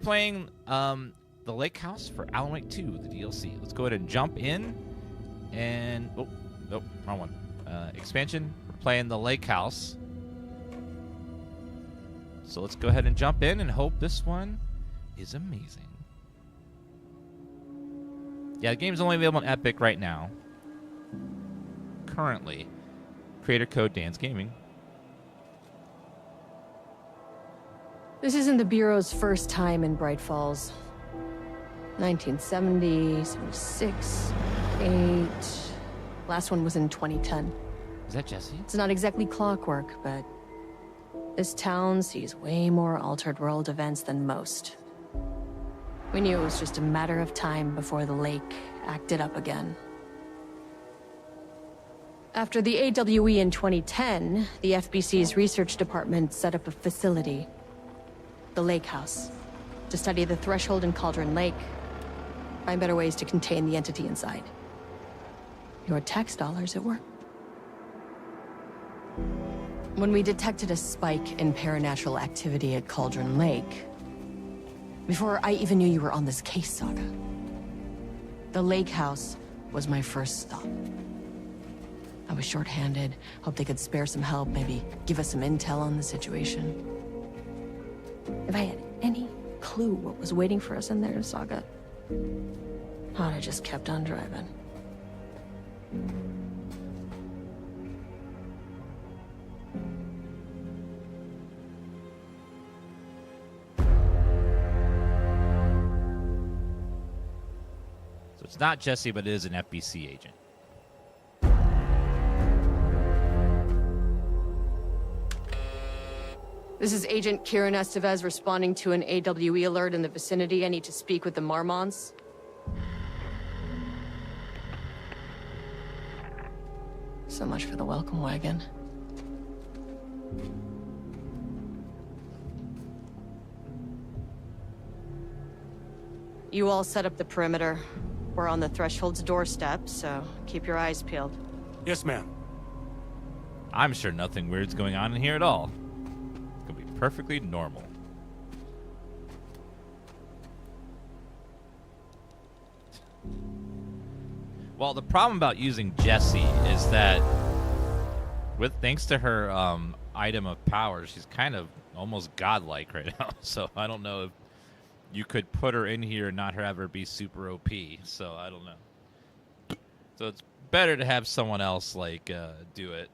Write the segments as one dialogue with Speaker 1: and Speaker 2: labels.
Speaker 1: Playing the Lake House for Alan Wake 2, the DLC. Let's go ahead and jump in. And nope, wrong one. Expansion. We're playing the Lake House. So let's go ahead and jump in and hope this one is amazing. Yeah, the game's only available on Epic right now. Currently. Creator code DansGaming.
Speaker 2: This isn't the Bureau's first time in Bright Falls. 1970, 76, 8... Last one was in 2010.
Speaker 1: Is that Jesse?
Speaker 2: It's not exactly clockwork, but this town sees way more altered world events than most. We knew it was just a matter of time before the lake acted up again. After the AWE in 2010, the FBC's research department set up a facility, the Lake House, to study the threshold in Cauldron Lake, find better ways to contain the entity inside. Your tax dollars at work. When we detected a spike in paranatural activity at Cauldron Lake, before I even knew you were on this case, Saga, the Lake House was my first stop. I was short-handed, hoped they could spare some help, maybe give us some intel on the situation. If I had any clue what was waiting for us in there, Saga, I'd have just kept on driving.
Speaker 1: So it's not Jesse, but it is an FBC agent.
Speaker 2: This is Agent Kieran Estevez responding to an AWE alert in the vicinity. I need to speak with the Marmons. So much for the welcome wagon. You all set up the perimeter. We're on the Threshold's doorstep, so keep your eyes peeled.
Speaker 3: Yes, ma'am.
Speaker 1: I'm sure nothing weird's going on in here at all. It's gonna be perfectly normal. Well, the problem about using Jessie is that thanks to her item of power, she's kind of almost godlike right now. So I don't know if you could put her in here and not have her be super OP. So I don't know. So it's better to have someone else do it.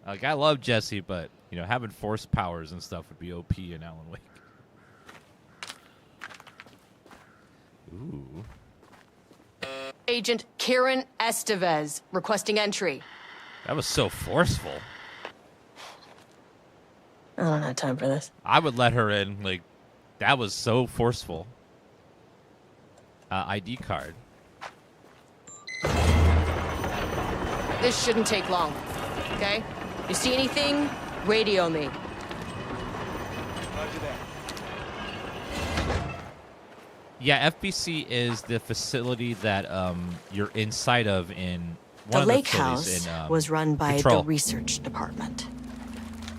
Speaker 1: Like, I love Jessie, but you know, having force powers and stuff would be OP in Alan Wake. Ooh.
Speaker 2: Agent Kieran Estevez, requesting entry.
Speaker 1: That was so forceful.
Speaker 2: I don't have time for this.
Speaker 1: I would let her in. Like, that was so forceful. ID card.
Speaker 2: This shouldn't take long, okay? You see anything? Radio me.
Speaker 3: Roger that.
Speaker 1: Yeah, FBC is the facility that you're inside of in one
Speaker 4: The
Speaker 1: of
Speaker 4: Lake
Speaker 1: the facilities
Speaker 4: House
Speaker 1: in,
Speaker 4: was run by
Speaker 1: Control.
Speaker 4: the research department.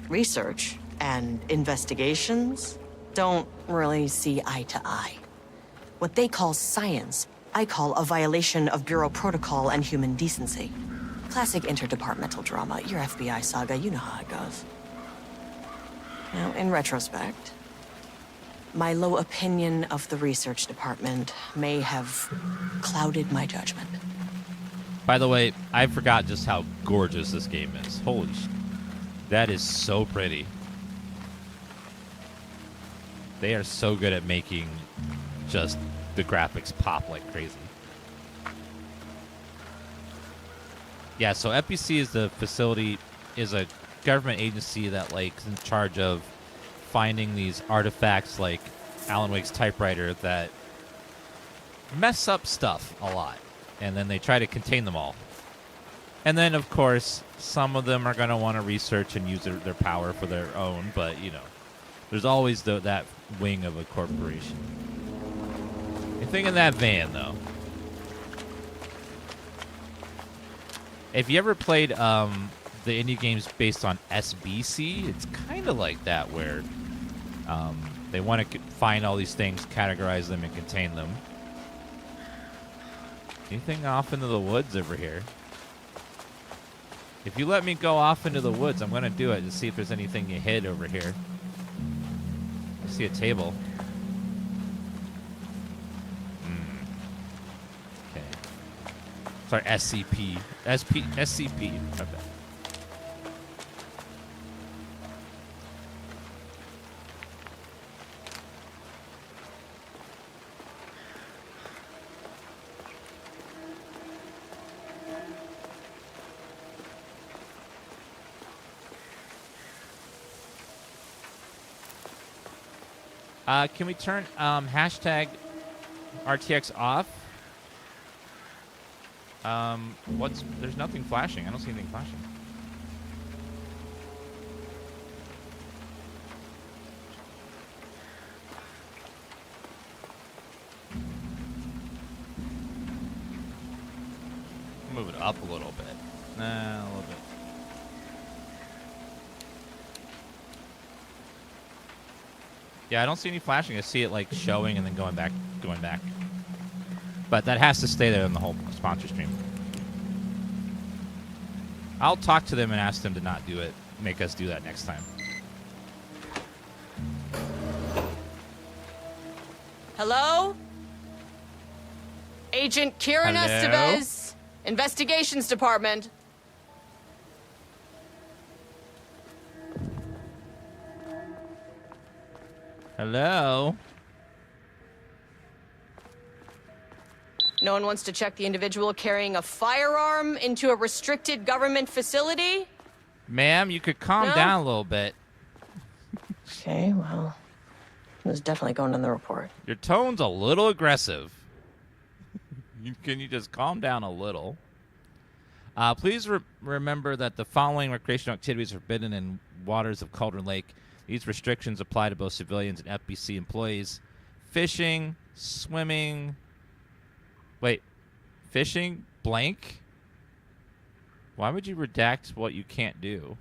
Speaker 4: Research and investigations don't really see eye to eye. What they call science, I call a violation of Bureau protocol and human decency. Classic interdepartmental drama. Your FBI saga, you know how it goes. Now, in retrospect, my low opinion of the research department may have clouded my judgment.
Speaker 1: By the way, I forgot just how gorgeous this game is. Holy sh! That is so pretty. They are so good at making just the graphics pop like crazy. Yeah, so FBC is the facility, is a government agency that is in charge of finding these artifacts like Alan Wake's typewriter that mess up stuff a lot. And then they try to contain them all. And then, of course, some of them are going to want to research and use their power for their own. But, you know, there's always that wing of a corporation. Anything in that van, though. If you ever played the indie games based on SBC, it's kind of like that, where They want to find all these things, categorize them, and contain them. Anything off into the woods over here? If you let me go off into the woods, I'm going to do it to see if there's anything you hid over here. I see a table. Okay. Sorry, SCP. SCP. Okay. Can we turn hashtag RTX off? There's nothing flashing. I don't see anything flashing. Move it up a little bit. Nah, a little bit. Yeah, I don't see any flashing. I see it like showing and then going back. But that has to stay there in the whole sponsor stream. I'll talk to them and ask them to not do it. Make us do that next time.
Speaker 2: Hello? Agent Kieran
Speaker 1: Hello?
Speaker 2: Estevez, Investigations Department.
Speaker 1: Hello?
Speaker 2: No one wants to check the individual carrying a firearm into a restricted government facility?
Speaker 1: Ma'am, you could calm
Speaker 2: No?
Speaker 1: down a little bit.
Speaker 2: Okay, well, it was definitely going in the report.
Speaker 1: Your tone's a little aggressive. Can you just calm down a little? Please remember that the following recreational activities are forbidden in waters of Cauldron Lake. These restrictions apply to both civilians and FBC employees. Fishing, swimming... Wait. Fishing? Blank? Why would you redact what you can't do?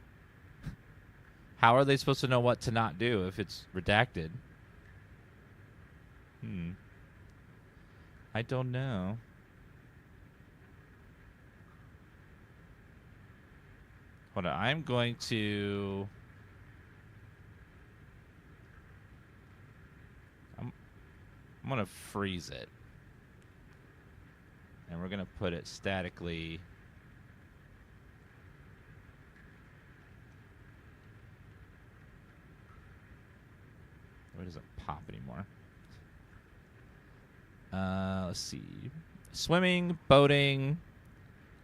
Speaker 1: How are they supposed to know what to not do if it's redacted? I don't know. Hold on. I'm going to... I'm going to freeze it. And we're going to put it statically. It doesn't pop anymore. Let's see. Swimming, boating,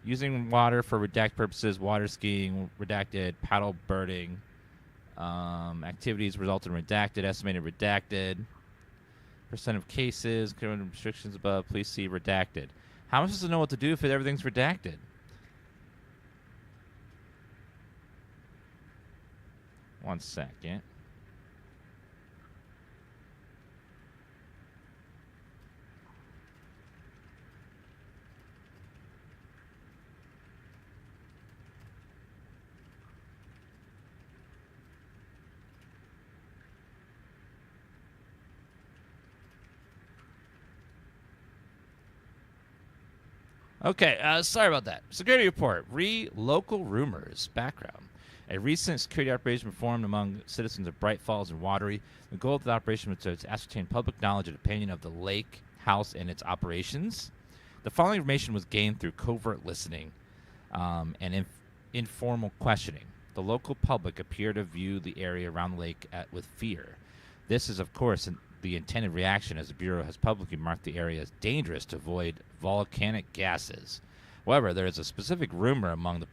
Speaker 1: using water for redact purposes, water skiing, redacted, paddle birding, activities resulted in redacted, estimated redacted. Percent of cases, current restrictions above, please see redacted. How am I supposed to know what to do if everything's redacted? One second. Okay, sorry about that. Security report. Local rumors. Background. A recent security operation performed among citizens of Bright Falls and Watery. The goal of the operation was to ascertain public knowledge and opinion of the lake house and its operations. The following information was gained through covert listening and informal questioning. The local public appear to view the area around the lake with fear. This is, of course, the intended reaction, as the Bureau has publicly marked the area as dangerous to avoid volcanic gases. However, there is a specific rumor among the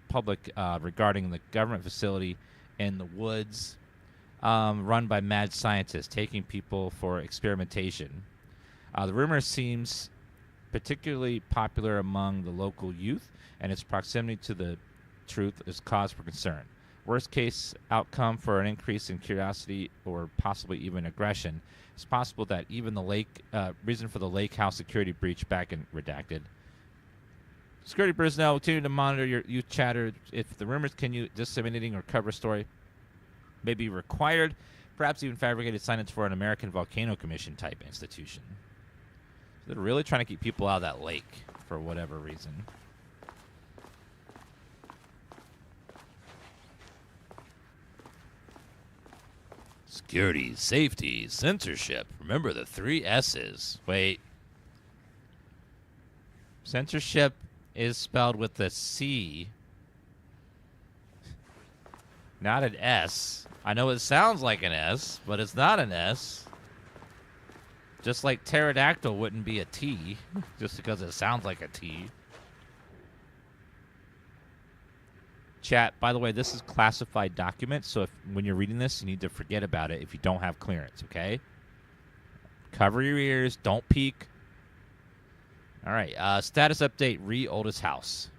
Speaker 1: public regarding the government facility in the woods run by mad scientists taking people for experimentation. The rumor seems particularly popular among the local youth, and its proximity to the truth is cause for concern. Worst case outcome for an increase in curiosity or possibly even aggression. It's possible that even the reason for the lake house security breach back in redacted. Security personnel will continue to monitor your youth chatter. If the rumors continue disseminating or cover story may be required, perhaps even fabricated signage for an American Volcano Commission type institution. So they're really trying to keep people out of that lake for whatever reason. Security, safety, censorship. Remember the 3 S's. Wait. Censorship is spelled with a C, not an S. I know it sounds like an S, but it's not an S. Just like pterodactyl wouldn't be a T, just because it sounds like a T. Chat, by the way, this is classified document, so when you're reading this, you need to forget about it if you don't have clearance, okay? Cover your ears, don't peek. All right, status update, Oldest House.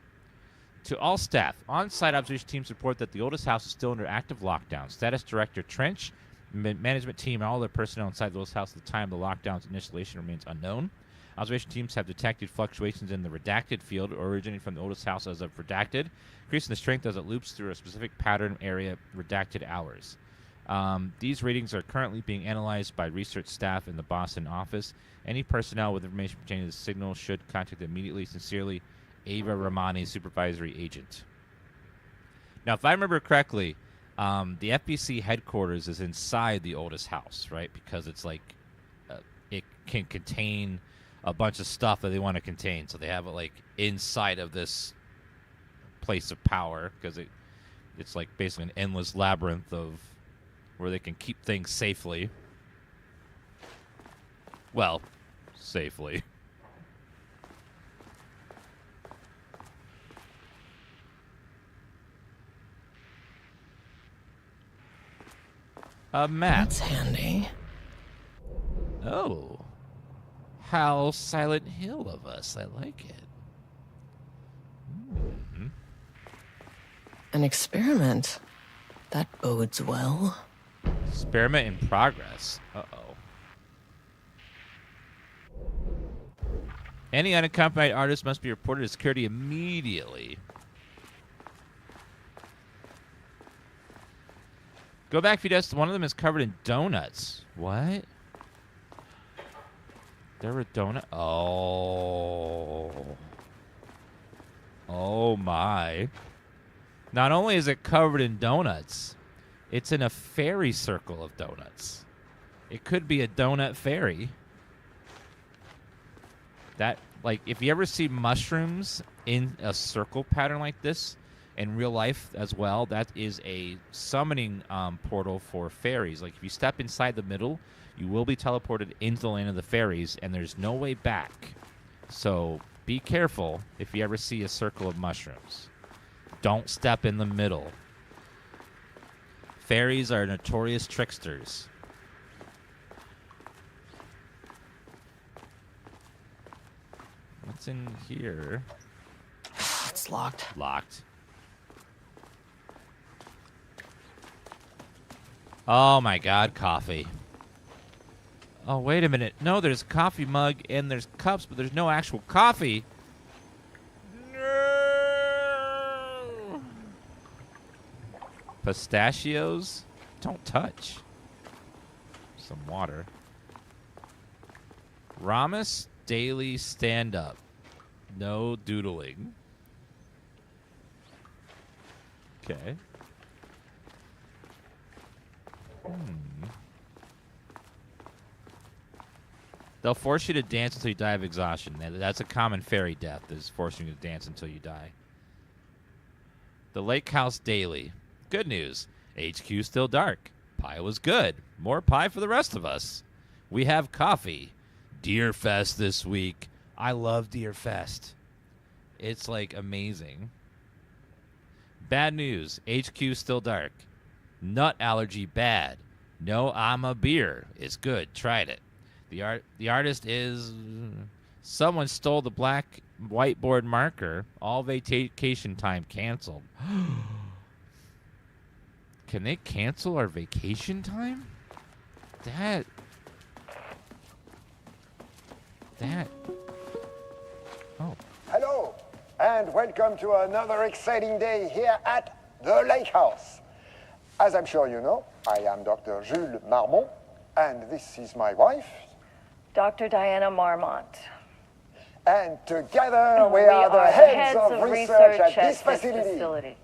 Speaker 1: To all staff, on-site observation teams report that the Oldest House is still under active lockdown. Status Director Trench, management team, and all their personnel inside the Oldest House at the time of the lockdown's initiation remains unknown. Observation teams have detected fluctuations in the redacted field originating from the Oldest House as of redacted, increasing the strength as it loops through a specific pattern area redacted hours. These readings are currently being analyzed by research staff in the Boston office. Any personnel with information pertaining to the signal should contact immediately. Sincerely, Ava Ramani, supervisory agent. Now, if I remember correctly, the FBC headquarters is inside the Oldest House, right? Because it's like it can contain a bunch of stuff that they want to contain, so they have it like inside of this place of power, because it's like basically an endless labyrinth of where they can keep things safely. Well, safely. A map.
Speaker 4: That's handy.
Speaker 1: Oh. How Silent Hill of us. I like it. Mm-hmm.
Speaker 4: An experiment. That bodes well.
Speaker 1: Experiment in progress. Uh-oh. Any unaccompanied artist must be reported to security immediately. Go back a few days. One of them is covered in donuts. What? There were donuts? Oh. Oh, my. Not only is it covered in donuts, it's in a fairy circle of donuts. It could be a donut fairy. That, like, if you ever see mushrooms in a circle pattern like this, in real life as well, that is a summoning portal for fairies. Like, if you step inside the middle, you will be teleported into the land of the fairies, and there's no way back. So be careful if you ever see a circle of mushrooms. Don't step in the middle. Fairies are notorious tricksters. What's in here?
Speaker 4: It's locked.
Speaker 1: Locked. Oh my god, coffee. Oh, wait a minute. No, there's a coffee mug and there's cups, but there's no actual coffee. No! Pistachios? Don't touch. Some water. Ramus Daily Stand-Up. No doodling. Okay. They'll force you to dance until you die of exhaustion. That's a common fairy death, is forcing you to dance until you die. The Lake House Daily. Good news. HQ still dark. Pie was good. More pie for the rest of us. We have coffee. Deer Fest this week. I love Deer Fest. It's like amazing. Bad news. HQ still dark. Nut allergy bad. No, I'm a beer. It's good. Tried it. The artist is... Someone stole the black whiteboard marker. All vacation time canceled. Can they cancel our vacation time? That... Oh.
Speaker 3: Hello, and welcome to another exciting day here at the Lake House. As I'm sure you know, I am Dr. Jules Marmont, and this is my wife.
Speaker 5: Dr. Diana Marmont.
Speaker 3: And together we are the heads of research at this facility.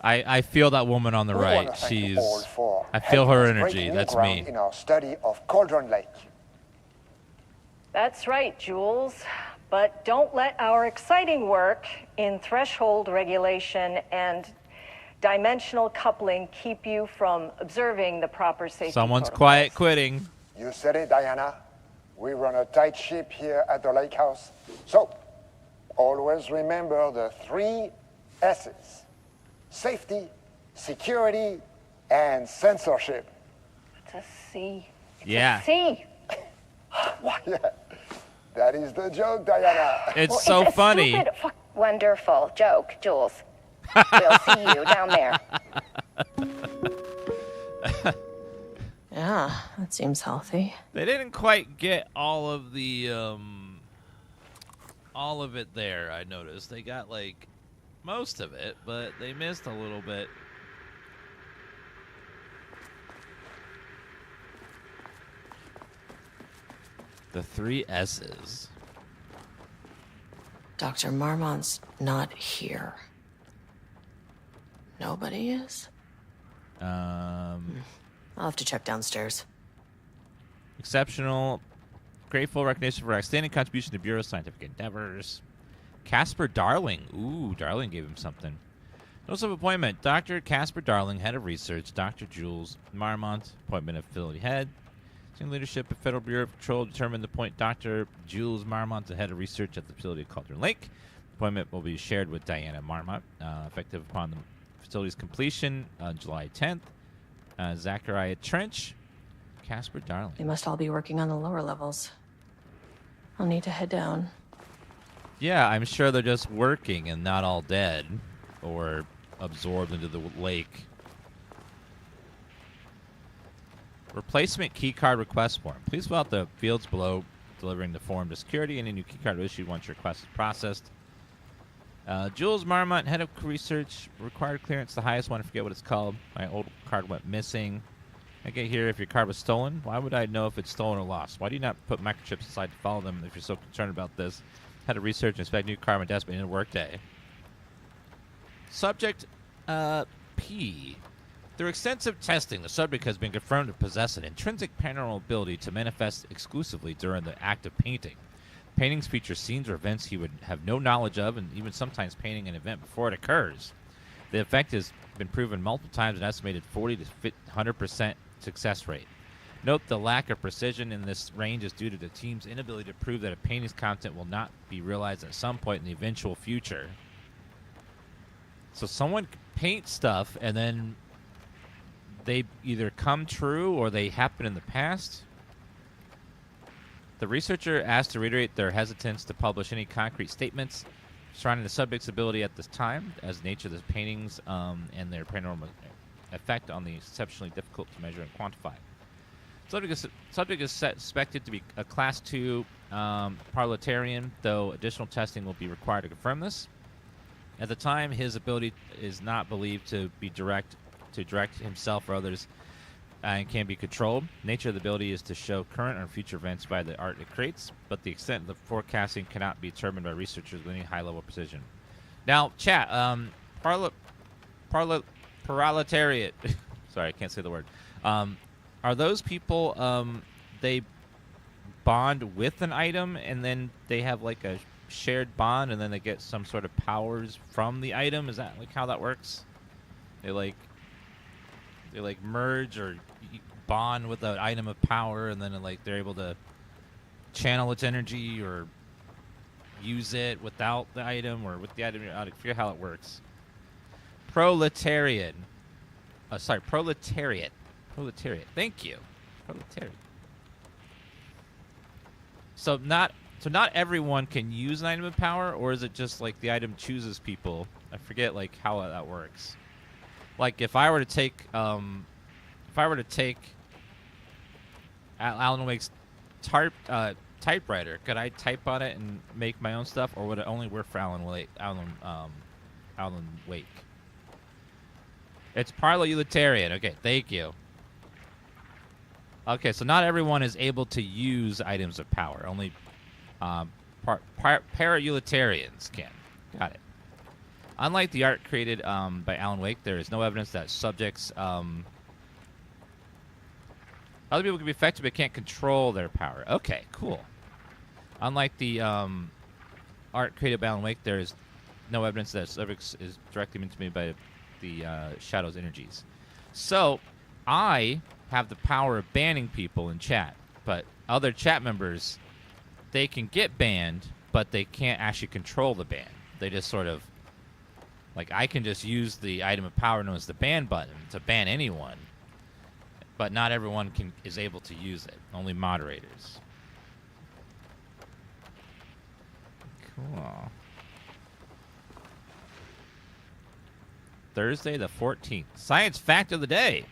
Speaker 1: I feel that woman on the
Speaker 3: We want
Speaker 1: right.
Speaker 3: to thank you all for
Speaker 1: I feel
Speaker 3: helping
Speaker 1: her
Speaker 3: us
Speaker 1: energy.
Speaker 3: break new
Speaker 1: That's
Speaker 3: ground
Speaker 1: me.
Speaker 3: in our study of Cauldron Lake.
Speaker 5: That's right, Jules. But don't let our exciting work in threshold regulation and dimensional coupling keep you from observing the proper safety
Speaker 1: Someone's
Speaker 5: protocols.
Speaker 1: quiet quitting.
Speaker 3: You said it, Diana. We run a tight ship here at the lake house. So, always remember the 3 S's. Safety, security, and censorship.
Speaker 5: It's a C. It's
Speaker 1: Yeah.
Speaker 5: a C.
Speaker 3: Yeah, that is the joke, Diana.
Speaker 1: It's
Speaker 5: Well,
Speaker 1: so
Speaker 5: it's a
Speaker 1: funny.
Speaker 5: stupid
Speaker 6: Wonderful joke, Jules. We'll see you down there.
Speaker 2: Yeah, that seems healthy.
Speaker 1: They didn't quite get all of it there, I noticed. They got like most of it, but they missed a little bit. The 3 S's.
Speaker 2: Dr. Marmont's not here. Nobody is? I'll have to check downstairs.
Speaker 1: Exceptional, grateful recognition for outstanding contribution to Bureau's scientific endeavors. Casper Darling. Ooh, Darling gave him something. Notice of appointment. Dr. Casper Darling, head of research. Dr. Jules Marmont, appointment of facility head. Senior leadership of Federal Bureau of Patrol determined to appoint Dr. Jules Marmont to head of research at the facility of Cauldron Lake. Appointment will be shared with Diana Marmont, effective upon the facility's completion on July 10th. Zachariah Trench, Casper Darling.
Speaker 2: They must all be working on the lower levels. I'll need to head down.
Speaker 1: Yeah, I'm sure they're just working and not all dead or absorbed into the lake. Replacement keycard request form. Please fill out the fields below, delivering the form to security. Any new keycard will issue once your request is processed. Jules Marmont, head of research, required clearance, the highest one. I forget what it's called. My old card went missing. I get here if your card was stolen. Why would I know if it's stolen or lost? Why do you not put microchips aside to follow them if you're so concerned about this? Head of research, inspect new card on my desk by the end of the workday. Subject P. Through extensive testing, the subject has been confirmed to possess an intrinsic paranormal ability to manifest exclusively during the act of painting. Paintings feature scenes or events he would have no knowledge of, and even sometimes painting an event before it occurs. The effect has been proven multiple times, an estimated 40 to 100% success rate. Note the lack of precision in this range is due to the team's inability to prove that a painting's content will not be realized at some point in the eventual future. So someone paints stuff, and then they either come true or they happen in the past. The researcher asked to reiterate their hesitance to publish any concrete statements surrounding the subject's ability at this time, as the nature of the paintings and their paranormal effect on the exceptionally difficult to measure and quantify. Subject is suspected to be a Class 2 parliamentarian, though additional testing will be required to confirm this. At the time, his ability is not believed to be direct himself or others and can be controlled. Nature of the ability is to show current or future events by the art it creates, but the extent of the forecasting cannot be determined by researchers with any high level of precision. Now, chat, parliamentarian. Sorry, I can't say the word. Are those people, they bond with an item and then they have like a shared bond and then they get some sort of powers from the item? Is that like how that works? They merge or bond with an item of power, and then like they're able to channel its energy or use it without the item or with the item. I forget how it works. Proletariat. Proletariat. Thank you. Proletariat. So not everyone can use an item of power, or is it just like the item chooses people? I forget like how that works. Like if I were to take Alan Wake's typewriter, could I type on it and make my own stuff, or would it only work for Alan Wake? Alan Wake. It's parallel-utilitarian. Okay, thank you. Okay, so not everyone is able to use items of power. Only para-utilitarians can. Got it. Unlike the art created by Alan Wake, there is no evidence that subjects... other people can be affected but can't control their power. Okay, cool. Unlike the art created by Alan Wake, there is no evidence that subjects is directly intimidated by the Shadow's energies. So, I have the power of banning people in chat, but other chat members, they can get banned, but they can't actually control the ban. They just sort of, like, I can just use the item of power known as the ban button to ban anyone, but not everyone is able to use it. Only moderators. Cool. Thursday the 14th. Science fact of the day.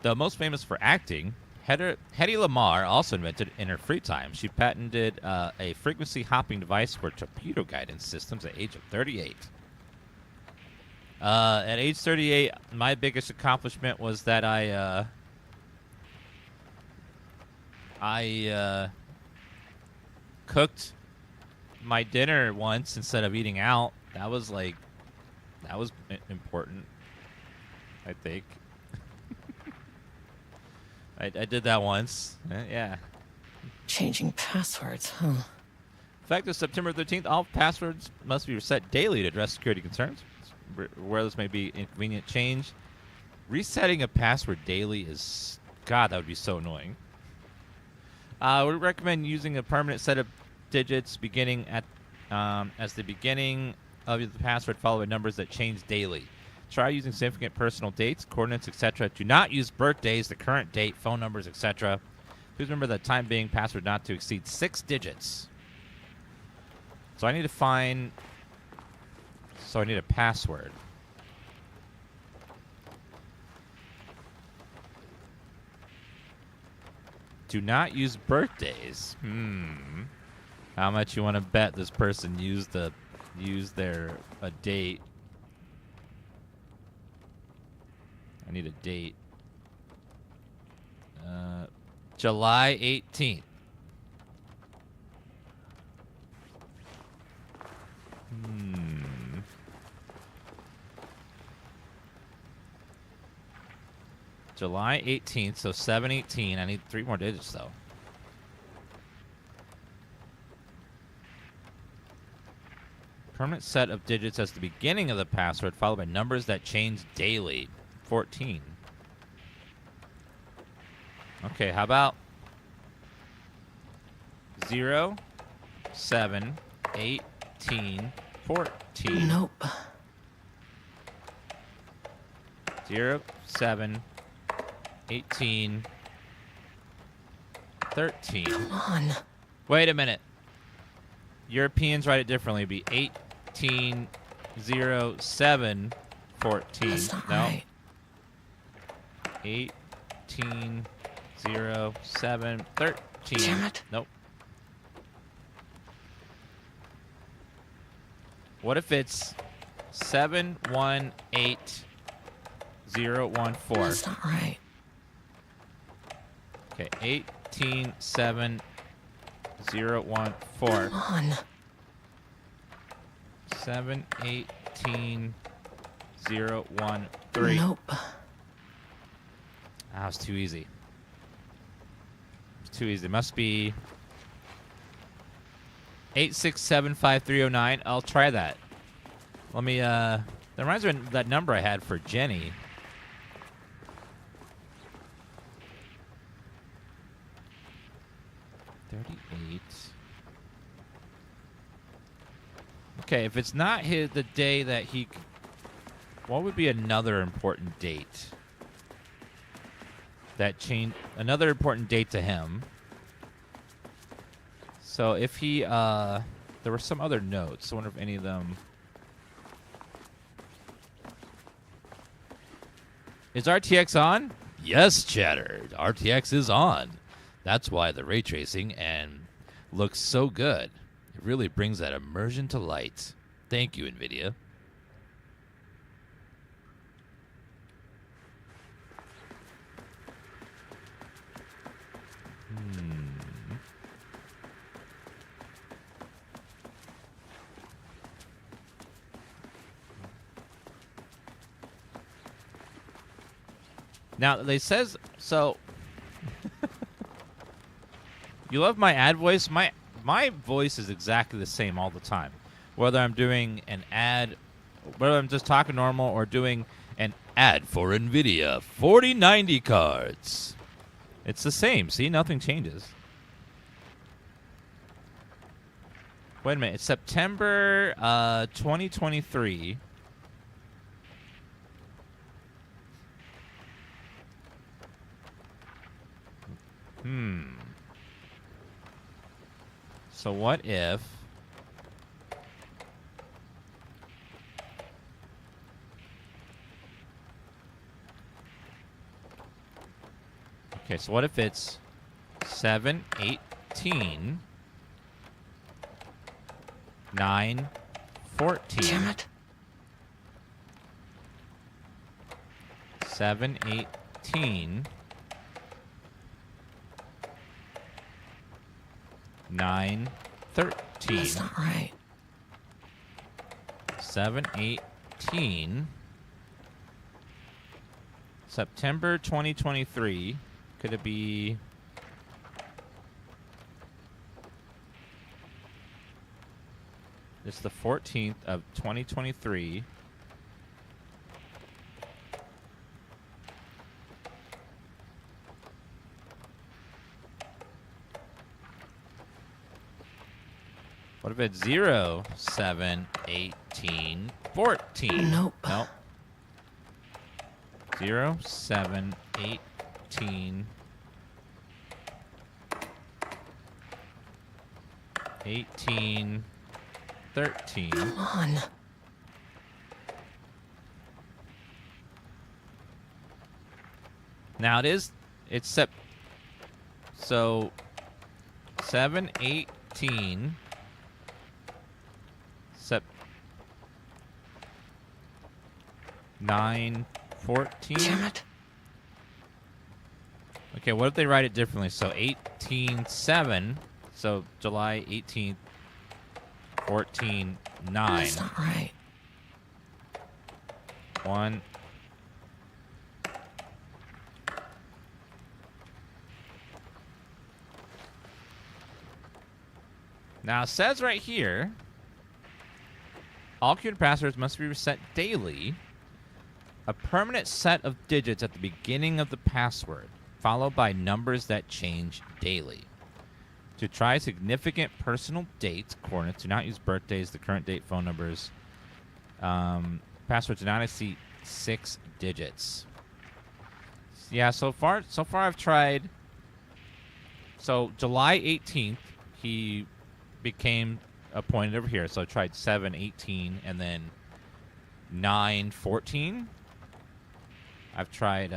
Speaker 1: Though most famous for acting, Hedy Lamarr also invented in her free time. She patented a frequency hopping device for torpedo guidance systems at the age of 38. At age 38, my biggest accomplishment was that I cooked my dinner once instead of eating out. That was important, I think. I did that once. Yeah.
Speaker 4: Changing passwords, huh?
Speaker 1: Effective September 13th, all passwords must be reset daily to address security concerns. Where this may be inconvenient change. Resetting a password daily is... God, that would be so annoying. We recommend using a permanent set of digits beginning at as the beginning of the password followed by numbers that change daily. Try using significant personal dates, coordinates, etc. Do not use birthdays, the current date, phone numbers, etc. Please remember the time being password not to exceed 6 digits. So I need to find... So I need a password. Do not use birthdays. How much you want to bet this person used a date? I need a date. July 18th. July 18th, so 7/18. I need 3 more digits, though. Permanent set of digits as the beginning of the password, followed by numbers that change daily. 14. Okay, how about 0, 7, 18, 14.
Speaker 4: Nope.
Speaker 1: 0, 7, 18, 13.
Speaker 4: Come on.
Speaker 1: Wait a minute. Europeans write it differently. It'd be 18, 0, 7, 14.
Speaker 4: That's not
Speaker 1: no.
Speaker 4: right.
Speaker 1: 18, 0, 7, 13.
Speaker 4: Damn it.
Speaker 1: Nope. What if it's 7, 1, 8, 0, 1, 4?
Speaker 4: That's not right.
Speaker 1: Okay, 18, 7, 0, 1, 4.
Speaker 4: Come on.
Speaker 1: 7, 18, 0, 1, 3.
Speaker 4: Nope.
Speaker 1: That was too easy. It's too easy. It must be 8675309. I'll try that. Let me, that reminds me of that number I had for Jenny. Okay, if it's not the day that he... What would be another important date? That changed... Another important date to him. So if he... there were some other notes. I wonder if any of them... Is RTX on? Yes, Chatter. RTX is on. That's why the ray tracing and looks so good. It really brings that immersion to light. Thank you, NVIDIA. Now, they says, so, you love my ad voice? My voice is exactly the same all the time. Whether I'm doing an ad, whether I'm just talking normal or doing an ad for NVIDIA 4090 cards. It's the same. See, nothing changes. Wait a minute. It's September 2023. So what if... Okay, so what if it's 7/18, 9/14?
Speaker 4: Damn it.
Speaker 1: 7/18, 9/13.
Speaker 4: That's not right.
Speaker 1: 7/18, September 2023. Could it be... It's the 14th of 2023. What if it's 0/7/18/14?
Speaker 4: Nope.
Speaker 1: Nope. 0/7/18 18 13.
Speaker 4: Come on.
Speaker 1: Now it's so 7/18 9/14.
Speaker 4: Damn it.
Speaker 1: Okay, what if they write it differently? So 18/7, so July 18th, 14/9.
Speaker 4: That's not right.
Speaker 1: 1. Now it says right here, all computer passwords must be reset daily. A permanent set of digits at the beginning of the password, followed by numbers that change daily. To try significant personal dates, coordinates, do not use birthdays, the current date, phone numbers. Passwords do not exceed 6 digits. Yeah, so far I've tried. So July 18th, he became appointed over here. So I tried 7/18 and then 9/14. I've tried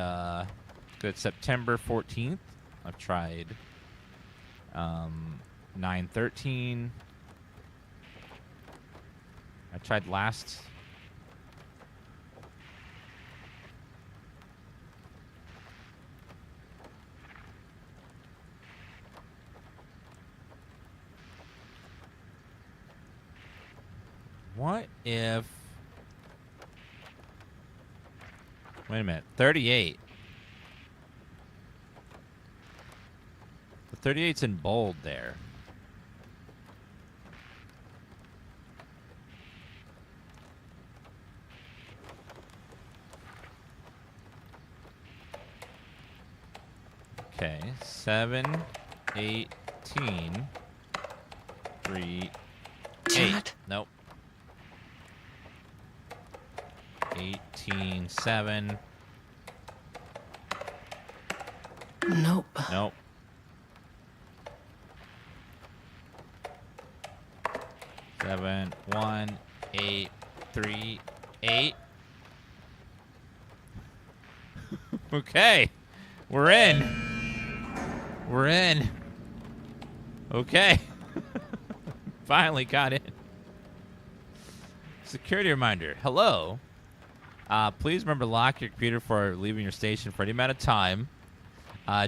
Speaker 1: good September 14th. I've tried 9/13. I tried last. What if... Wait a minute. 38. The 38's in bold there. Okay. 7/18 3
Speaker 4: Damn
Speaker 1: 8.
Speaker 4: it.
Speaker 1: Nope. 18/7.
Speaker 4: Nope.
Speaker 1: Nope. 7/1/8/3/8. Okay. We're in. We're in. Okay. Finally got in. Security reminder. Hello. Please remember to lock your computer before leaving your station for any amount of time.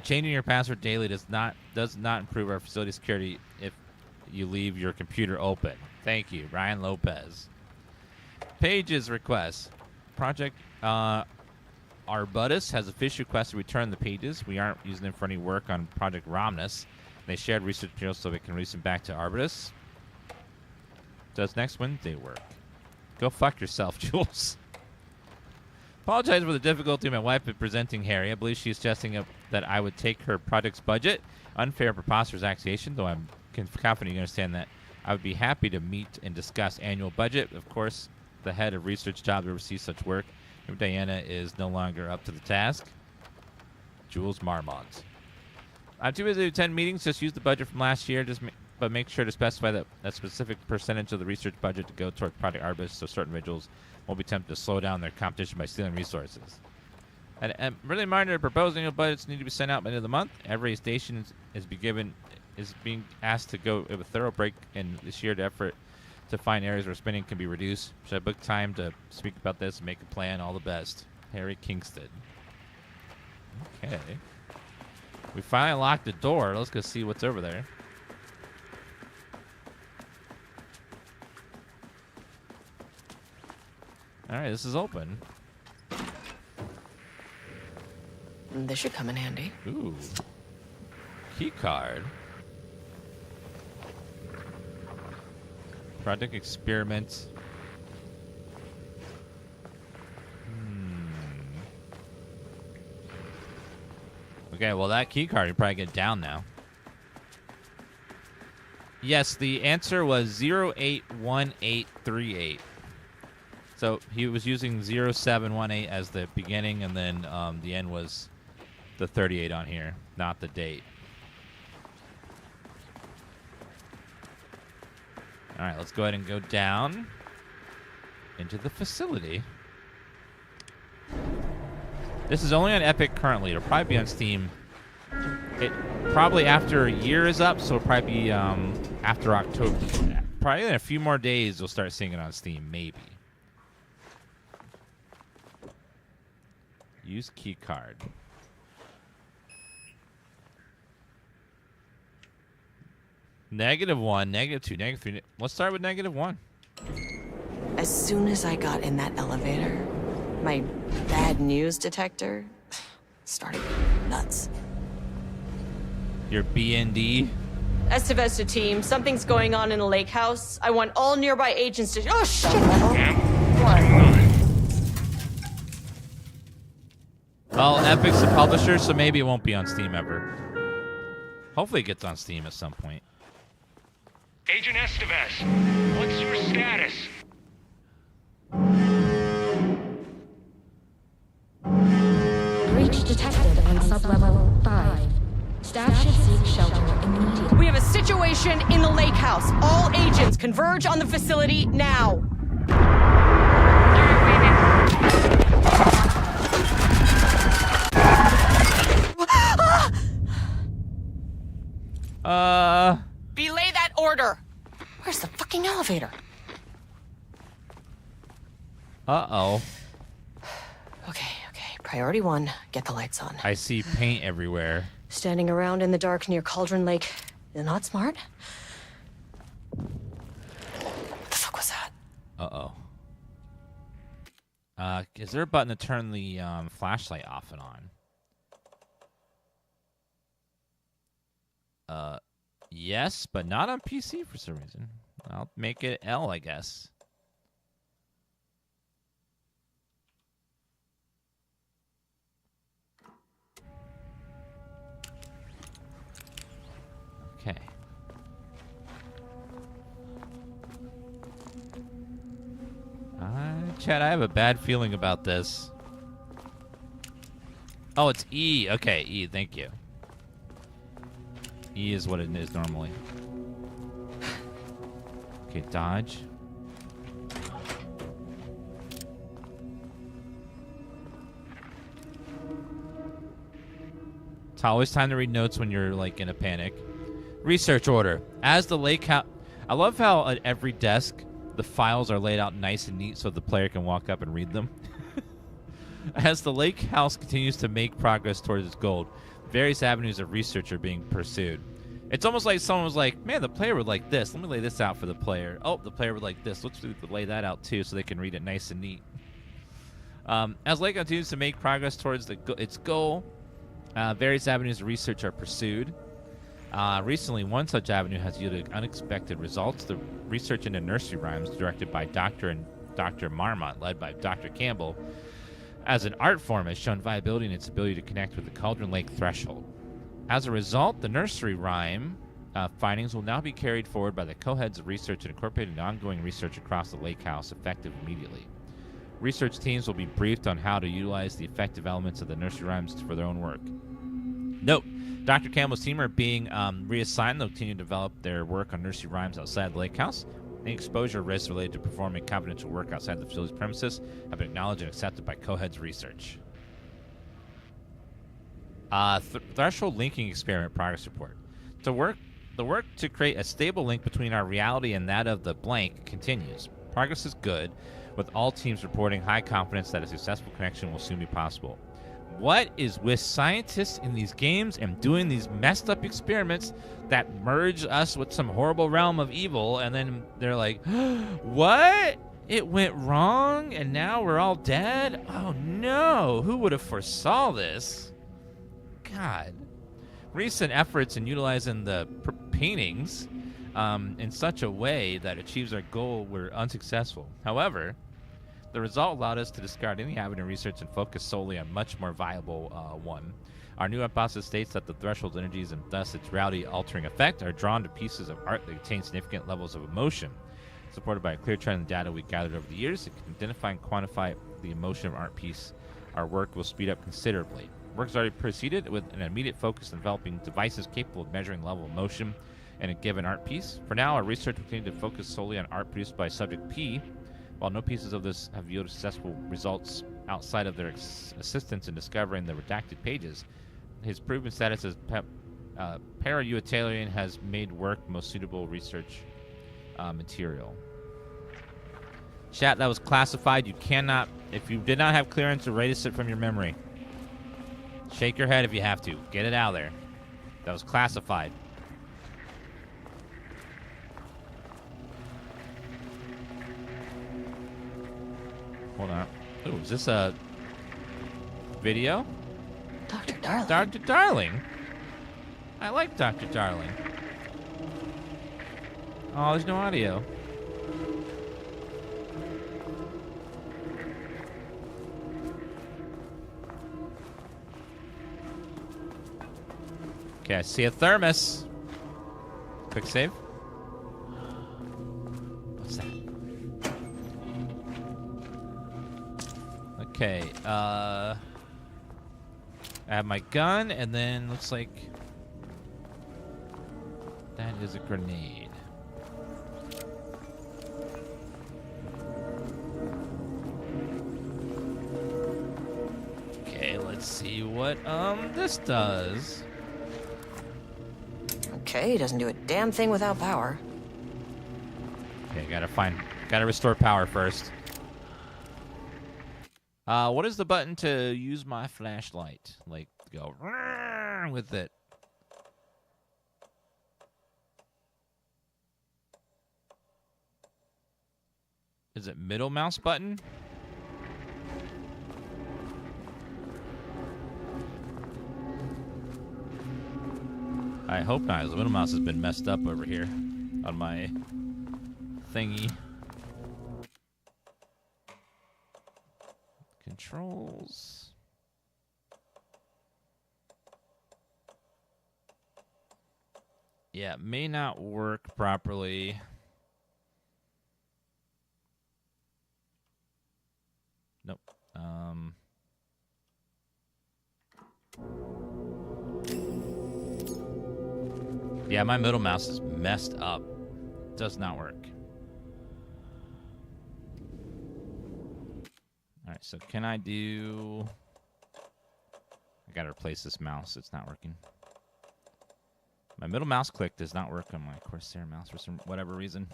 Speaker 1: Changing your password daily does not improve our facility security if you leave your computer open. Thank you, Ryan Lopez. Page's request. Project Arbutus has officially requested to return the pages. We aren't using them for any work on Project Romnus. They shared research materials so we can release them back to Arbutus. Does next Wednesday work? Go fuck yourself, Jules. Apologize for the difficulty my wife in presenting Harry. I believe she is suggesting that I would take her project's budget. Unfair and preposterous accusation, though I'm confident you understand that I would be happy to meet and discuss annual budget. Of course, the head of research job oversees such work. If Diana is no longer up to the task. Jules Marmont. I'm too busy to attend meetings. Just use the budget from last year. But make sure to specify that a specific percentage of the research budget to go toward Project Arbus, so certain individuals won't be tempted to slow down their competition by stealing resources. And really reminder, proposed annual budgets need to be sent out by the end of the month. Every station is being asked to go with a thorough break in this year to effort to find areas where spending can be reduced. Should I book time to speak about this and make a plan? All the best. Harry Kingston. Okay. We finally locked the door. Let's go see what's over there. All right, this is open.
Speaker 2: This should come in handy.
Speaker 1: Ooh. Key card. Project experiment. Okay, well, that key card you probably get down now. Yes, the answer was 081838. So he was using 0718 as the beginning, and then the end was the 38 on here, not the date. All right, let's go ahead and go down into the facility. This is only on Epic currently. It'll probably be on Steam. It probably after a year is up, so it'll probably be after October. Probably in a few more days, you'll start seeing it on Steam, maybe. Use key card. -1, -2, -3. Let's start with -1.
Speaker 4: As soon as I got in that elevator, my bad news detector started going nuts.
Speaker 1: Your BND.
Speaker 4: Estevesta team, something's going on in the lake house. I want all nearby agents to... Oh, shit!
Speaker 1: Well, Epic's the publisher, so maybe it won't be on Steam ever. Hopefully it gets on Steam at some point.
Speaker 7: Agent Estevez, what's your status?
Speaker 8: Breach detected on sublevel 5. Staff should seek shelter immediately.
Speaker 4: We have a situation in the lake house. All agents converge on the facility now. Belay that order. Where's the fucking elevator?
Speaker 1: Uh-oh.
Speaker 4: Okay. Priority 1, get the lights on.
Speaker 1: I see paint everywhere.
Speaker 4: Standing around in the dark near Cauldron Lake. You're not smart? What the fuck was that?
Speaker 1: Uh-oh. Is there a button to turn the flashlight off and on? Yes, but not on PC for some reason. I'll make it L, I guess. Okay. Chad, I have a bad feeling about this. Oh, it's E. Okay, E, thank you. E is what it is normally. Okay, dodge. It's always time to read notes when you're, like, in a panic. Research order. As the lake house... I love how at every desk, the files are laid out nice and neat so the player can walk up and read them. As the lake house continues to make progress towards its goal, various avenues of research are being pursued. It's almost like someone was like, man, the player would like this. Let me lay this out for the player. Oh, the player would like this. Let's lay that out too so they can read it nice and neat. As Lake continues to make progress towards its goal, various avenues of research are pursued. Recently, one such avenue has yielded unexpected results. The research into nursery rhymes, directed by Dr. Marmot, led by Dr. Campbell, as an art form, has shown viability in its ability to connect with the Cauldron Lake threshold. As a result, the nursery rhyme findings will now be carried forward by the co-heads of research and incorporated in ongoing research across the lake house, effective immediately. Research teams will be briefed on how to utilize the effective elements of the nursery rhymes for their own work. Note, Dr. Campbell's team are being reassigned. They'll continue to develop their work on nursery rhymes outside the lake house. Any exposure risks related to performing confidential work outside the facility's premises have been acknowledged and accepted by co-heads research. Threshold linking experiment progress report. The work to create a stable link between our reality and that of the blank continues. Progress is good, with all teams reporting high confidence that a successful connection will soon be possible. What is with scientists in these games and doing these messed up experiments that merge us with some horrible realm of evil, and then they're like, what? It went wrong and now we're all dead? Oh no, who would have foresaw this? God. Recent efforts in utilizing the paintings in such a way that achieves our goal were unsuccessful. However, the result allowed us to discard any avenue of research and focus solely on much more viable one. Our new hypothesis states that the threshold's energies and thus its reality-altering effect are drawn to pieces of art that contain significant levels of emotion. Supported by a clear trend in data we gathered over the years, it can identify and quantify the emotion of an art piece. Our work will speed up considerably. Work has already proceeded with an immediate focus on developing devices capable of measuring the level of emotion in a given art piece. For now, our research will continue to focus solely on art produced by subject P. While no pieces of this have yielded successful results outside of their assistance in discovering the redacted pages, his proven status as para-utilitarian has made work most suitable research material. Chat, that was classified. You cannot, if you did not have clearance, erase it from your memory. Shake your head if you have to. Get it out of there. That was classified. Hold on. Ooh, is this a video?
Speaker 4: Dr. Darling.
Speaker 1: Dr. Darling? I like Dr. Darling. Oh, there's no audio. Okay, I see a thermos. Quick save. What's that? Okay, I have my gun, and then looks like that is a grenade. Okay, let's see what this does.
Speaker 4: Okay, doesn't do a damn thing without power.
Speaker 1: Okay, gotta restore power first. What is the button to use my flashlight? Like, go with it. Is it middle mouse button? I hope not, 'cause the middle mouse has been messed up over here on my thingy. Controls. Yeah, it may not work properly. Nope. Yeah, my middle mouse is messed up. Does not work. Alright, so can I do... I gotta replace this mouse. It's not working. My middle mouse click does not work on my Corsair mouse for some whatever reason.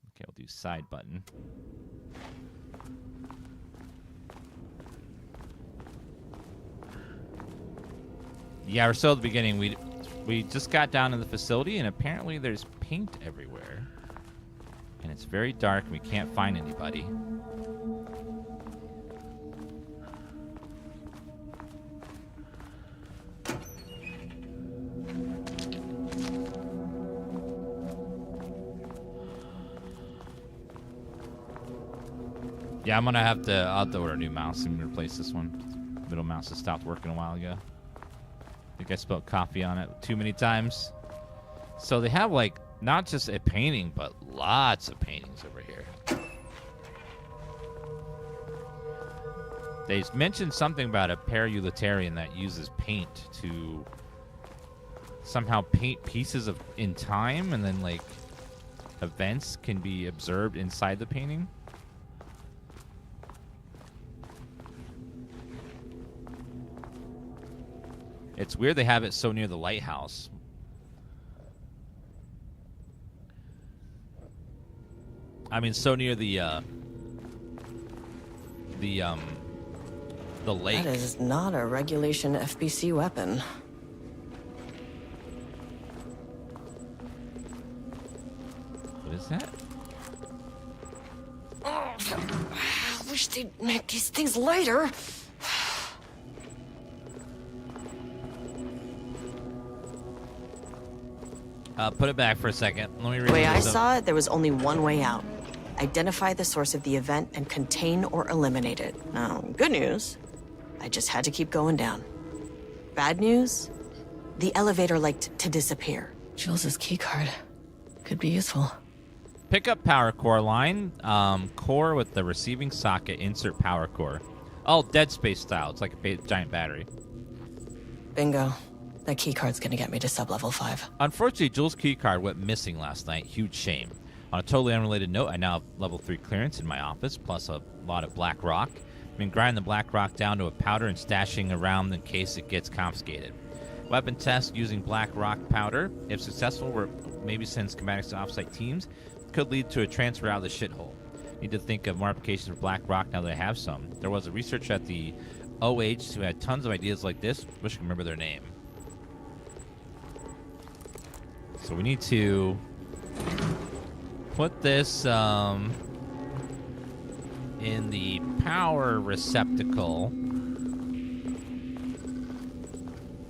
Speaker 1: Okay, we'll do side button. Yeah, we're still at the beginning. We just got down in the facility, and apparently there's paint everywhere. And it's very dark, and we can't find anybody. Yeah, I'll have to order a new mouse and replace this one. Middle mouse has stopped working a while ago. I think I spelled coffee on it too many times. So they have, like, not just a painting, but lots of paintings over here. They mentioned something about a para-utilitarian that uses paint to somehow paint pieces in time, and then, like, events can be observed inside the painting. It's weird they have it so near the lighthouse. I mean, so near the lake.
Speaker 4: That is not a regulation FBC weapon.
Speaker 1: What is that?
Speaker 4: Oh, I wish they'd make these things lighter.
Speaker 1: Put it back for a second. Let me read
Speaker 4: The way I saw it, there was only one way out. Identify the source of the event and contain or eliminate it. Now, good news, I just had to keep going down. Bad news, the elevator liked to disappear. Jules's keycard could be useful.
Speaker 1: Pick up power core line. Core with the receiving socket. Insert power core. Oh, Dead Space style. It's like a giant battery.
Speaker 4: Bingo. That keycard's gonna get me to sub-level 5.
Speaker 1: Unfortunately, Jules' keycard went missing last night. Huge shame. On a totally unrelated note, I now have level 3 clearance in my office, plus a lot of black rock. I've been grinding the black rock down to a powder and stashing around in case it gets confiscated. Weapon test using black rock powder. If successful, we're maybe send schematics to offsite teams. Could lead to a transfer out of the shithole. Need to think of more applications for black rock now that I have some. There was a researcher at the OH who had tons of ideas like this. Wish I could remember their name. So we need to put this in the power receptacle.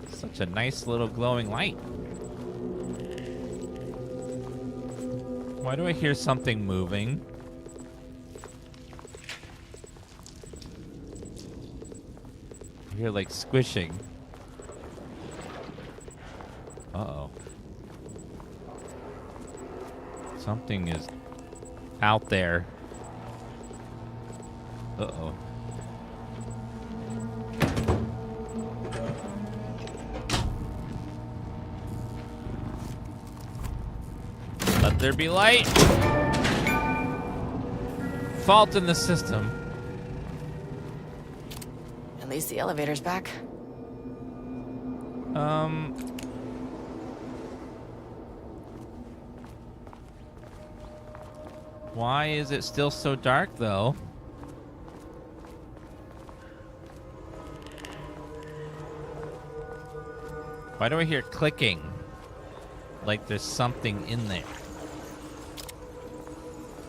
Speaker 1: Such a nice little glowing light. Why do I hear something moving? I hear like squishing. Uh-oh. Something is out there. Uh-oh. Let there be light. Fault in the system.
Speaker 4: At least the elevator's back.
Speaker 1: Why is it still so dark, though? Why do I hear clicking? Like there's something in there.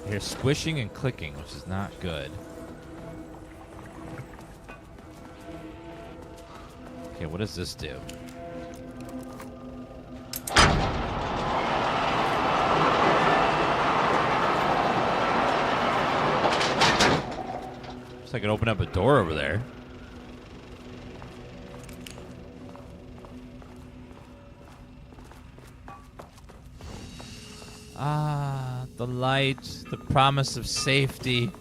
Speaker 1: I hear squishing and clicking, which is not good. Okay, what does this do? I could open up a door over there. Ah, the light, the promise of safety.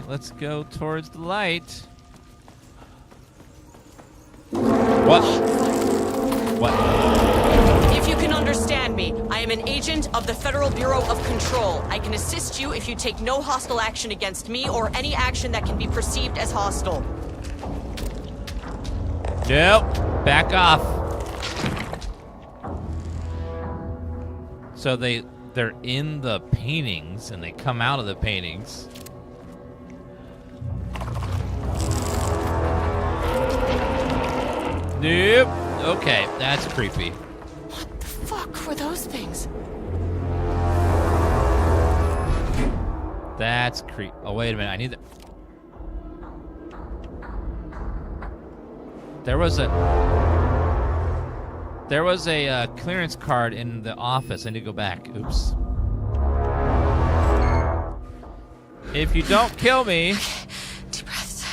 Speaker 1: Let's go towards the light. What? What?
Speaker 4: If you can understand me, I am an agent of the Federal Bureau of Control. I can assist you if you take no hostile action against me or any action that can be perceived as hostile.
Speaker 1: Nope. Back off. So they're in the paintings and they come out of the paintings. Nope. Okay, that's creepy.
Speaker 2: What the fuck were those things?
Speaker 1: That's creep. Oh, wait a minute. I need that. There was a clearance card in the office. I need to go back. Oops. If you don't kill me.
Speaker 2: Deep breaths.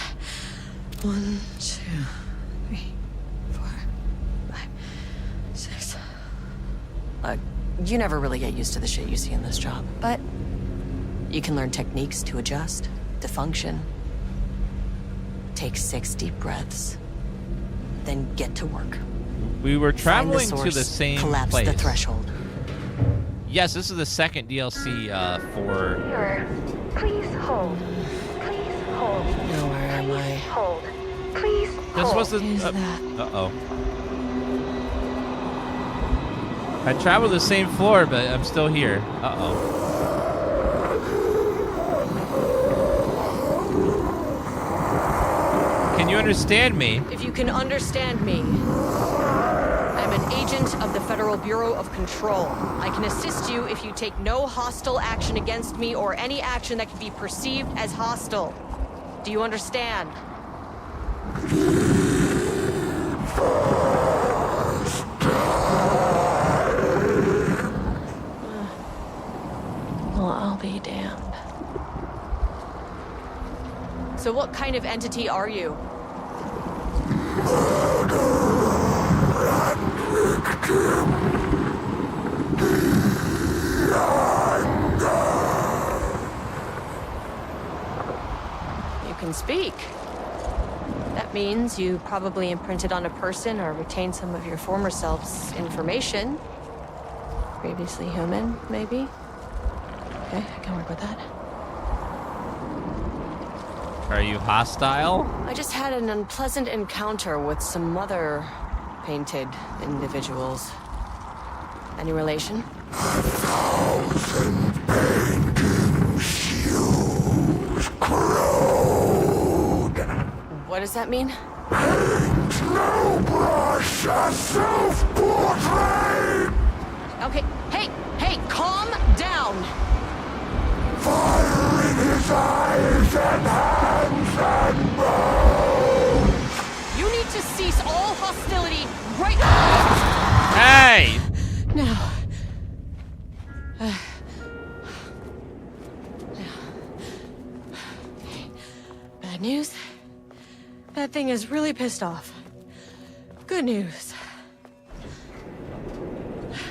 Speaker 2: 1, 2, 3, 4, 5, 6. You never really get used to the shit you see in this job, but you can learn techniques to adjust, to function. Take 6 deep breaths, then get to work.
Speaker 1: We were
Speaker 2: Find
Speaker 1: traveling
Speaker 2: the
Speaker 1: to the
Speaker 2: source,
Speaker 1: same
Speaker 2: collapse
Speaker 1: place.
Speaker 2: the threshold.
Speaker 1: Yes, this is the second DLC for.
Speaker 6: Mirror, please hold. Please hold.
Speaker 2: Now where am I?
Speaker 6: Hold. Please
Speaker 1: This
Speaker 6: hold.
Speaker 1: was the.
Speaker 2: Is that?
Speaker 1: Uh-oh. I traveled the same floor, but I'm still here. Uh-oh. Can you understand me?
Speaker 2: If you can understand me, I'm an agent of the Federal Bureau of Control. I can assist you if you take no hostile action against me or any action that can be perceived as hostile. Do you understand? Well, I'll be damned. So what kind of entity are you? You can speak. That means you probably imprinted on a person or retained some of your former self's information. Previously human, maybe? Okay, I can work with that.
Speaker 1: Are you hostile?
Speaker 2: I just had an unpleasant encounter with some other painted individuals. Any relation?
Speaker 9: 1,000 painting shoes corrode.
Speaker 2: What does that mean?
Speaker 9: Paint no brush, a self-portrait.
Speaker 2: Okay, hey, calm down!
Speaker 9: Fire in his eyes and hands and bones.
Speaker 2: You need to cease all hostility right now!
Speaker 1: Hey!
Speaker 2: Now. Bad news. That thing is really pissed off. Good news.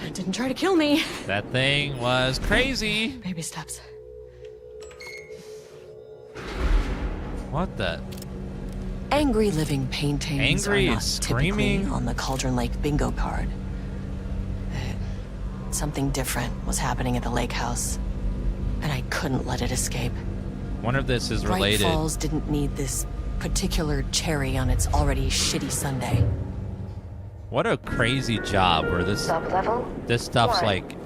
Speaker 2: It didn't try to kill me.
Speaker 1: That thing was crazy.
Speaker 2: Baby steps.
Speaker 1: What the?
Speaker 2: Angry living paintings
Speaker 1: Angry
Speaker 2: are
Speaker 1: and
Speaker 2: not
Speaker 1: screaming?
Speaker 2: typically on the Cauldron Lake bingo card. Something different was happening at the lake house, and I couldn't let it escape.
Speaker 1: Wonder if this is
Speaker 2: Bright
Speaker 1: related.
Speaker 2: Falls didn't need this particular cherry on its already shitty Sunday.
Speaker 1: What a crazy job where this
Speaker 6: Sub-level
Speaker 1: stuff's
Speaker 6: 1.
Speaker 1: like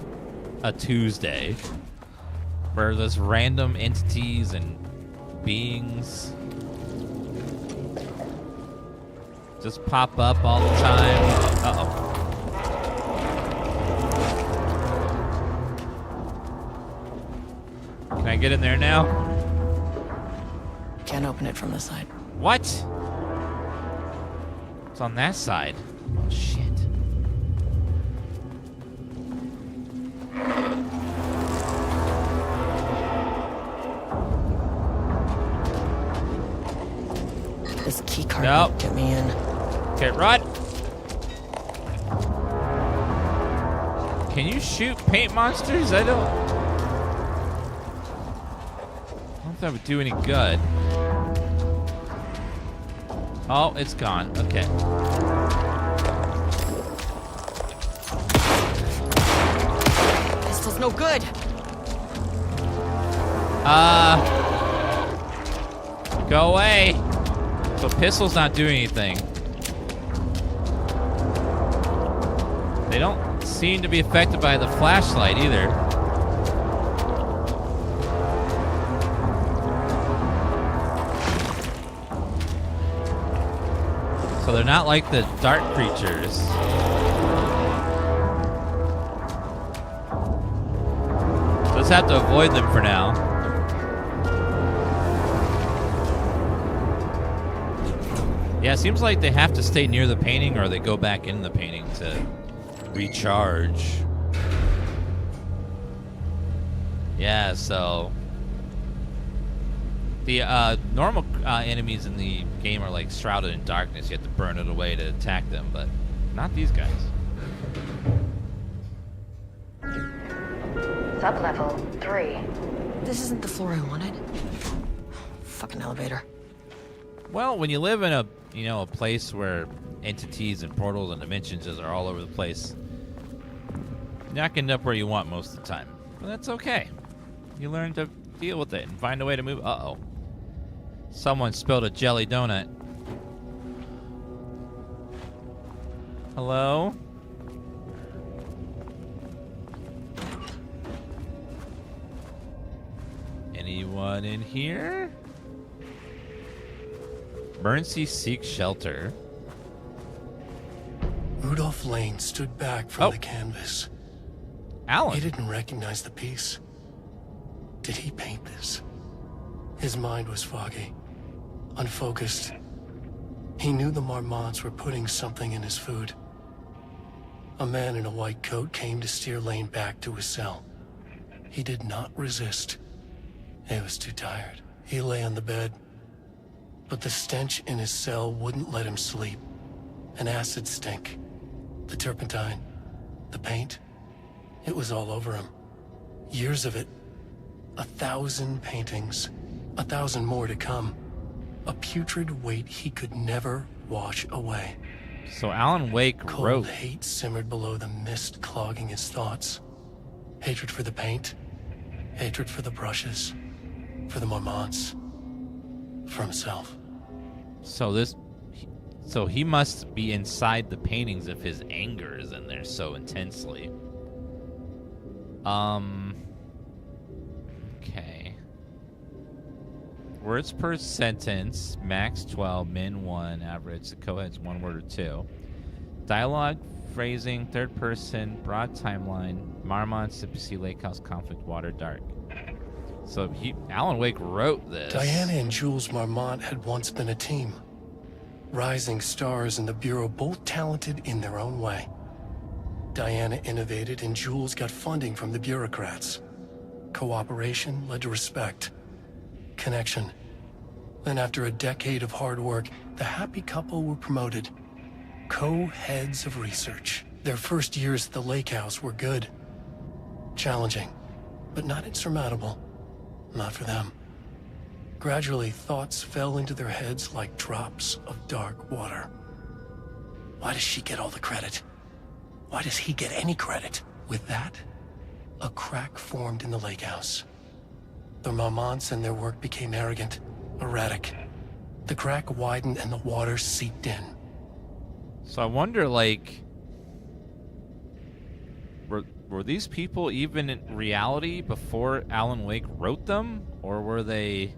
Speaker 1: a Tuesday. Where there's random entities and beings just pop up all the time. Uh-oh. Can I get in there now?
Speaker 2: Can't open it from the side.
Speaker 1: What? It's on that side. Shit.
Speaker 2: This key card
Speaker 1: Nope.
Speaker 2: won't get me in.
Speaker 1: Okay, run! Can you shoot paint monsters? I don't know if that would do any good. Oh, it's gone. Okay.
Speaker 2: Pistol's no good.
Speaker 1: Go away. So pistol's not doing anything. They don't seem to be affected by the flashlight either. So they're not like the dark creatures. Just have to avoid them for now. Yeah, it seems like they have to stay near the painting or they go back in the painting to recharge. Yeah, so the normal enemies in the game are like shrouded in darkness. You have to burn it away to attack them, but not these guys.
Speaker 6: Sublevel 3.
Speaker 2: This isn't the floor I wanted. Fucking elevator.
Speaker 1: Well, when you live in a place where entities and portals and dimensions are all over the place, you're not gonna end up where you want most of the time. But that's okay. You learn to deal with it and find a way to move. Uh-oh. Someone spilled a jelly donut. Hello? Anyone in here? Emergency seek shelter.
Speaker 10: Rudolph Lane stood back from the canvas.
Speaker 1: Alan.
Speaker 10: He didn't recognize the piece. Did he paint this? His mind was foggy, unfocused. He knew the Marmots were putting something in his food. A man in a white coat came to steer Lane back to his cell. He did not resist. He was too tired. He lay on the bed, but the stench in his cell wouldn't let him sleep. An acid stink. The turpentine. The paint. It was all over him. Years of it. 1,000 paintings. 1,000 more to come. A putrid weight he could never wash away.
Speaker 1: So Alan Wake
Speaker 10: Cold
Speaker 1: wrote.
Speaker 10: hate simmered below the mist clogging his thoughts. Hatred for the paint. Hatred for the brushes. For the Marmots. For himself.
Speaker 1: So he must be inside the paintings if his anger is in there so intensely. Okay. Words per sentence, max 12, min 1, average, the co-heads 1 word or 2. Dialogue, phrasing, third person, broad timeline, Marmots, CPC, Lake House, conflict, water, dark. So Alan Wake wrote this.
Speaker 10: Diana and Jules Marmont had once been a team. Rising stars in the Bureau, both talented in their own way. Diana innovated and Jules got funding from the bureaucrats. Cooperation led to respect. Connection. Then after a decade of hard work, the happy couple were promoted. Co-heads of research. Their first years at the lake house were good. Challenging, but not insurmountable. Not for them. Gradually, thoughts fell into their heads like drops of dark water. Why does she get all the credit? Why does he get any credit? With that, a crack formed in the lake house. The Marmonts and their work became arrogant, erratic. The crack widened and the water seeped in.
Speaker 1: So I wonder, like, were these people even in reality before Alan Wake wrote them? Or were they...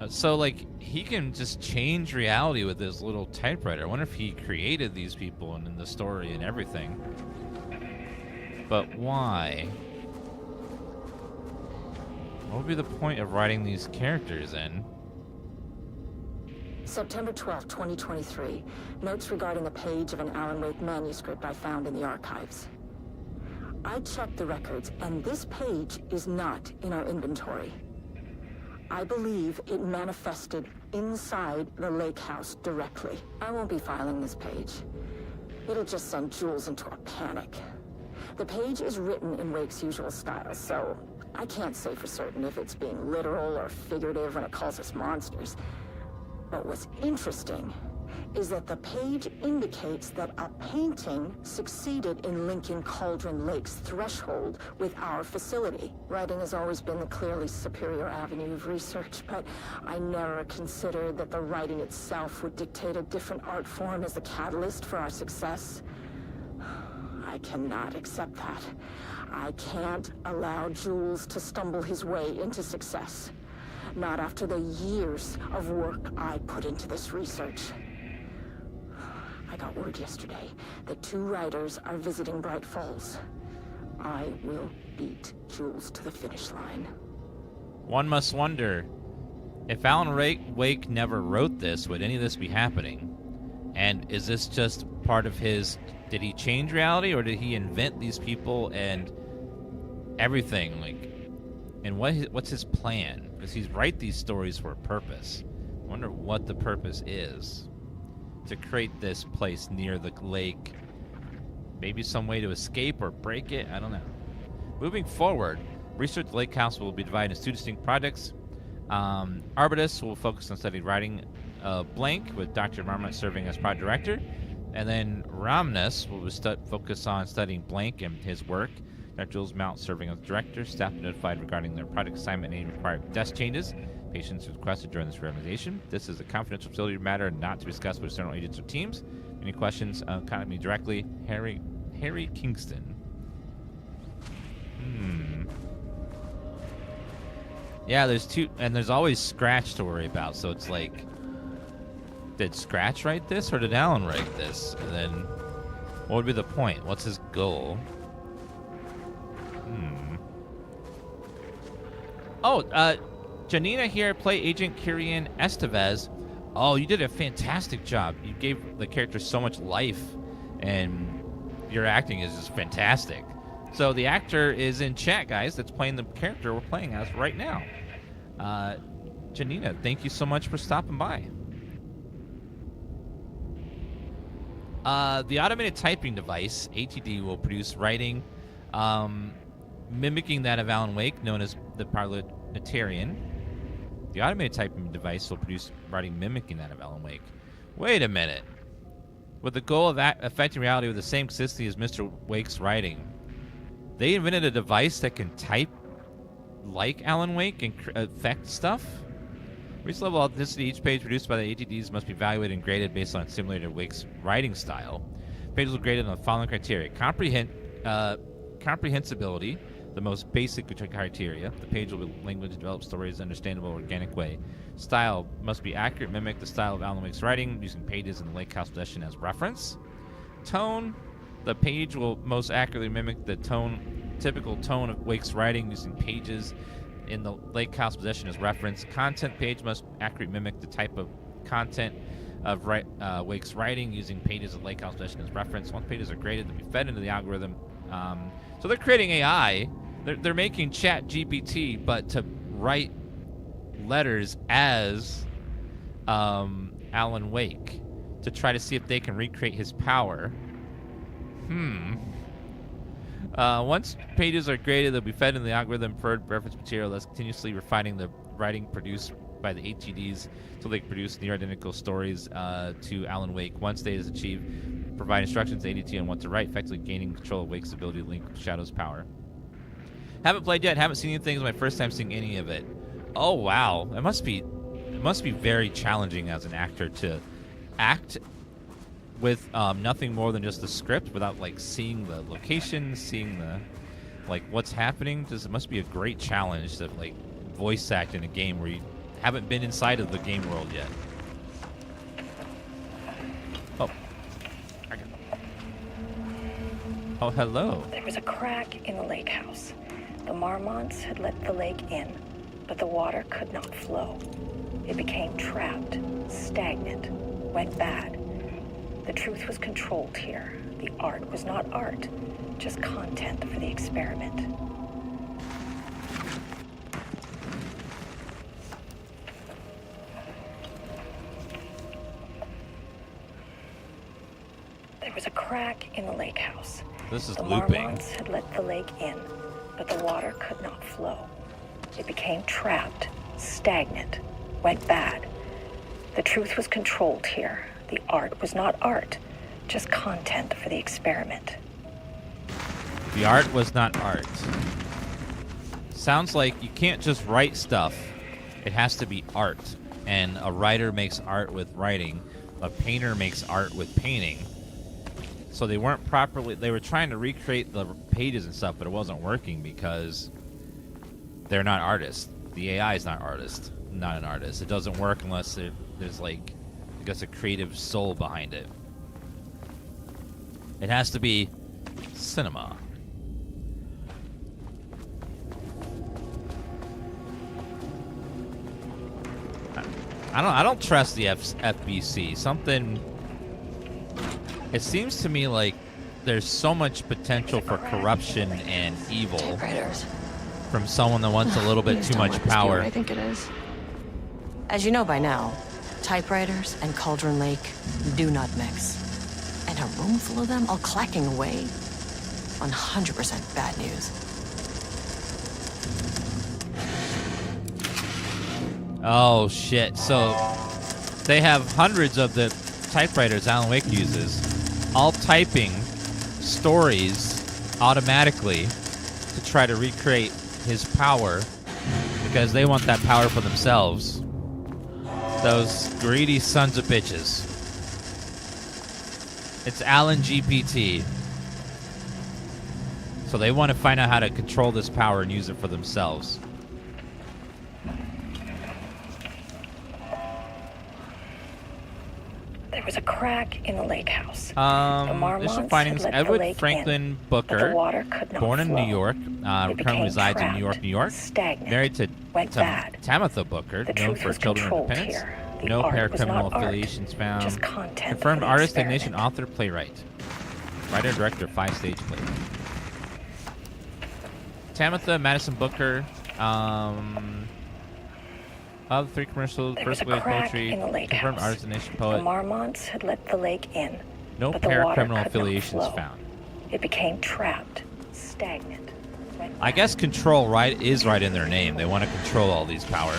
Speaker 1: So, like, he can just change reality with his little typewriter. I wonder if he created these people and in the story and everything. But why? What would be the point of writing these characters in?
Speaker 8: September 12, 2023. Notes regarding a page of an Alan Wake manuscript I found in the archives. I checked the records, and this page is not in our inventory. I believe it manifested inside the lake house directly. I won't be filing this page. It'll just send Jules into a panic. The page is written in Wake's usual style, so I can't say for certain if it's being literal or figurative when it calls us monsters. But what's interesting is that the page indicates that a painting succeeded in linking Cauldron Lake's threshold with our facility. Writing has always been the clearly superior avenue of research, but I never considered that the writing itself would dictate a different art form as the catalyst for our success. I cannot accept that. I can't allow Jules to stumble his way into success. Not after the years of work I put into this research. I got word yesterday that 2 writers are visiting Bright Falls. I will beat Jules to the finish line.
Speaker 1: One must wonder, if Alan Wake never wrote this, would any of this be happening? And is this just part of his... Did he change reality, or did he invent these people and everything? Like, and what's his plan? Because he's write these stories for a purpose. I wonder what the purpose is. To create this place near the lake. Maybe some way to escape or break it? I don't know. Moving forward, research at the lake house will be divided into 2 distinct projects. Arbutus will focus on studying writing Blank, with Dr. Marmot serving as project director. And then Ramnus will focus on studying Blank and his work. Dr. Jules Mount serving as director. Staff notified regarding their project assignment and any required desk changes. Patients requested during this reorganization. This is a confidential facility matter not to be discussed with external agents or teams. Any questions? Contact me directly. Harry Kingston. Yeah, there's 2, and there's always Scratch to worry about. So it's like, did Scratch write this, or did Alan write this? And then, what would be the point? What's his goal? Oh, Janina here, play Agent Kyrian Estevez. Oh, you did a fantastic job. You gave the character so much life, and your acting is just fantastic. So the actor is in chat, guys, that's playing the character we're playing as right now. Janina, thank you so much for stopping by. The automated typing device, ATD, will produce writing mimicking that of Alan Wake, known as the Parliamentarian. The automated typing device will produce writing mimicking that of Alan Wake. Wait a minute. With the goal of affecting reality with the same consistency as Mr. Wake's writing, they invented a device that can type like Alan Wake and affect stuff? Reach level authenticity. Each page produced by the ATDs must be evaluated and graded based on simulated Wake's writing style. Pages will be graded on the following criteria. Comprehensibility, the most basic criteria. The page will be language to develop stories in an understandable, organic way. Style must be accurate, mimic the style of Alan Wake's writing, using pages in the Lake House possession as reference. Tone, the page will most accurately mimic the typical tone of Wake's writing, using pages in the Lake House possession as reference. Content page must accurately mimic the type of content of Wake's writing, using pages of Lake House possession as reference. Once pages are graded, they'll be fed into the algorithm. So they're creating AI. They're making Chat GPT, but to write letters as Alan Wake to try to see if they can recreate his power. Once pages are graded, they'll be fed into the algorithm for reference material that's continuously refining the writing produced by the HGDs until they can produce near identical stories to Alan Wake. Once data is achieved, provide instructions to ADT on what to write, effectively gaining control of Wake's ability to link with Shadow's power. Haven't played yet, haven't seen anything. It's my first time seeing any of it. Oh wow, it must be very challenging as an actor to act with nothing more than just the script, without like seeing the location, seeing the like what's happening. It must be a great challenge to like voice act in a game where you haven't been inside of the game world yet. Oh, hello.
Speaker 6: There was a crack in the lake house. The Marmonts had let the lake in, but the water could not flow. It became trapped, stagnant, went bad. The truth was controlled here. The art was not art, just content for the experiment. There was a crack in the lake house.
Speaker 1: This is
Speaker 6: the
Speaker 1: looping.
Speaker 6: Marmonts had let the lake in, but the water could not flow. It became trapped, stagnant, went bad. The truth was controlled here. The art was not art, just content for the experiment.
Speaker 1: The art was not art. Sounds like you can't just write stuff. It has to be art. And a writer makes art with writing. A painter makes art with painting. So they weren't properly. They were trying to recreate the pages and stuff, but it wasn't working because they're not artists. The AI is not not an artist. It doesn't work unless there's like, I guess, a creative soul behind it. It has to be cinema. I don't trust the FBC. It seems to me like there's so much potential for corruption and evil from someone that wants a little bit too much power.
Speaker 2: I think it is. As you know by now, typewriters and Cauldron Lake do not mix. And a room full of them all clacking away? 100% bad news.
Speaker 1: Oh, shit. So they have hundreds of the typewriters Alan Wake uses, all typing stories automatically to try to recreate his power because they want that power for themselves. Those greedy sons of bitches. It's Alan GPT. So they want to find out how to control this power and use it for themselves.
Speaker 6: There was a crack in the lake house.
Speaker 1: Initial findings: Edward Franklin Booker, born in New York, currently resides in New York, New York. Married to Tamitha Booker, known for Children of Independence. No paracriminal affiliations found. Confirmed artist, technician, author, playwright. Writer, director, 5-stage play. Tamitha Madison Booker, of 3 commercials, first wave poetry, confirmed artist, technician, poet.
Speaker 6: The Marmonts had let the lake in.
Speaker 1: No
Speaker 6: but the water
Speaker 1: paracriminal
Speaker 6: could
Speaker 1: affiliations
Speaker 6: not flow.
Speaker 1: found.
Speaker 6: It became trapped, stagnant.
Speaker 1: I guess control is right in their name. They want to control all these power,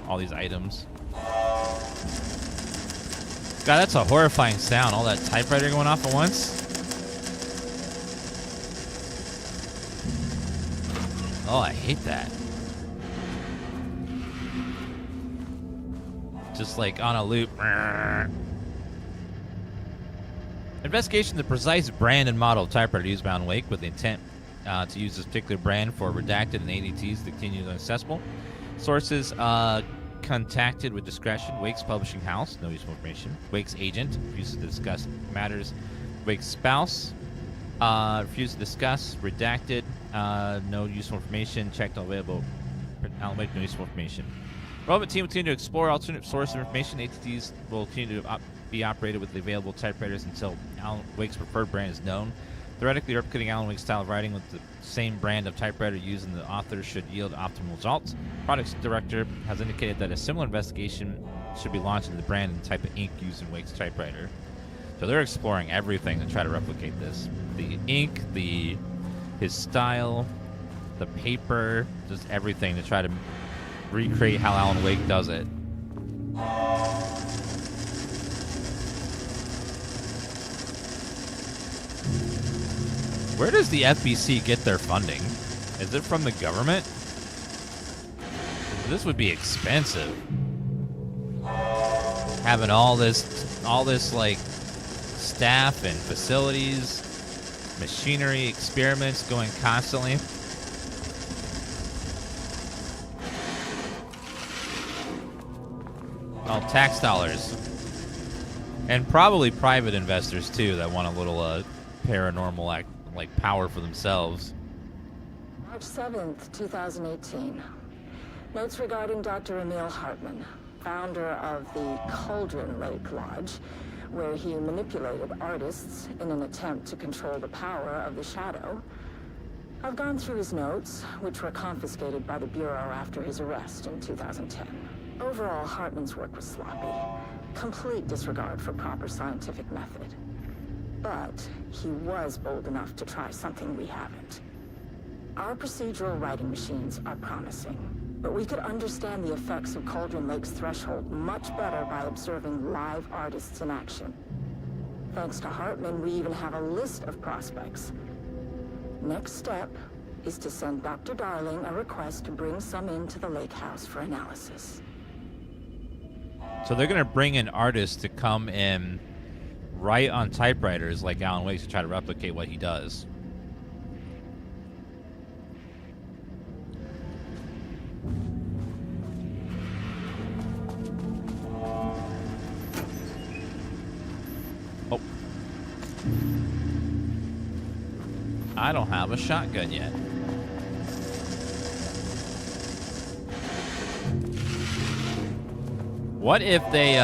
Speaker 1: all these items. God, that's a horrifying sound. All that typewriter going off at once. Oh, I hate that. Just like on a loop. Investigation: the precise brand and model of typewriter used by Alan Wake with the intent to use this particular brand for redacted and ADTs that continue inaccessible. Sources contacted with discretion. Wake's publishing house, no useful information. Wake's agent refuses to discuss matters. Wake's spouse refused to discuss. Redacted, no useful information. Checked all available. Alan Wake, no useful information. Relevant team will continue to explore alternate source of information. ATTs will continue to be operated with the available typewriters until Alan Wake's preferred brand is known. Theoretically, replicating Alan Wake's style of writing with the same brand of typewriter used in the author should yield optimal results. Products director has indicated that a similar investigation should be launched into the brand and type of ink used in Wake's typewriter. So they're exploring everything to try to replicate this. The ink, his style, the paper, just everything to try to recreate how Alan Wake does it. Where does the FBC get their funding? Is it from the government? This would be expensive. Having all this like staff and facilities, machinery, experiments going constantly. All tax dollars. And probably private investors too that want a little paranormal like power for themselves.
Speaker 8: March 7th, 2018. Notes regarding Dr. Emil Hartman, founder of the Cauldron Lake Lodge, where he manipulated artists in an attempt to control the power of the shadow. I've gone through his notes, which were confiscated by the Bureau after his arrest in 2010. Overall, Hartman's work was sloppy. Complete disregard for proper scientific method. But he was bold enough to try something we haven't. Our procedural writing machines are promising, but we could understand the effects of Cauldron Lake's threshold much better by observing live artists in action. Thanks to Hartman, we even have a list of prospects. Next step is to send Dr. Darling a request to bring some into the lake house for analysis.
Speaker 1: So they're going to bring in artists to come in write on typewriters like Alan Wake to try to replicate what he does. Oh. I don't have a shotgun yet. What if they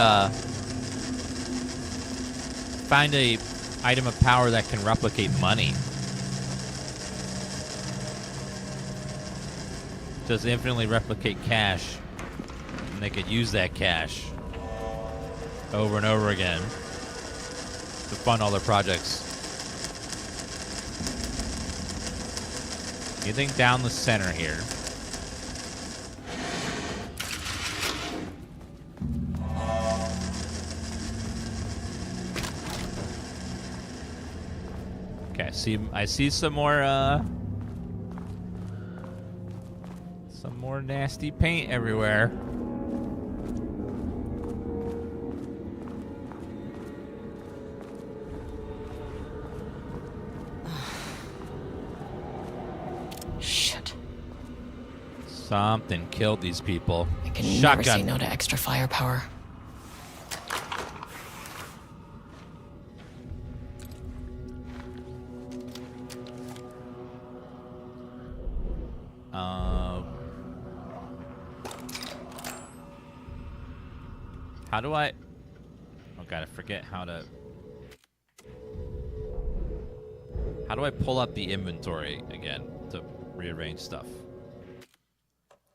Speaker 1: find a item of power that can replicate money? Just infinitely replicate cash, and they could use that cash over and over again to fund all their projects. Anything down the center here? Okay, I see some more nasty paint everywhere.
Speaker 2: Shit.
Speaker 1: Something killed these people.
Speaker 2: I can never say no to extra firepower.
Speaker 1: How do I... Oh god, I forget how to... How do I pull up the inventory again to rearrange stuff?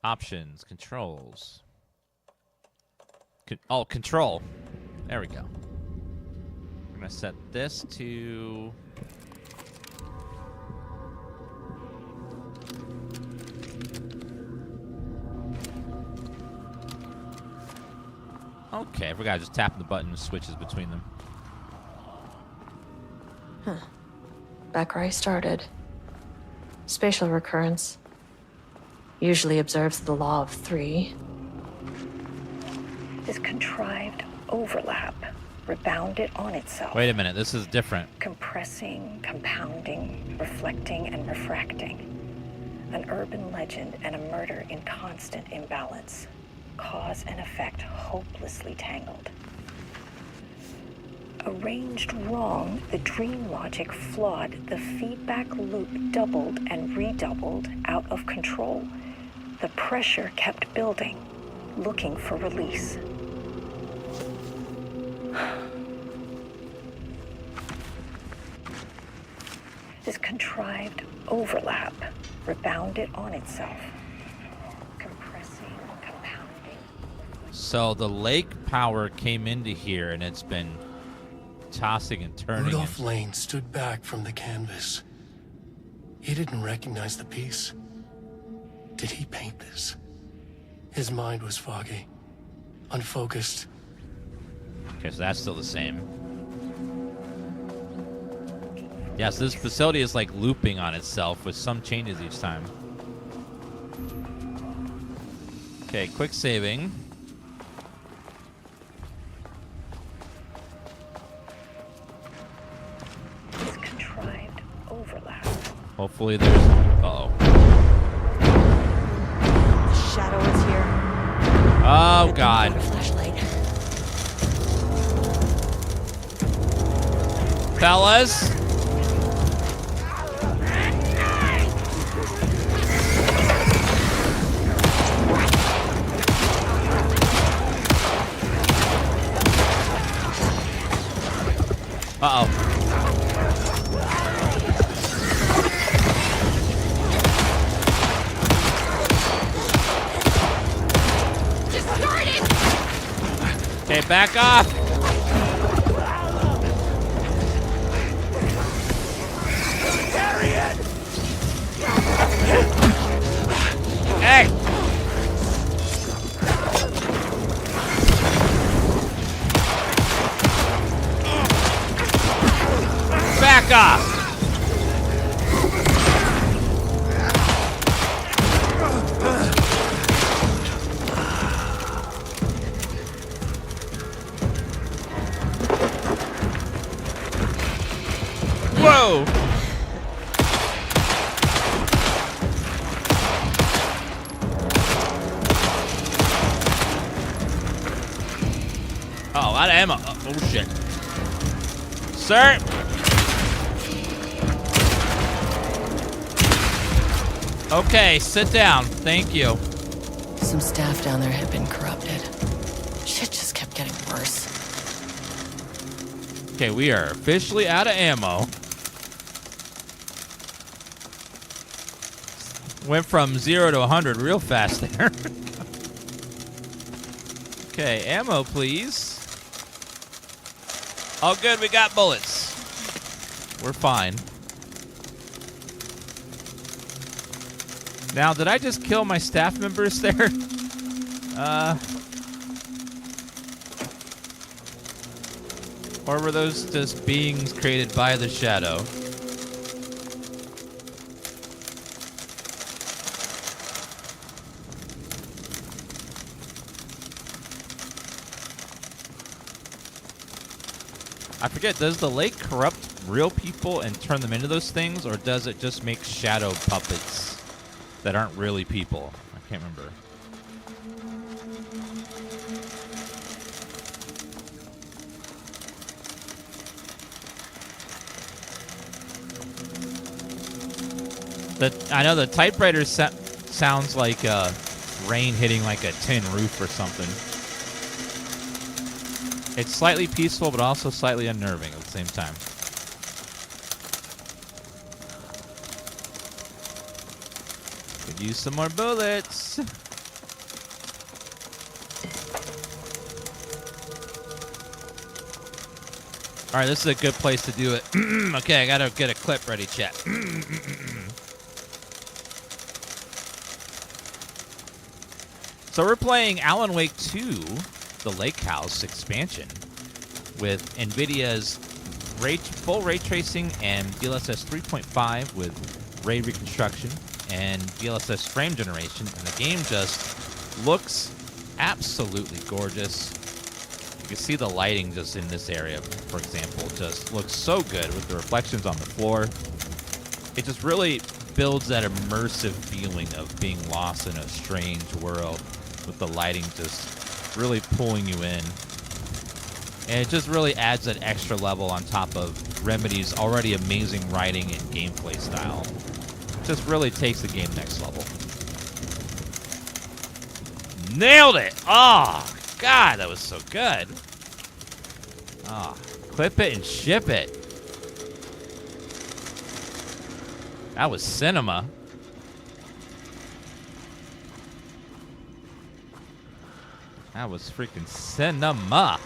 Speaker 1: Options, controls. Oh, control. There we go. I'm gonna set this to... Okay, I forgot just tapping the button and switches between them.
Speaker 2: Huh. Back where I started. Spatial recurrence. Usually observes the law of 3.
Speaker 6: This contrived overlap rebounded on itself.
Speaker 1: Wait a minute, this is different.
Speaker 6: Compressing, compounding, reflecting, and refracting. An urban legend and a murder in constant imbalance. Cause and effect hopelessly tangled. Arranged wrong, the dream logic flawed, the feedback loop doubled and redoubled out of control. The pressure kept building, looking for release. This contrived overlap rebounded on itself.
Speaker 1: So the lake power came into here and it's been tossing and turning.
Speaker 10: Rudolph Lane stood back from the canvas. He didn't recognize the piece. Did he paint this? His mind was foggy, unfocused.
Speaker 1: Okay, so that's still the same. Yeah, so this facility is like looping on itself with some changes each time. Okay, quick saving. Hopefully there's... Uh-oh.
Speaker 4: The shadow is here.
Speaker 1: Oh, God. Fellas? Uh-oh. Okay, back off. Hey. Back off. Oh, out of ammo. Oh, shit. Sir! Okay, sit down. Thank you.
Speaker 2: Some staff down there had been corrupted. Shit just kept getting worse.
Speaker 1: Okay, we are officially out of ammo. Went from 0 to 100 real fast there. Okay, ammo, please. Oh, good, we got bullets. We're fine. Now, did I just kill my staff members there? Or were those just beings created by the shadow? I forget, does the lake corrupt real people and turn them into those things, or does it just make shadow puppets that aren't really people? I can't remember. I know the typewriter sounds like rain hitting like a tin roof or something. It's slightly peaceful, but also slightly unnerving at the same time. Could use some more bullets. All right, this is a good place to do it. Okay, I gotta get a clip ready, chat. So we're playing Alan Wake 2, the Lake House expansion, with NVIDIA's full ray tracing and DLSS 3.5 with ray reconstruction and DLSS frame generation, and the game just looks absolutely gorgeous. You can see the lighting just in this area, for example, just looks so good with the reflections on the floor. It just really builds that immersive feeling of being lost in a strange world, with the lighting just really pulling you in. And it just really adds that extra level on top of Remedy's already amazing writing and gameplay style. It just really takes the game next level. Nailed it! Oh, God, that was so good. Oh, clip it and ship it. That was cinema. That was freaking cinema.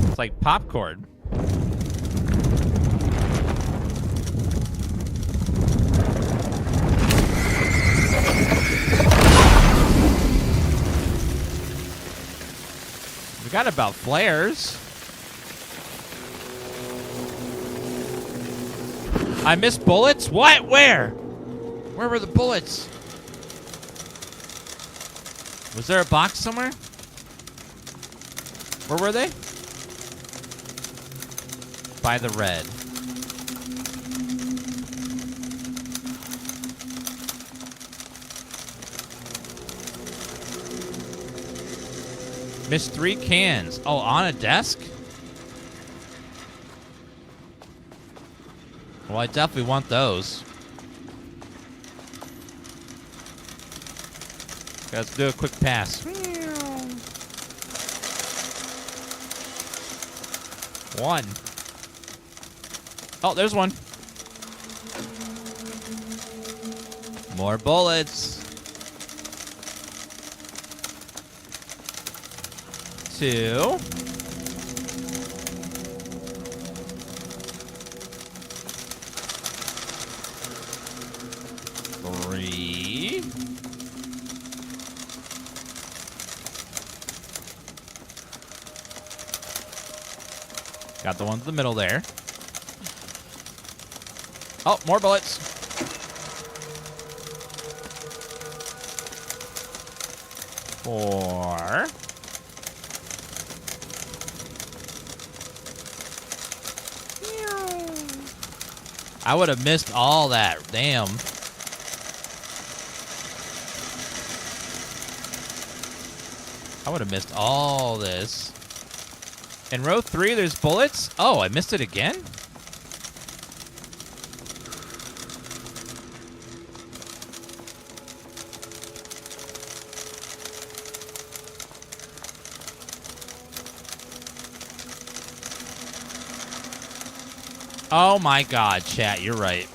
Speaker 1: It's like popcorn. We got about flares. I missed bullets? What? Where? Where were the bullets? Was there a box somewhere? Where were they? By the red. Missed 3 cans. Oh, on a desk? Well, I definitely want those. Let's do a quick pass. One. Oh, there's one. More bullets. 2. 3. Got the one in the middle there. Oh, more bullets. 4. 5. I would have missed all that. Damn. I would have missed all this. In row 3, there's bullets. Oh, I missed it again? Oh my god, chat, you're right.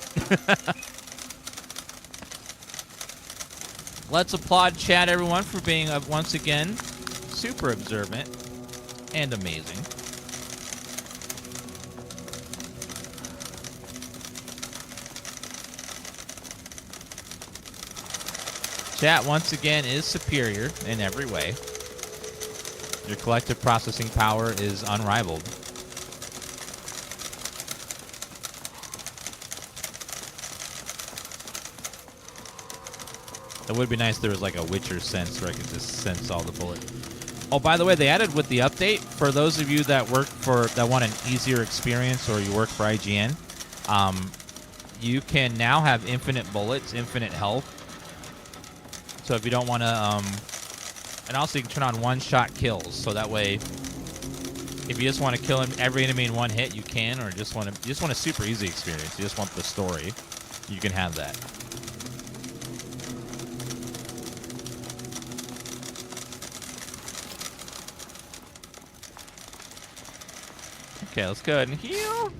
Speaker 1: Let's applaud chat, everyone, for being, once again, super observant and amazing. Chat, once again, is superior in every way. Your collective processing power is unrivaled. It would be nice if there was like a Witcher sense where I could just sense all the bullets. Oh, by the way, they added with the update, for those of you that want an easier experience or you work for IGN, you can now have infinite bullets, infinite health. So if you don't want to, and also you can turn on one-shot kills, so that way, if you just want to kill every enemy in one hit, you can, or you just want a super easy experience. You just want the story, you can have that. Okay, let's go ahead and heal.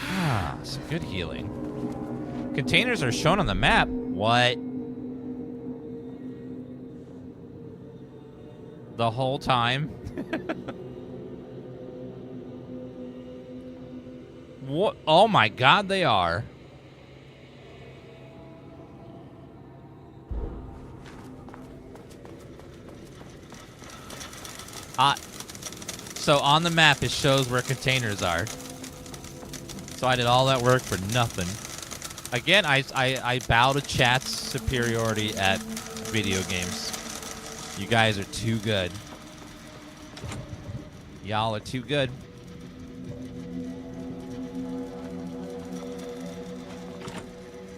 Speaker 1: Ah, some good healing. Containers are shown on the map. What? The whole time? What? Oh my god, they are. So on the map, it shows where containers are. So I did all that work for nothing. Again, I bow to chat's superiority at video games. You guys are too good. Y'all are too good.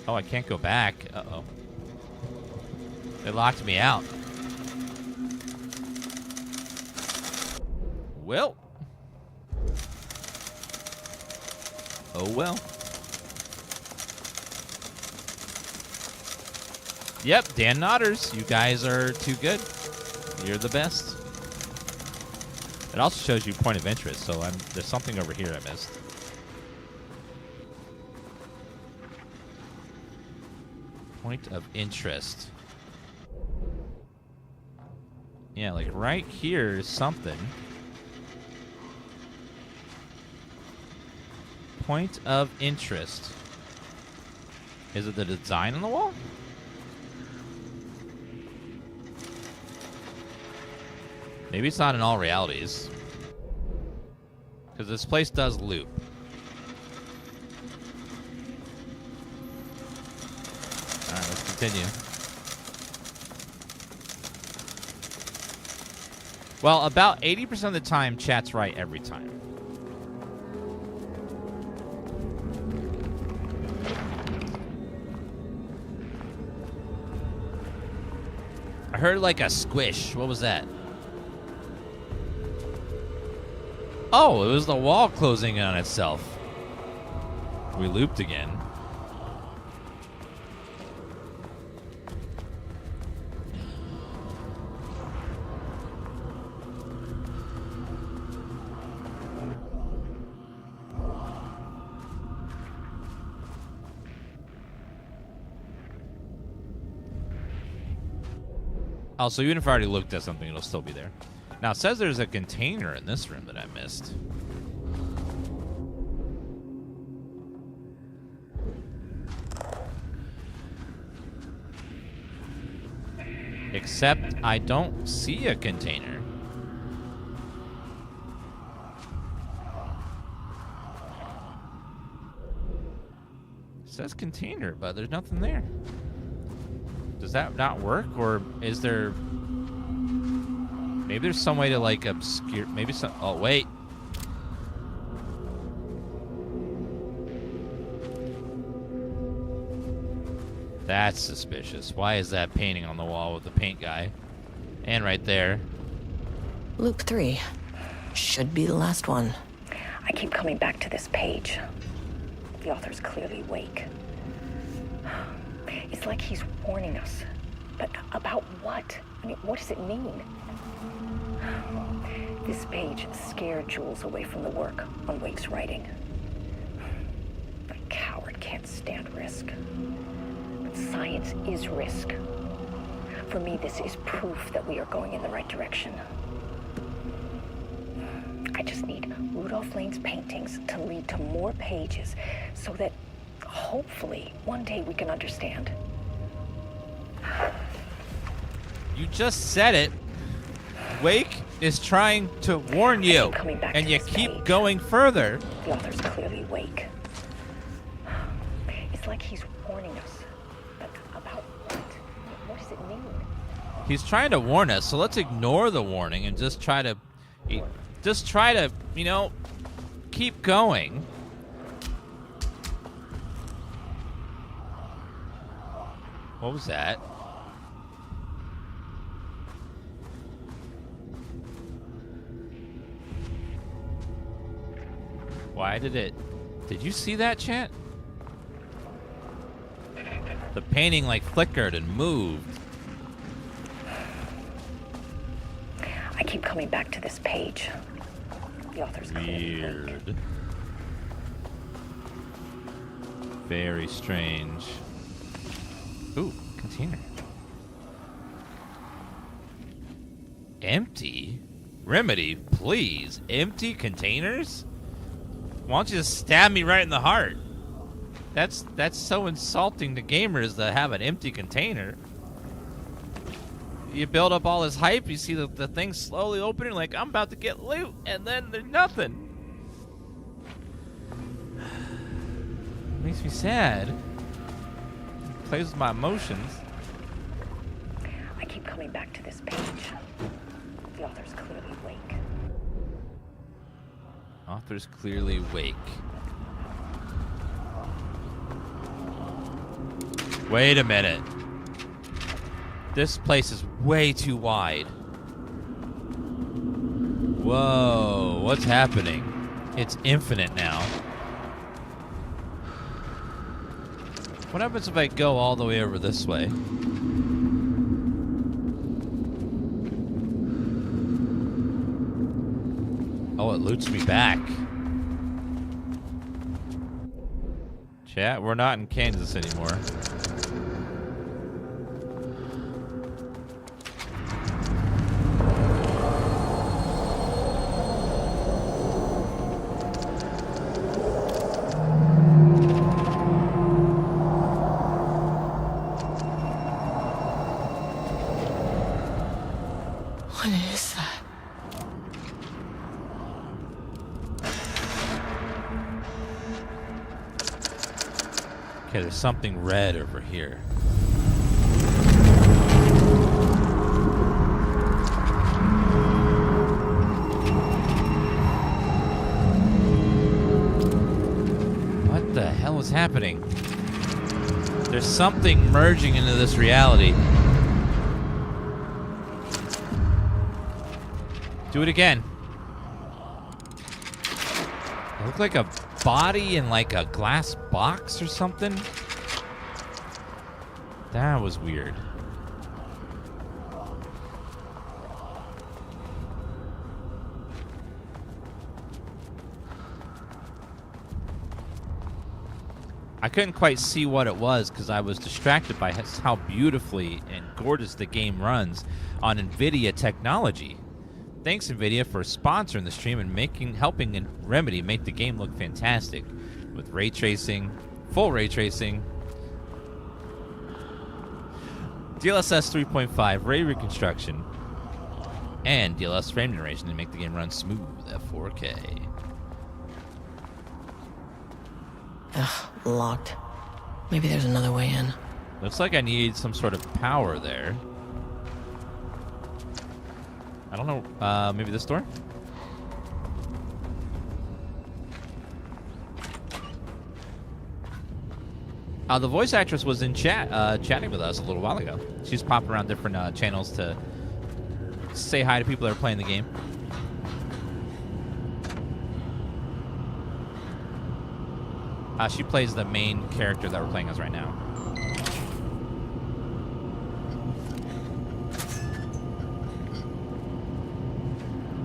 Speaker 1: Oh, I can't go back. Uh-oh. They locked me out. Well. Oh, well. Yep, Dan Nodders. You guys are too good. You're the best. It also shows you point of interest, so there's something over here I missed. Point of interest. Yeah, like right here is something. Point of interest. Is it the design on the wall? Maybe it's not in all realities. Because this place does loop. Alright, let's continue. Well, about 80% of the time, chat's right every time. I heard like a squish. What was that? Oh, it was the wall closing on itself. We looped again. Oh, so even if I already looked at something, it'll still be there. Now, it says there's a container in this room that I missed. Except I don't see a container. It says container, but there's nothing there. Does that not work, or is there... Maybe there's some way to, like, obscure... Maybe some... Oh, wait. That's suspicious. Why is that painting on the wall with the paint guy? And right there.
Speaker 4: Loop 3. Should be the last one.
Speaker 6: I keep coming back to this page. The author's clearly awake. It's like he's warning us. But about what? I mean, what does it mean? This page scared Jules away from the work on Wake's writing. A coward can't stand risk. But science is risk. For me, this is proof that we are going in the right direction. I just need Rudolph Lane's paintings to lead to more pages so that hopefully one day we can understand.
Speaker 1: You just said it. Wake is trying to warn you, and you keep going further.
Speaker 6: The author's clearly awake. It's like he's warning us. But about what? What does it mean?
Speaker 1: He's trying to warn us, so let's ignore the warning and just try to, you know, keep going. What was that? Why did it... Did you see that, chat? The painting, like, flickered and moved.
Speaker 6: I keep coming back to this page. The author's clearly awake.
Speaker 1: Weird. Very strange. Ooh, container. Empty? Remedy, please. Empty containers? Why don't you just stab me right in the heart? That's so insulting to gamers to have an empty container. You build up all this hype, you see the thing slowly opening, like, I'm about to get loot, and then there's nothing. It makes me sad. It plays with my emotions.
Speaker 6: I keep coming back to this page. The author's clearly awake.
Speaker 1: Author's clearly awake. Wait a minute. This place is way too wide. Whoa, what's happening? It's infinite now. What happens if I go all the way over this way? Oh, it loots me back. Chat, we're not in Kansas anymore.
Speaker 2: What is that?
Speaker 1: Okay, there's something red over here. What the hell is happening? There's something merging into this reality. Do it again. It looked like a body in like a glass box or something. That was weird. I couldn't quite see what it was because I was distracted by how beautifully and gorgeous the game runs on NVIDIA technology. Thanks, NVIDIA, for sponsoring the stream and helping Remedy make the game look fantastic with ray tracing, full ray tracing, DLSS 3.5 ray reconstruction, and DLSS frame generation to make the game run smooth at 4K.
Speaker 4: Ugh, locked. Maybe there's another way in.
Speaker 1: Looks like I need some sort of power there. I don't know, maybe this door? The voice actress was in chat, chatting with us a little while ago. She's popping around different channels to say hi to people that are playing the game. She plays the main character that we're playing as right now.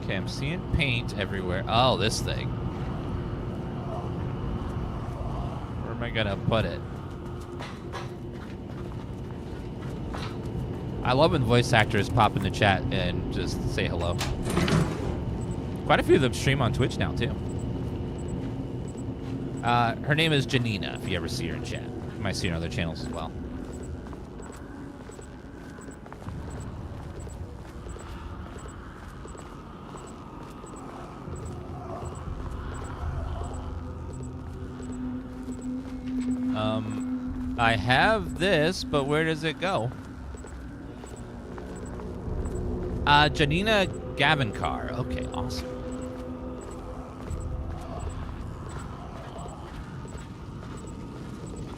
Speaker 1: Okay, I'm seeing paint everywhere. Oh, this thing. Where am I gonna put it? I love when voice actors pop in the chat and just say hello. Quite a few of them stream on Twitch now, too. Her name is Janina, if you ever see her in chat. You might see her on other channels as well. I have this, but where does it go? Janina Gavinkar. Okay, awesome.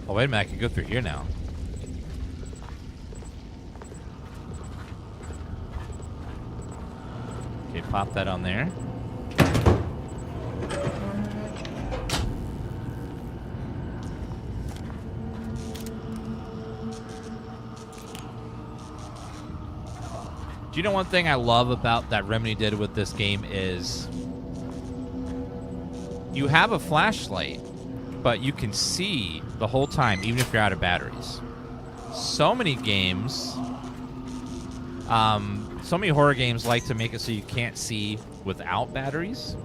Speaker 1: Oh, wait a minute. I can go through here now. Okay, pop that on there. Do you know one thing I love about that Remedy did with this game is you have a flashlight, but you can see the whole time, even if you're out of batteries. So many games, so many horror games like to make it so you can't see without batteries.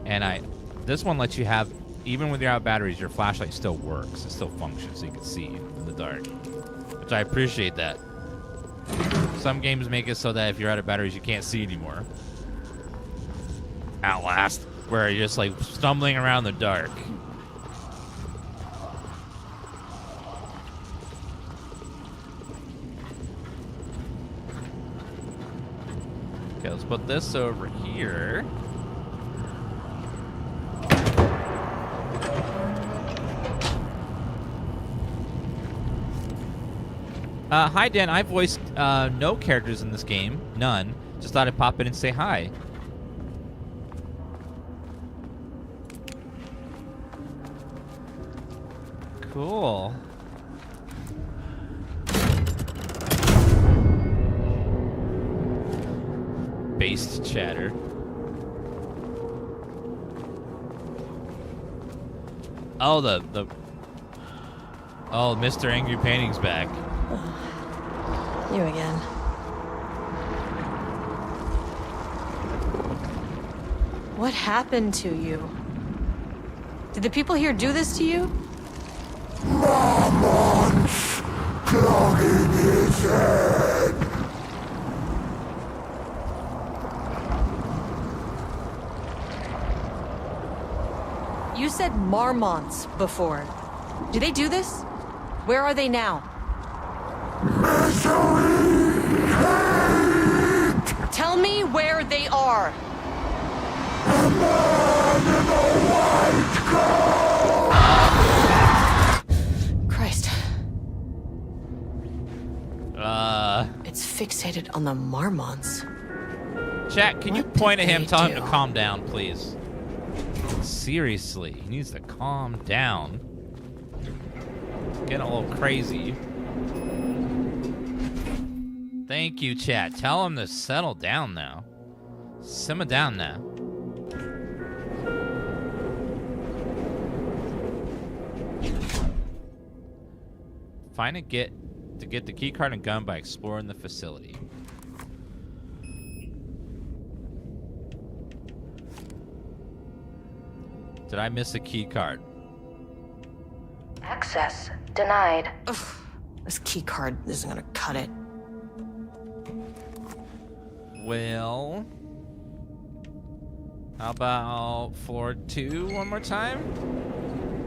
Speaker 1: And this one lets you have, even with your out of batteries, your flashlight still works. It still functions so you can see in the dark, which I appreciate that. Some games make it so that if you're out of batteries, you can't see anymore. Outlast, where you're just like stumbling around in the dark. Okay, let's put this over here. Hi, Dan. I voiced no characters in this game. None. Just thought I'd pop in and say hi. Cool. Based chatter. Oh, Oh, Mr. Angry Painting's back.
Speaker 4: You again. What happened to you? Did the people here do this to you?
Speaker 9: Marmon's clogging his head.
Speaker 2: You said Marmonts before. Do they do this? Where are they now?
Speaker 9: Misery, hate.
Speaker 2: Tell me where they are.
Speaker 9: A man in a white coat.
Speaker 2: Christ.
Speaker 4: It's fixated on the Marmonts.
Speaker 1: Chat, can you
Speaker 4: What
Speaker 1: point
Speaker 4: did
Speaker 1: at him,
Speaker 4: they
Speaker 1: tell him
Speaker 4: do?
Speaker 1: to calm down, please? Seriously, he needs to calm down. Getting a little crazy. Thank you, chat. Tell him to settle down now. Simmer down now. Find a get the keycard and gun by exploring the facility. Did I miss a keycard?
Speaker 6: Access denied.
Speaker 4: Ugh, this key card isn't gonna cut it.
Speaker 1: Well, how about floor 2 one more time?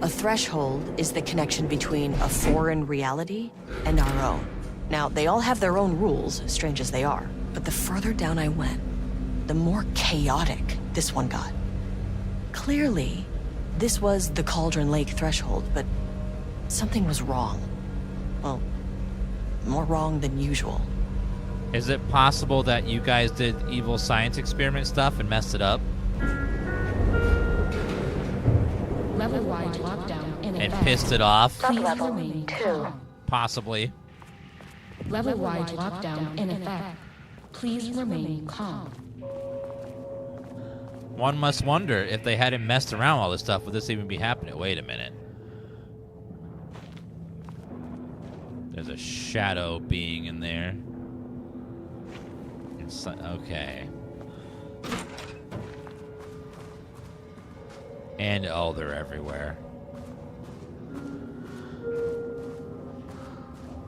Speaker 2: A threshold is the connection between a foreign reality and our own. Now, they all have their own rules, strange as they are. But the further down I went, the more chaotic this one got. Clearly, this was the Cauldron Lake threshold, but
Speaker 4: something was wrong. Well, more wrong than usual.
Speaker 1: Is it possible that you guys did evil science experiment stuff and messed it up?
Speaker 11: Level-wide lockdown in
Speaker 1: And
Speaker 11: effect.
Speaker 1: pissed it off?
Speaker 11: Please remain calm.
Speaker 1: Possibly.
Speaker 11: Level-wide lockdown in effect. Please remain calm.
Speaker 1: One must wonder if they hadn't messed around with all this stuff, would this even be happening? Wait a minute. There's a shadow being in there. Okay. And oh, they're everywhere.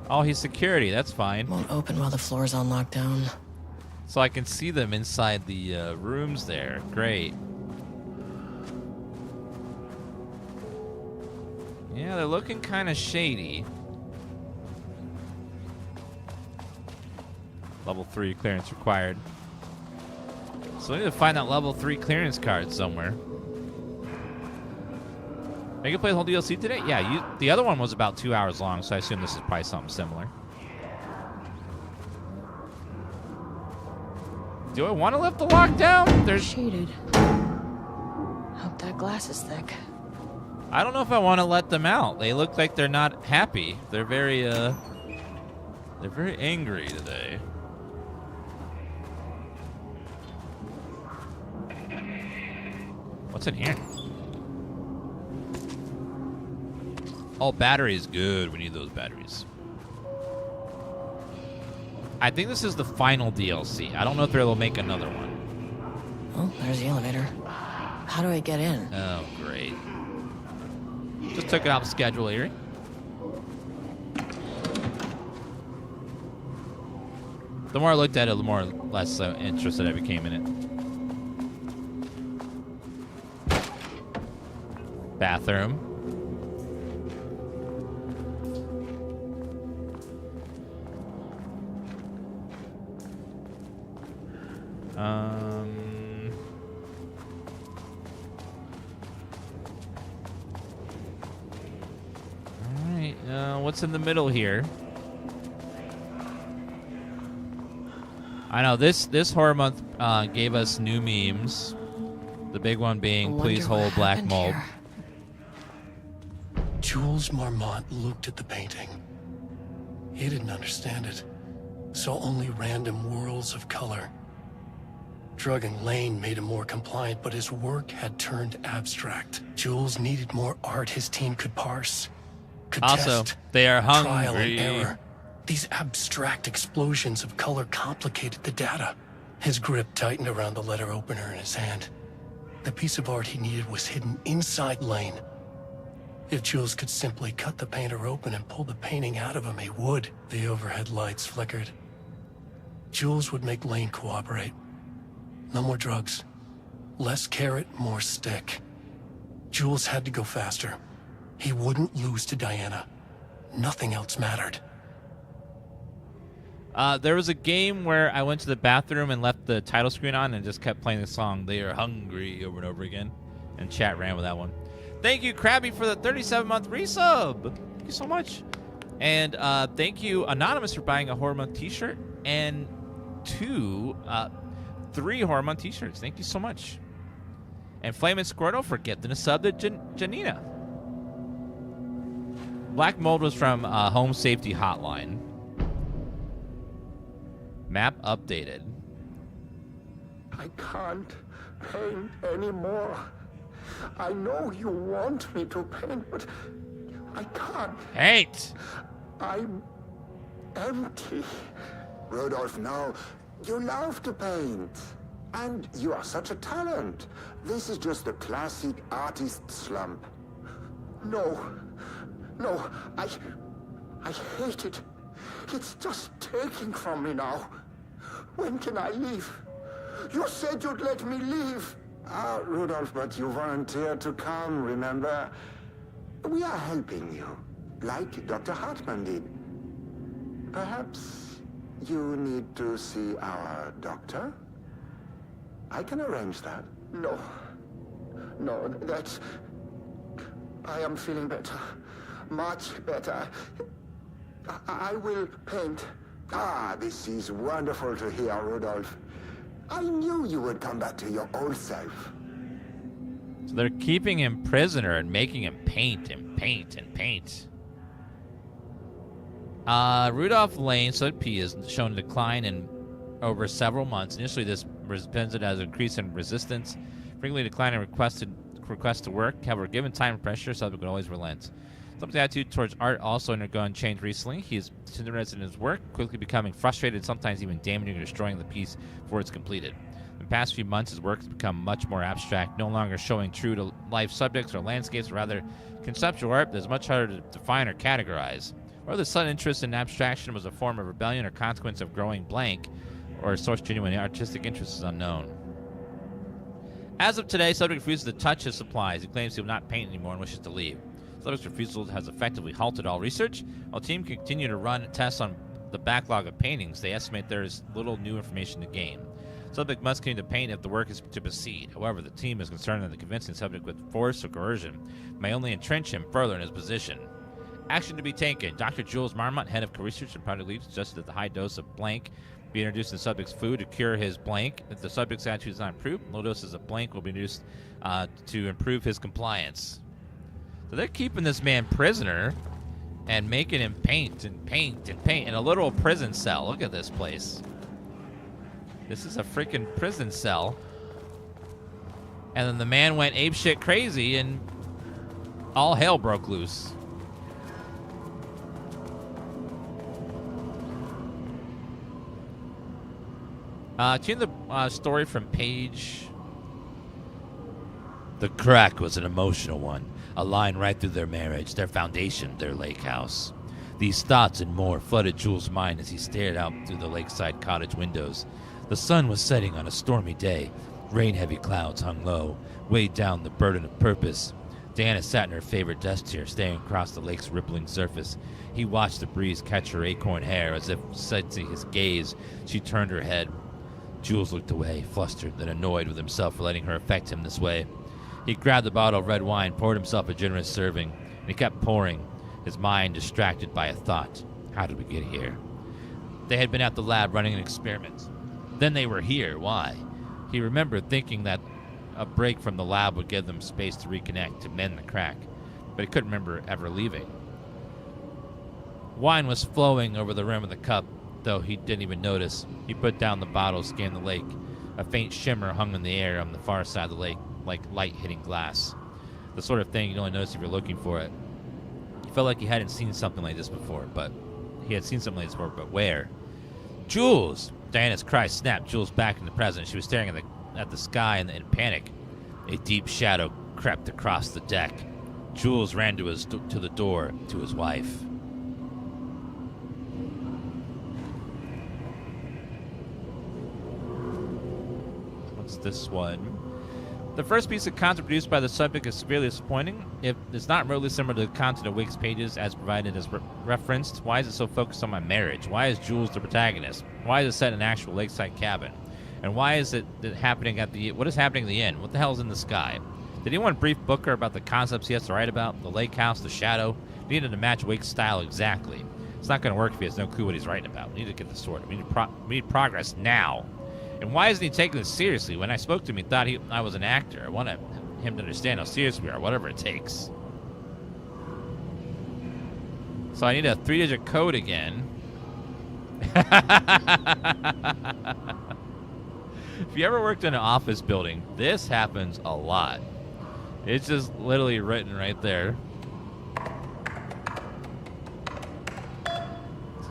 Speaker 1: Oh, he's security. That's fine.
Speaker 4: Won't open while the floor's on lockdown.
Speaker 1: So I can see them inside the rooms there. Great. Yeah, they're looking kind of shady. Level 3 clearance required. So we need to find that level 3 clearance card somewhere. Are you gonna play the whole DLC today? Yeah, the other one was about 2 hours long, so I assume this is probably something similar. Do I want to lift the lockdown? There's
Speaker 2: shaded. Hope that glass is thick.
Speaker 1: I don't know if I want to let them out. They look like they're not happy. They're very angry today. What's in here? Oh, batteries. Good. We need those batteries. I think this is the final DLC. I don't know if they'll make another one.
Speaker 4: Oh, there's the elevator. How do I get in?
Speaker 1: Oh, great. Just took it out of schedule here. The more I looked at it, the more less interested I became in it. Bathroom. Alright, what's in the middle here? I know this horror month gave us new memes. The big one being please hold black mold.
Speaker 4: Here.
Speaker 10: Jules Marmont looked at the painting. He didn't understand it. Saw only random whirls of color. Drugging Lane made him more compliant, but his work had turned abstract. Jules needed more art his team could parse. Could
Speaker 1: Also,
Speaker 10: test,
Speaker 1: they are
Speaker 10: trial and
Speaker 1: hungry.
Speaker 10: error. These abstract explosions of color complicated the data. His grip tightened around the letter opener in his hand. The piece of art he needed was hidden inside Lane. If Jules could simply cut the painter open and pull the painting out of him, he would. The overhead lights flickered. Jules would make Lane cooperate. No more drugs. Less carrot, more stick. Jules had to go faster. He wouldn't lose to Diana. Nothing else mattered.
Speaker 1: There was a game where I went to the bathroom and left the title screen on and just kept playing the song "They Are Hungry" over and over again, and chat ran with that one. Thank you, Krabby, for the 37-month resub. Thank you so much. And thank you, Anonymous, for buying a Horror Month t-shirt and 3 Horror Month t-shirts. Thank you so much. And Flamin' Squirtle for gifting a sub to Janina. Black Mold was from Home Safety Hotline. Map updated.
Speaker 9: I can't paint anymore. I know you want me to paint, but I can't.
Speaker 1: Paint!
Speaker 9: I'm empty. Rudolph, now, you love to paint. And you are such a talent. This is just the classic artist slump. No, I hate it. It's just taking from me now. When can I leave? You said you'd let me leave. Ah, Rudolph, but you volunteered to come, remember? We are helping you, like Dr. Hartman did. Perhaps you need to see our doctor? I can arrange that. No, that's... I am feeling better. Much better. I will paint. This is wonderful to hear, Rudolph. I knew you would come back to your old self.
Speaker 1: So they're keeping him prisoner and making him paint and paint and paint. Rudolph Lane, so P, has shown a decline in over several months. Initially, this presented as an increase in resistance, frequently declining requests to work. However, given time and pressure, subject would always relent. Subject's attitude towards art also undergone change recently. He is interested in his work, quickly becoming frustrated and sometimes even damaging or destroying the piece before it's completed. In the past few months, his work has become much more abstract, no longer showing true-to-life subjects or landscapes, rather conceptual art that is much harder to define or categorize. Whether the sudden interest in abstraction was a form of rebellion or consequence of growing blank, or a source of genuine artistic interest is unknown. As of today, subject refuses to touch his supplies. He claims he will not paint anymore and wishes to leave. Subject's refusal has effectively halted all research. While the team continue to run tests on the backlog of paintings, they estimate there is little new information to gain. Subject must continue to paint if the work is to proceed. However, the team is concerned that the convincing subject with force or coercion may only entrench him further in his position. Action to be taken. Dr. Jules Marmont, head of research and project lead, suggested that the high dose of blank be introduced in the subject's food to cure his blank. If the subject's attitude is not improved, low doses of blank will be introduced to improve his compliance. So they're keeping this man prisoner and making him paint and paint and paint in a literal prison cell. Look at this place. This is a freaking prison cell. And then the man went apeshit crazy and all hell broke loose. Tune the story from page. The crack was an emotional one, a line right through their marriage, their foundation, their lake house. These thoughts and more flooded Jules' mind as he stared out through the lakeside cottage windows. The sun was setting on a stormy day. Rain-heavy clouds hung low, weighed down the burden of purpose. Diana sat in her favorite desk chair, staring across the lake's rippling surface. He watched the breeze catch her acorn hair. As if sensing his gaze, she turned her head. Jules looked away, flustered, then annoyed with himself for letting her affect him this way. He grabbed the bottle of red wine, poured himself a generous serving, and he kept pouring, his mind distracted by a thought. How did we get here? They had been at the lab running an experiment. Then they were here. Why? He remembered thinking that a break from the lab would give them space to reconnect, to mend the crack, but he couldn't remember ever leaving. Wine was flowing over the rim of the cup, though he didn't even notice. He put down the bottle, scanned the lake. A faint shimmer hung in the air on the far side of the lake, like light hitting glass. The sort of thing you'd only notice if you're looking for it. He felt like he hadn't seen something like this before, but where? Jules! Diana's cry snapped Jules back in the present. She was staring at the sky in panic. A deep shadow crept across the deck. Jules ran to the door, to his wife. What's this one? The first piece of content produced by the subject is severely disappointing. If it's not remotely similar to the content of Wake's pages as provided as referenced, why is it so focused on my marriage? Why is Jules the protagonist? Why is it set in an actual lakeside cabin? And why is it happening what is happening at the end? What the hell is in the sky? Did anyone brief Booker about the concepts he has to write about? The lake house, the shadow? He needed to match Wake's style exactly. It's not going to work if he has no clue what he's writing about. We need to get this sorted. We need progress now. And why isn't he taking this seriously? When I spoke to him, he thought I was an actor. I want him to understand how serious we are, whatever it takes. So I need a 3-digit code again. If you ever worked in an office building, this happens a lot. It's just literally written right there.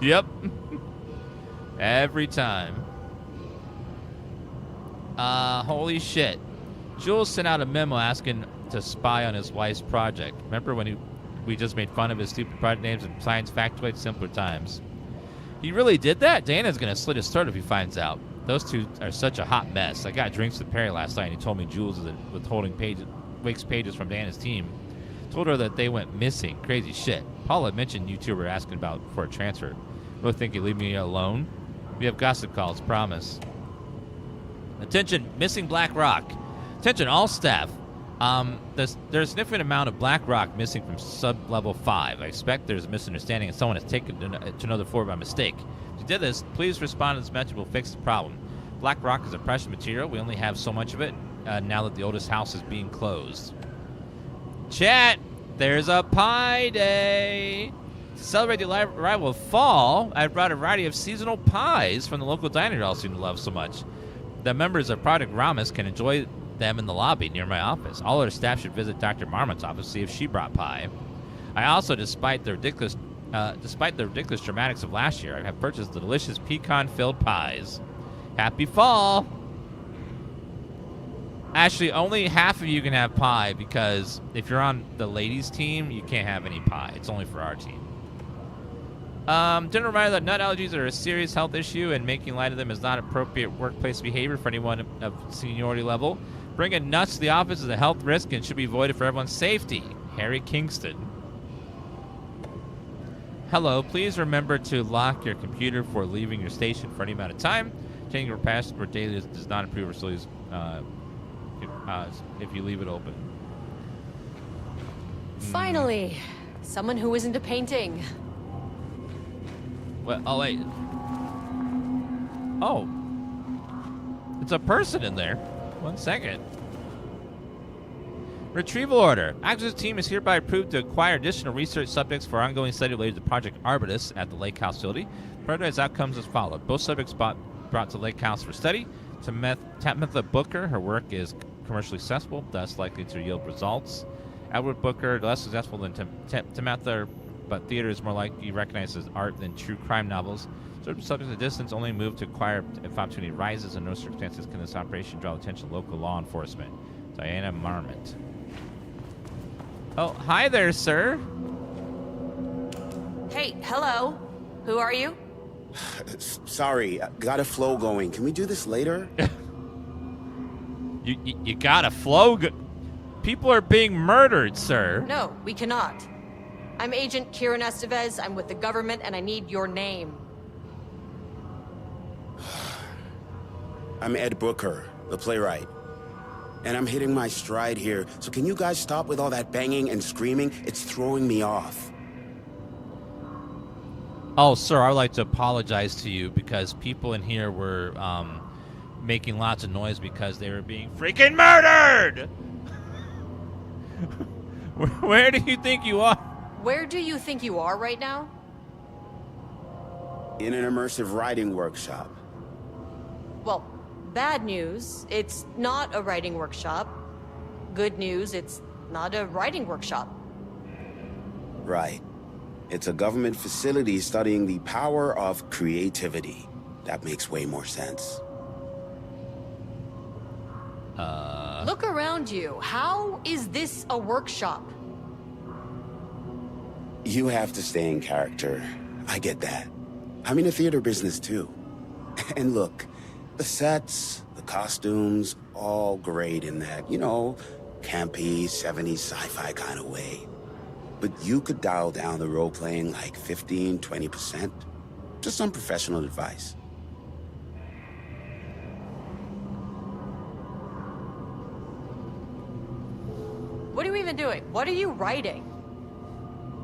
Speaker 1: Yep. Every time. Holy shit. Jules sent out a memo asking to spy on his wife's project. Remember when we just made fun of his stupid project names and science factoids? Simpler times. He really did that? Dana's gonna slit his throat if he finds out. Those two are such a hot mess. I got drinks with Perry last night and he told me Jules is withholding Wake's pages from Dana's team. Told her that they went missing. Crazy shit. Paul had mentioned you two were asking about for a transfer. Really think you leave me alone? We have gossip calls, promise. Attention, missing Black Rock. Attention, all staff.
Speaker 2: Finally, someone who isn't a painting.
Speaker 1: Well, oh wait. Oh. It's a person in there. 1 second. Retrieval order. Access team is hereby approved to acquire additional research subjects for ongoing study related to Project Arbutus at the Lake House facility. Prioritized outcomes as followed. Both subjects brought to Lake House for study. Tamitha Booker, her work is commercially successful, thus likely to yield results. Edward Booker, less successful than Tamitha, but theater is more likely recognized as art than true crime novels. Certain subjects of distance only move to acquire if opportunity arises. In no circumstances can this operation draw the attention of local law enforcement. Diana Marmot. Oh, hi there, sir.
Speaker 4: Hey, hello. Who are you?
Speaker 12: Sorry, got a flow going. Can we do this later?
Speaker 1: You got a flow? People are being murdered, sir.
Speaker 4: No, we cannot. I'm Agent Kieran Estevez. I'm with the government, and I need your name.
Speaker 12: I'm Ed Booker, the playwright. And I'm hitting my stride here, so can you guys stop with all that banging and screaming? It's throwing me off.
Speaker 1: Oh, sir, I would like to apologize to you because people in here were making lots of noise because they were being freaking murdered! Where do you think you are?
Speaker 2: Where do you think you are right now?
Speaker 12: In an immersive writing workshop.
Speaker 2: Well, bad news, it's not a writing workshop. Good news, it's not a writing workshop.
Speaker 12: Right. It's a government facility studying the power of creativity. That makes way more sense.
Speaker 2: Look around you. How is this a workshop?
Speaker 12: You have to stay in character. I get that. I'm in the theater business too. And look, the sets, the costumes, all great in that, you know, campy, 70s sci-fi kind of way. But you could dial down the role-playing like 15, 20%. Just some professional advice.
Speaker 2: What are you even doing? What are you writing?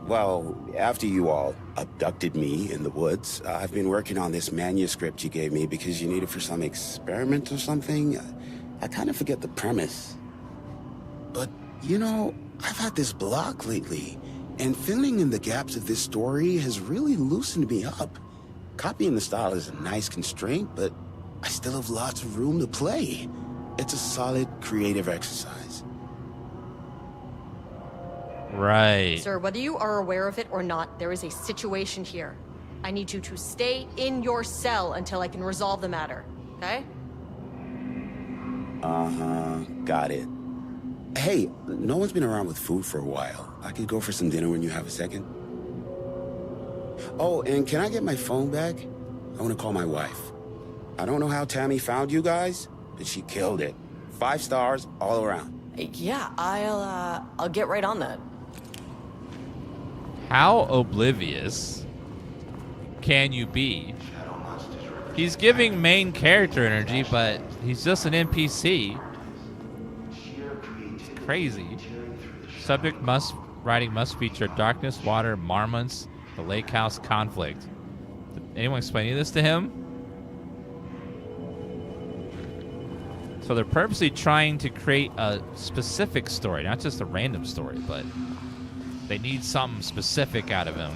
Speaker 12: Well, after you all abducted me in the woods, I've been working on this manuscript you gave me because you need it for some experiment or something. I kind of forget the premise. But, you know, I've had this block lately, and filling in the gaps of this story has really loosened me up. Copying the style is a nice constraint, but I still have lots of room to play. It's a solid creative exercise.
Speaker 1: Right.
Speaker 2: Sir, whether you are aware of it or not, there is a situation here. I need you to stay in your cell until I can resolve the matter, okay?
Speaker 12: Uh-huh, got it. Hey, no one's been around with food for a while. I could go for some dinner when you have a second. Oh, and can I get my phone back? I want to call my wife. I don't know how Tammy found you guys, but she killed it. 5 stars all around.
Speaker 4: Yeah, I'll get right on that.
Speaker 1: How oblivious can you be? He's giving main character energy, but he's just an NPC. It's crazy. Subject writing must feature darkness, water, marmots, the lake house conflict. Did anyone explain any of this to him? So they're purposely trying to create a specific story, not just a random story, but they need something specific out of him.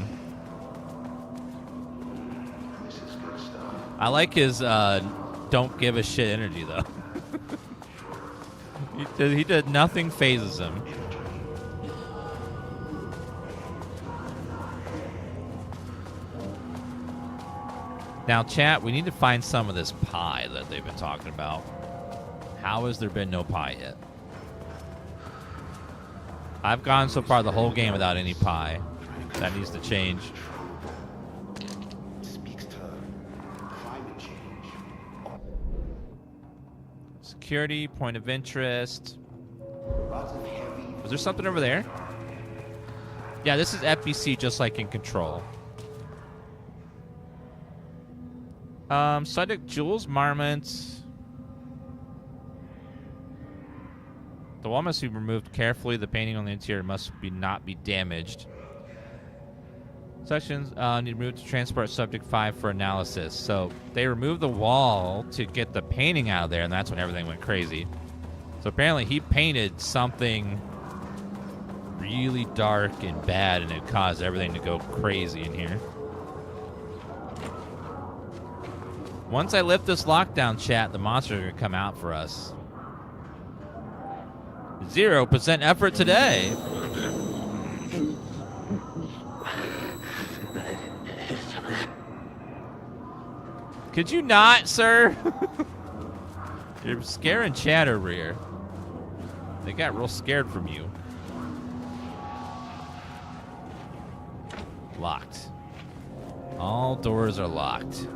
Speaker 1: I like his don't give a shit energy, though. he did nothing phases him. Now, chat, we need to find some of this pie that they've been talking about. How has there been no pie yet? I've gone so far the whole game without any pie. That needs to change. Security, point of interest. Was there something over there? Yeah, this is FBC just like in Control. Subject Jules Marmont. The wall must be removed carefully. The painting on the interior must not be damaged. Sections need removed to transport subject 5 for analysis. So they removed the wall to get the painting out of there, and that's when everything went crazy. So apparently he painted something really dark and bad, and it caused everything to go crazy in here. Once I lift this lockdown, chat, the monsters are going to come out for us. 0% effort today. Could you not, sir? You're scaring chat over here. They got real scared from you. Locked. All doors are locked.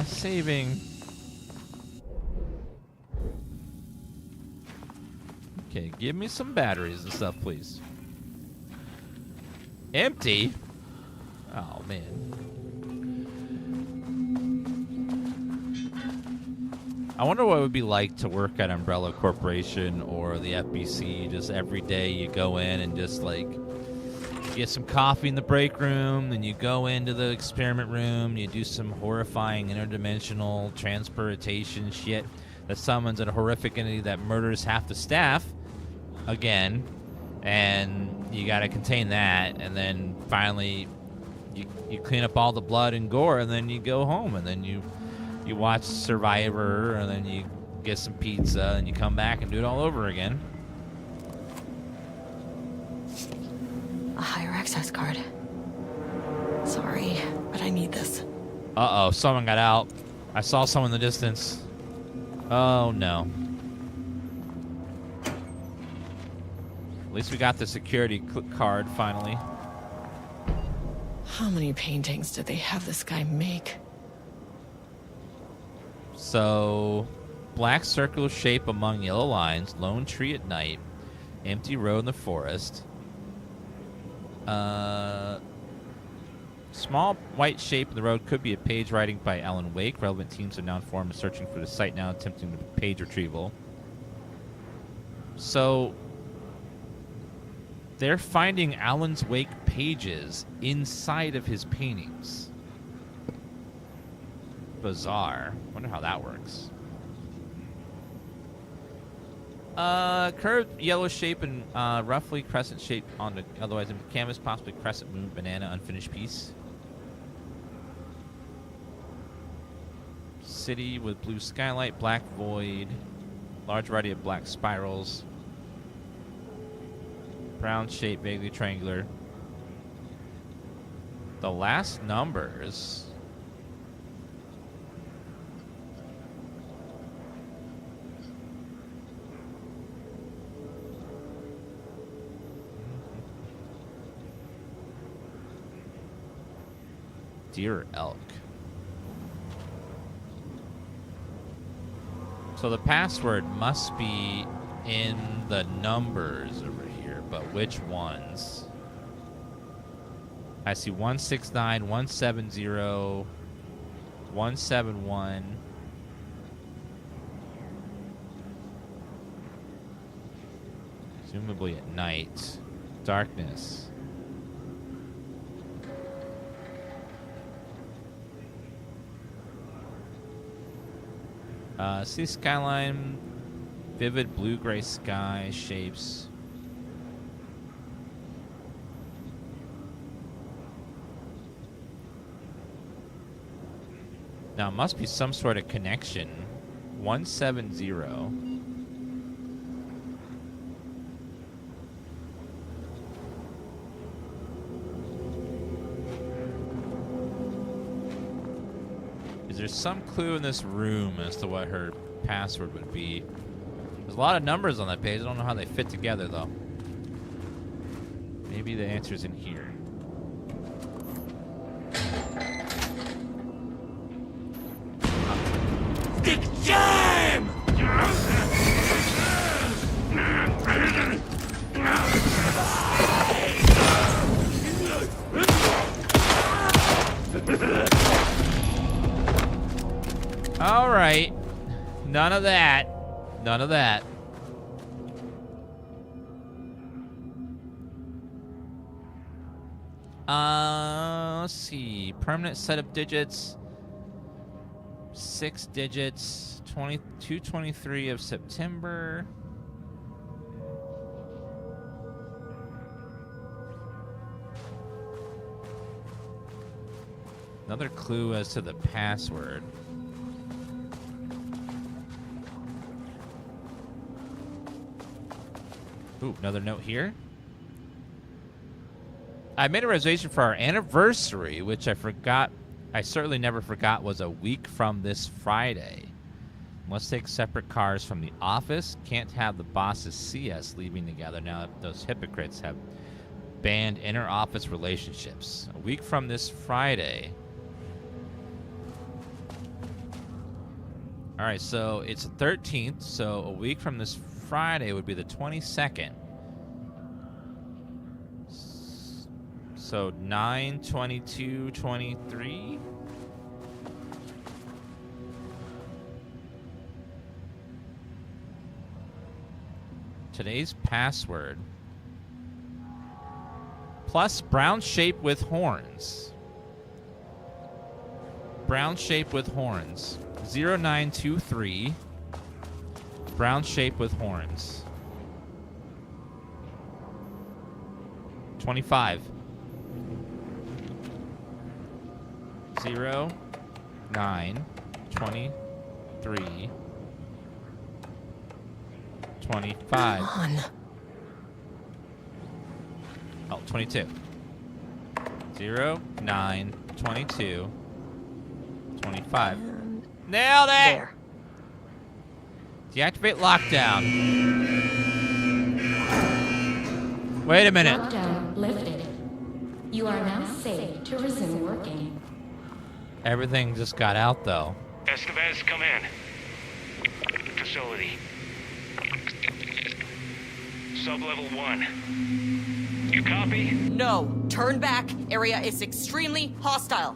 Speaker 1: Saving. Okay, give me some batteries and stuff, please. Empty? Oh, man. I wonder what it would be like to work at Umbrella Corporation or the FBC. Just every day you go in and just, like, get some coffee in the break room, then you go into the experiment room, you do some horrifying interdimensional transportation shit that summons a horrific entity that murders half the staff again, and you gotta contain that, and then finally you clean up all the blood and gore, and then you go home, and then you watch Survivor, and then you get some pizza, and you come back and do it all over again.
Speaker 4: A higher access card. Sorry, but I need this.
Speaker 1: Uh-oh, someone got out. I saw someone in the distance. Oh, no. At least we got the security card, finally.
Speaker 4: How many paintings did they have this guy make?
Speaker 1: So, black circular shape among yellow lines, lone tree at night, empty road in the forest. Small white shape in the road could be a page writing by Alan Wake. Relevant teams are now informed and searching for the site now, attempting the page retrieval. So they're finding Alan Wake pages inside of his paintings. Bizarre. Wonder how that works. Curved yellow shape and roughly crescent shape on the otherwise empty canvas, possibly crescent moon, banana, unfinished piece. City with blue skylight, black void, large variety of black spirals, brown shape, vaguely triangular. The last numbers. Deer elk. So the password must be in the numbers over here, but which ones? I see 169, 170, 171. Presumably at night. Darkness. See skyline, vivid blue-gray sky shapes. Now, it must be some sort of connection. 170. Is there some clue in this room as to what her password would be? There's a lot of numbers on that page. I don't know how they fit together, though. Maybe the answer's in here.
Speaker 13: Dick Jam!
Speaker 1: All right. None of that. None of that. Let's see. Permanent set of digits. 6 digits. 2/23 of September. Another clue as to the password. Ooh, another note here. I made a reservation for our anniversary, which I certainly never forgot was a week from this Friday. Must take separate cars from the office. Can't have the bosses see us leaving together now that those hypocrites have banned inter-office relationships. A week from this Friday. All right, so it's the 13th, so a week from this Friday would be the 22nd. So 9/22/23. Today's password. Plus brown shape with horns. Brown shape with horns. 0923. Brown shape with horns. 25. 0, 9, 23, 25.
Speaker 4: Come on.
Speaker 1: Oh, 22. 0, 9, 22, 25. Nailed it!
Speaker 4: There.
Speaker 1: Deactivate lockdown. Wait a minute.
Speaker 11: Lockdown lifted. You are now safe to resume working.
Speaker 1: Everything just got out, though.
Speaker 7: Estevez, come in. Facility. Sub-level 1. You copy?
Speaker 4: No. Turn back. Area is extremely hostile.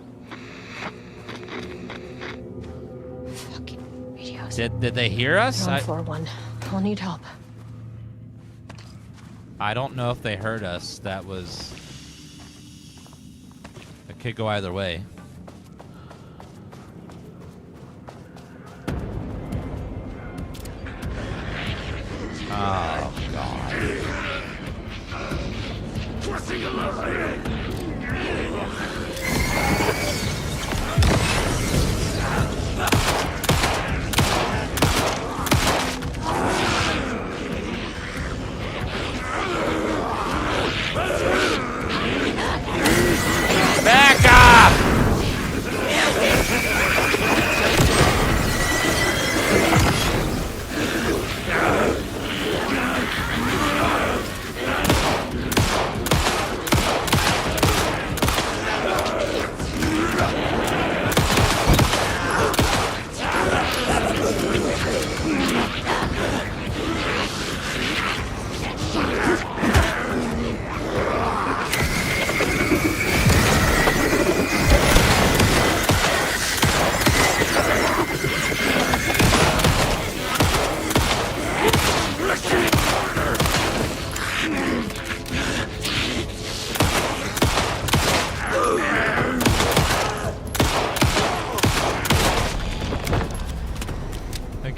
Speaker 2: Fucking radios.
Speaker 1: Did they hear us?
Speaker 2: We're on floor 1. I'll need help.
Speaker 1: I don't know if they heard us. That could go either way. Oh, God. Back up!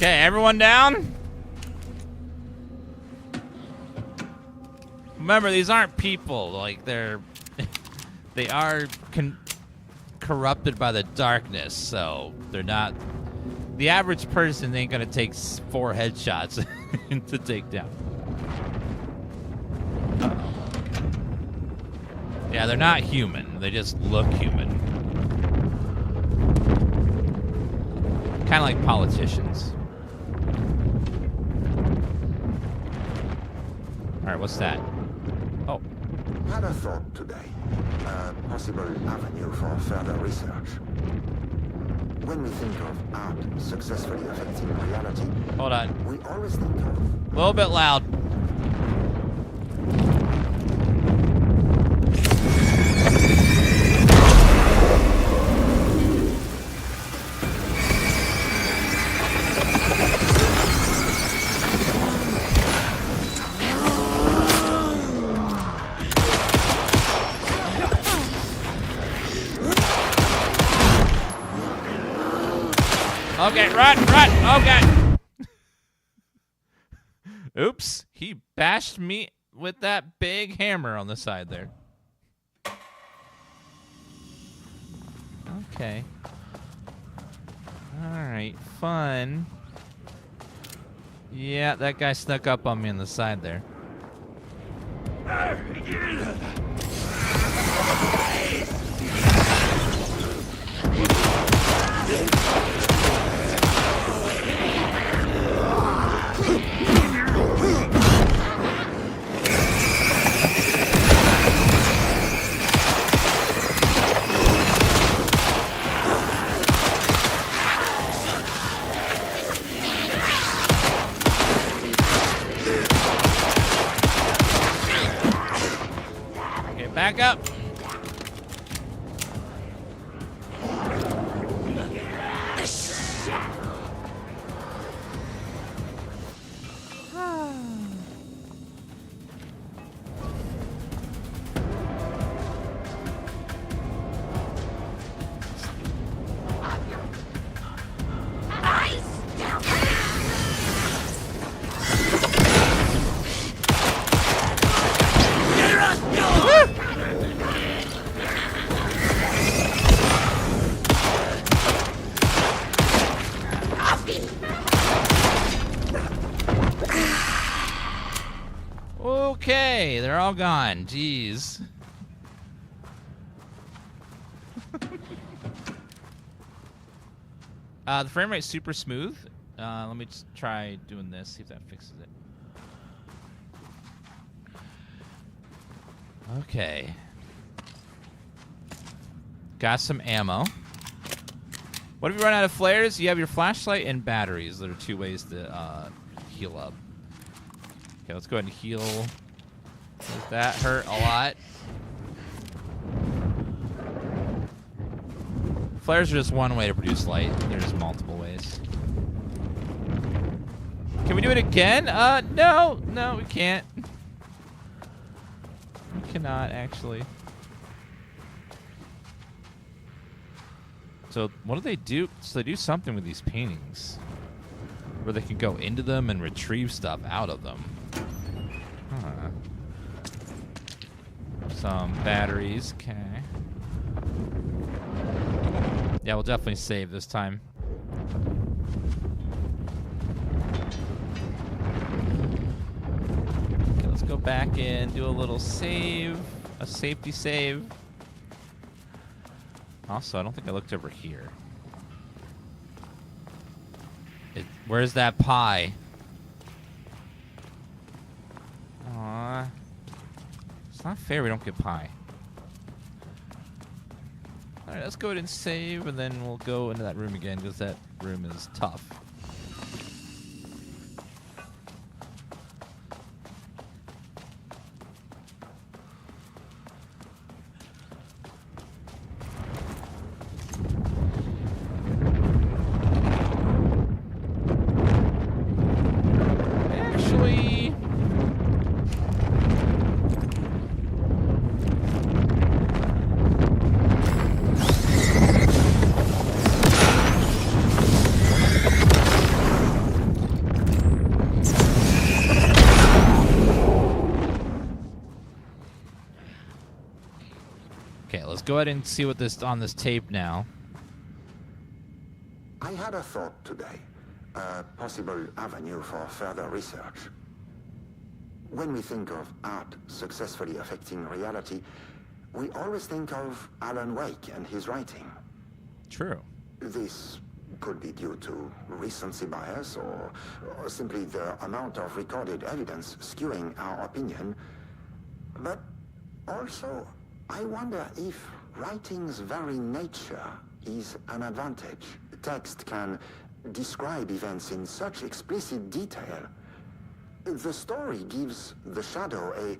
Speaker 1: Okay, everyone down? Remember, these aren't people. Like, they are corrupted by the darkness, so they're not... The average person ain't gonna take 4 headshots to take down. Yeah, they're not human. They just look human. Kind of like politicians. All right, what's that? Oh.
Speaker 9: Had a thought today. A possible avenue for further research. When we think of art successfully affecting reality,
Speaker 1: Hold on.
Speaker 9: we always think of...
Speaker 1: A little bit loud. Okay, run, okay. Oops, he bashed me with that big hammer on the side there. Okay. Alright, fun. Yeah, that guy snuck up on me on the side there. Back up. Okay, they're all gone. Jeez. The frame rate's super smooth. Let me just try doing this, see if that fixes it. Okay. Got some ammo. What if you run out of flares? You have your flashlight and batteries. There are 2 ways to heal up. Okay, let's go ahead and heal. That hurt a lot. Flares are just one way to produce light. There's multiple ways. Can we do it again? No, we can't. We cannot, actually. So, what do they do? So, they do something with these paintings. Where they can go into them and retrieve stuff out of them. Huh. Some batteries, okay. Yeah, we'll definitely save this time. Okay, let's go back in, do a little save, a safety save. Also, I don't think I looked over here. Where's that pie? Aww. It's not fair we don't get pie. Alright, let's go ahead and save, and then we'll go into that room again, because that room is tough. go ahead and see what this on this tape now.
Speaker 9: I had a thought today, a possible avenue for further research. When we think of art successfully affecting reality, we always think of Alan Wake and his writing.
Speaker 1: True.
Speaker 9: This could be due to recency bias or simply the amount of recorded evidence skewing our opinion. But also, I wonder if writing's very nature is an advantage. Text can describe events in such explicit detail. The story gives the shadow a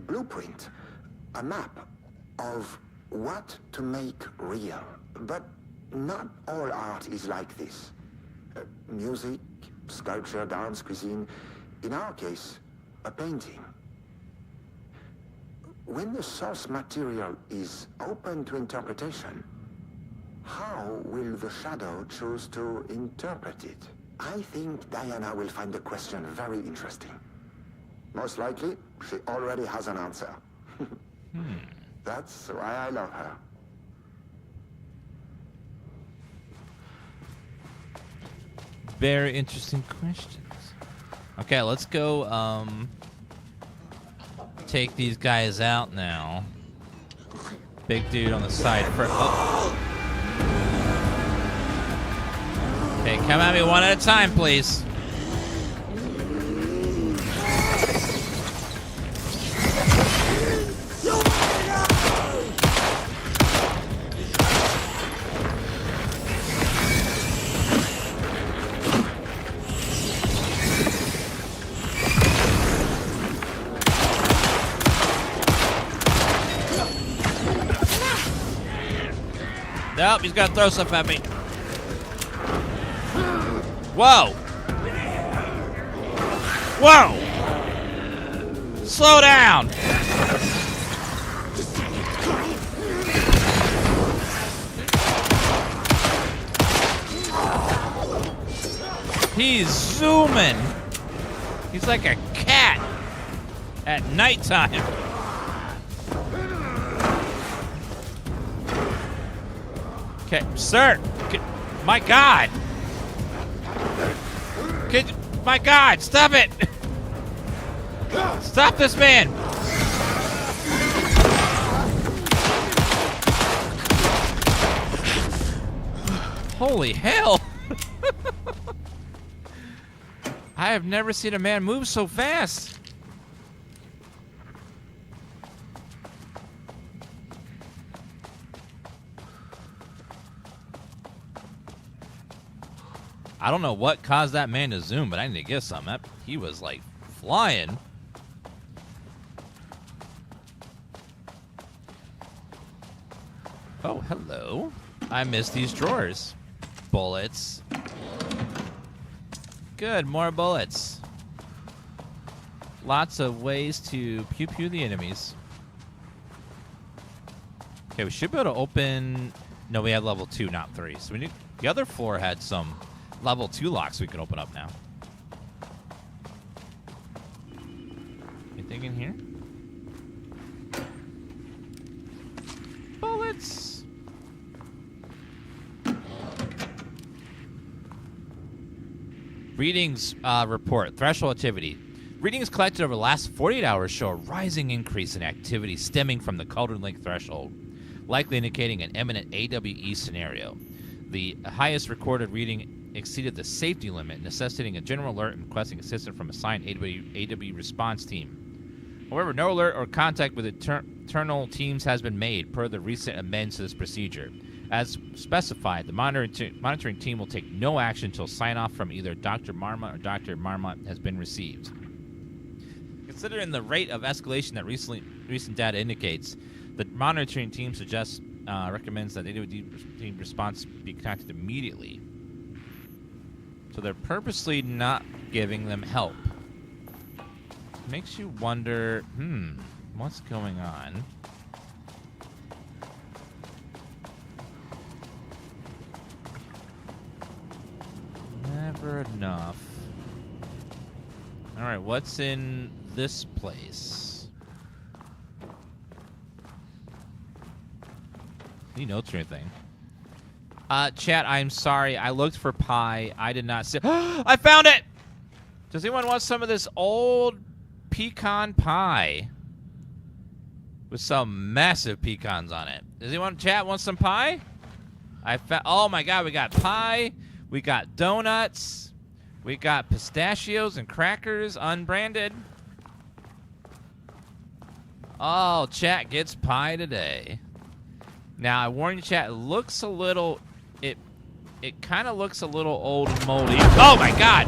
Speaker 9: blueprint, a map of what to make real. But not all art is like this. Music, sculpture, dance, cuisine, in our case, a painting. When the source material is open to interpretation, how will the shadow choose to interpret it? I think Diana will find the question very interesting. Most likely, she already has an answer. That's why I love her.
Speaker 1: Very interesting questions. Okay, let's go take these guys out now. Big dude on the side first. Oh. Okay, come at me one at a time, please. Nope, he's gonna throw stuff at me. Whoa! Whoa! Slow down! He's zooming. He's like a cat at nighttime. Okay, sir. My God. My God, stop it. Stop this man. Holy hell. I have never seen a man move so fast. I don't know what caused that man to zoom, but I need to get some. He was like flying. Oh, hello. I missed these drawers. Bullets. Good, more bullets. Lots of ways to pew-pew the enemies. Okay, we should be able to open... No, we have level 2, not 3. So we need... The other floor had some level 2 locks we can open up now. Anything in here? Bullets! Readings report. Threshold activity. Readings collected over the last 48 hours show a rising increase in activity stemming from the Cauldron Lake threshold, likely indicating an imminent AWE scenario. The highest recorded reading exceeded the safety limit, necessitating a general alert and requesting assistance from a assigned AWE response team. However, no alert or contact with internal teams has been made per the recent amendments to this procedure. As specified, the monitoring team will take no action until sign-off from either Dr. Marmot or Dr. Marmot has been received. Considering the rate of escalation that recent data indicates, the monitoring team recommends that AWE team response be contacted immediately. So they're purposely not giving them help. Makes you wonder, what's going on? Never enough. Alright, what's in this place? any notes or anything. Chat, I'm sorry. I looked for pie. I did not see. I found it! Does anyone want some of this old pecan pie? With some massive pecans on it. Does anyone chat want some pie? Oh my god, we got pie. We got donuts. We got pistachios and crackers, unbranded. Oh, chat gets pie today. Now, I warn you, chat, it looks a little... It kind of looks a little old and moldy. Oh, my God!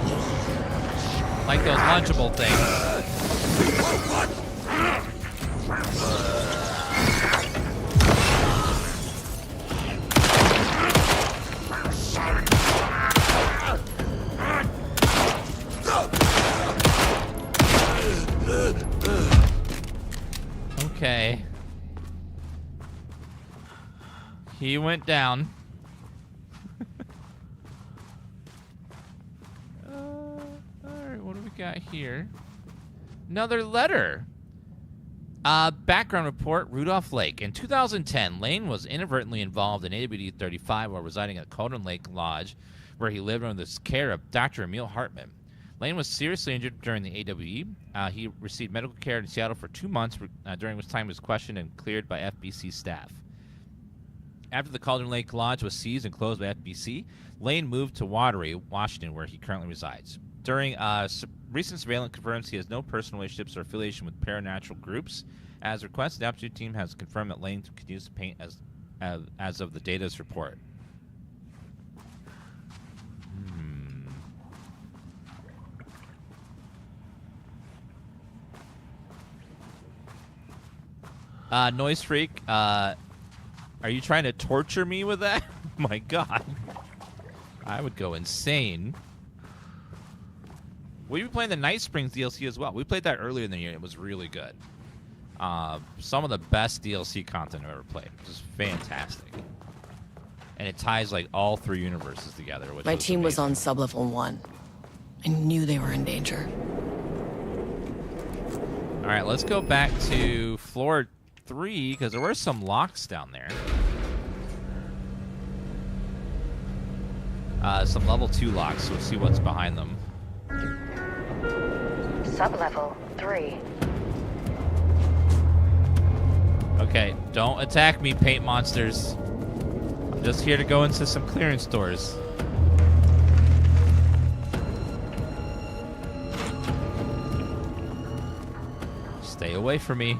Speaker 1: Like those Lunchable things. Okay. He went down. Alright, what do we got here? Another letter. Background report, Rudolph Lake. In 2010, Lane was inadvertently involved in AWD 35 while residing at Cauldron Lake Lodge, where he lived under the care of Dr. Emil Hartman. Lane was seriously injured during the AWE. He received medical care in Seattle for 2 months, during which time he was questioned and cleared by FBC staff. After the Cauldron Lake Lodge was seized and closed by FBC, Lane moved to Wateree, Washington, where he currently resides. During recent surveillance confirms he has no personal relationships or affiliation with paranatural groups. As requested, the Aptitude team has confirmed that Lane continues to paint as of the data's report. Noise Freak, are you trying to torture me with that? My God. I would go insane. We've been playing the Night Springs DLC as well. We played that earlier in the year. It was really good. Some of the best DLC content I've ever played. Just fantastic. And it ties like all 3 universes together. Which
Speaker 2: My team was on sublevel 1. I knew they were in danger.
Speaker 1: All right, let's go back to floor 3 because there were some locks down there. Some level 2 locks. So we'll see what's behind them.
Speaker 6: Sublevel 3.
Speaker 1: Okay, don't attack me, paint monsters. I'm just here to go into some clearance stores. Stay away from me.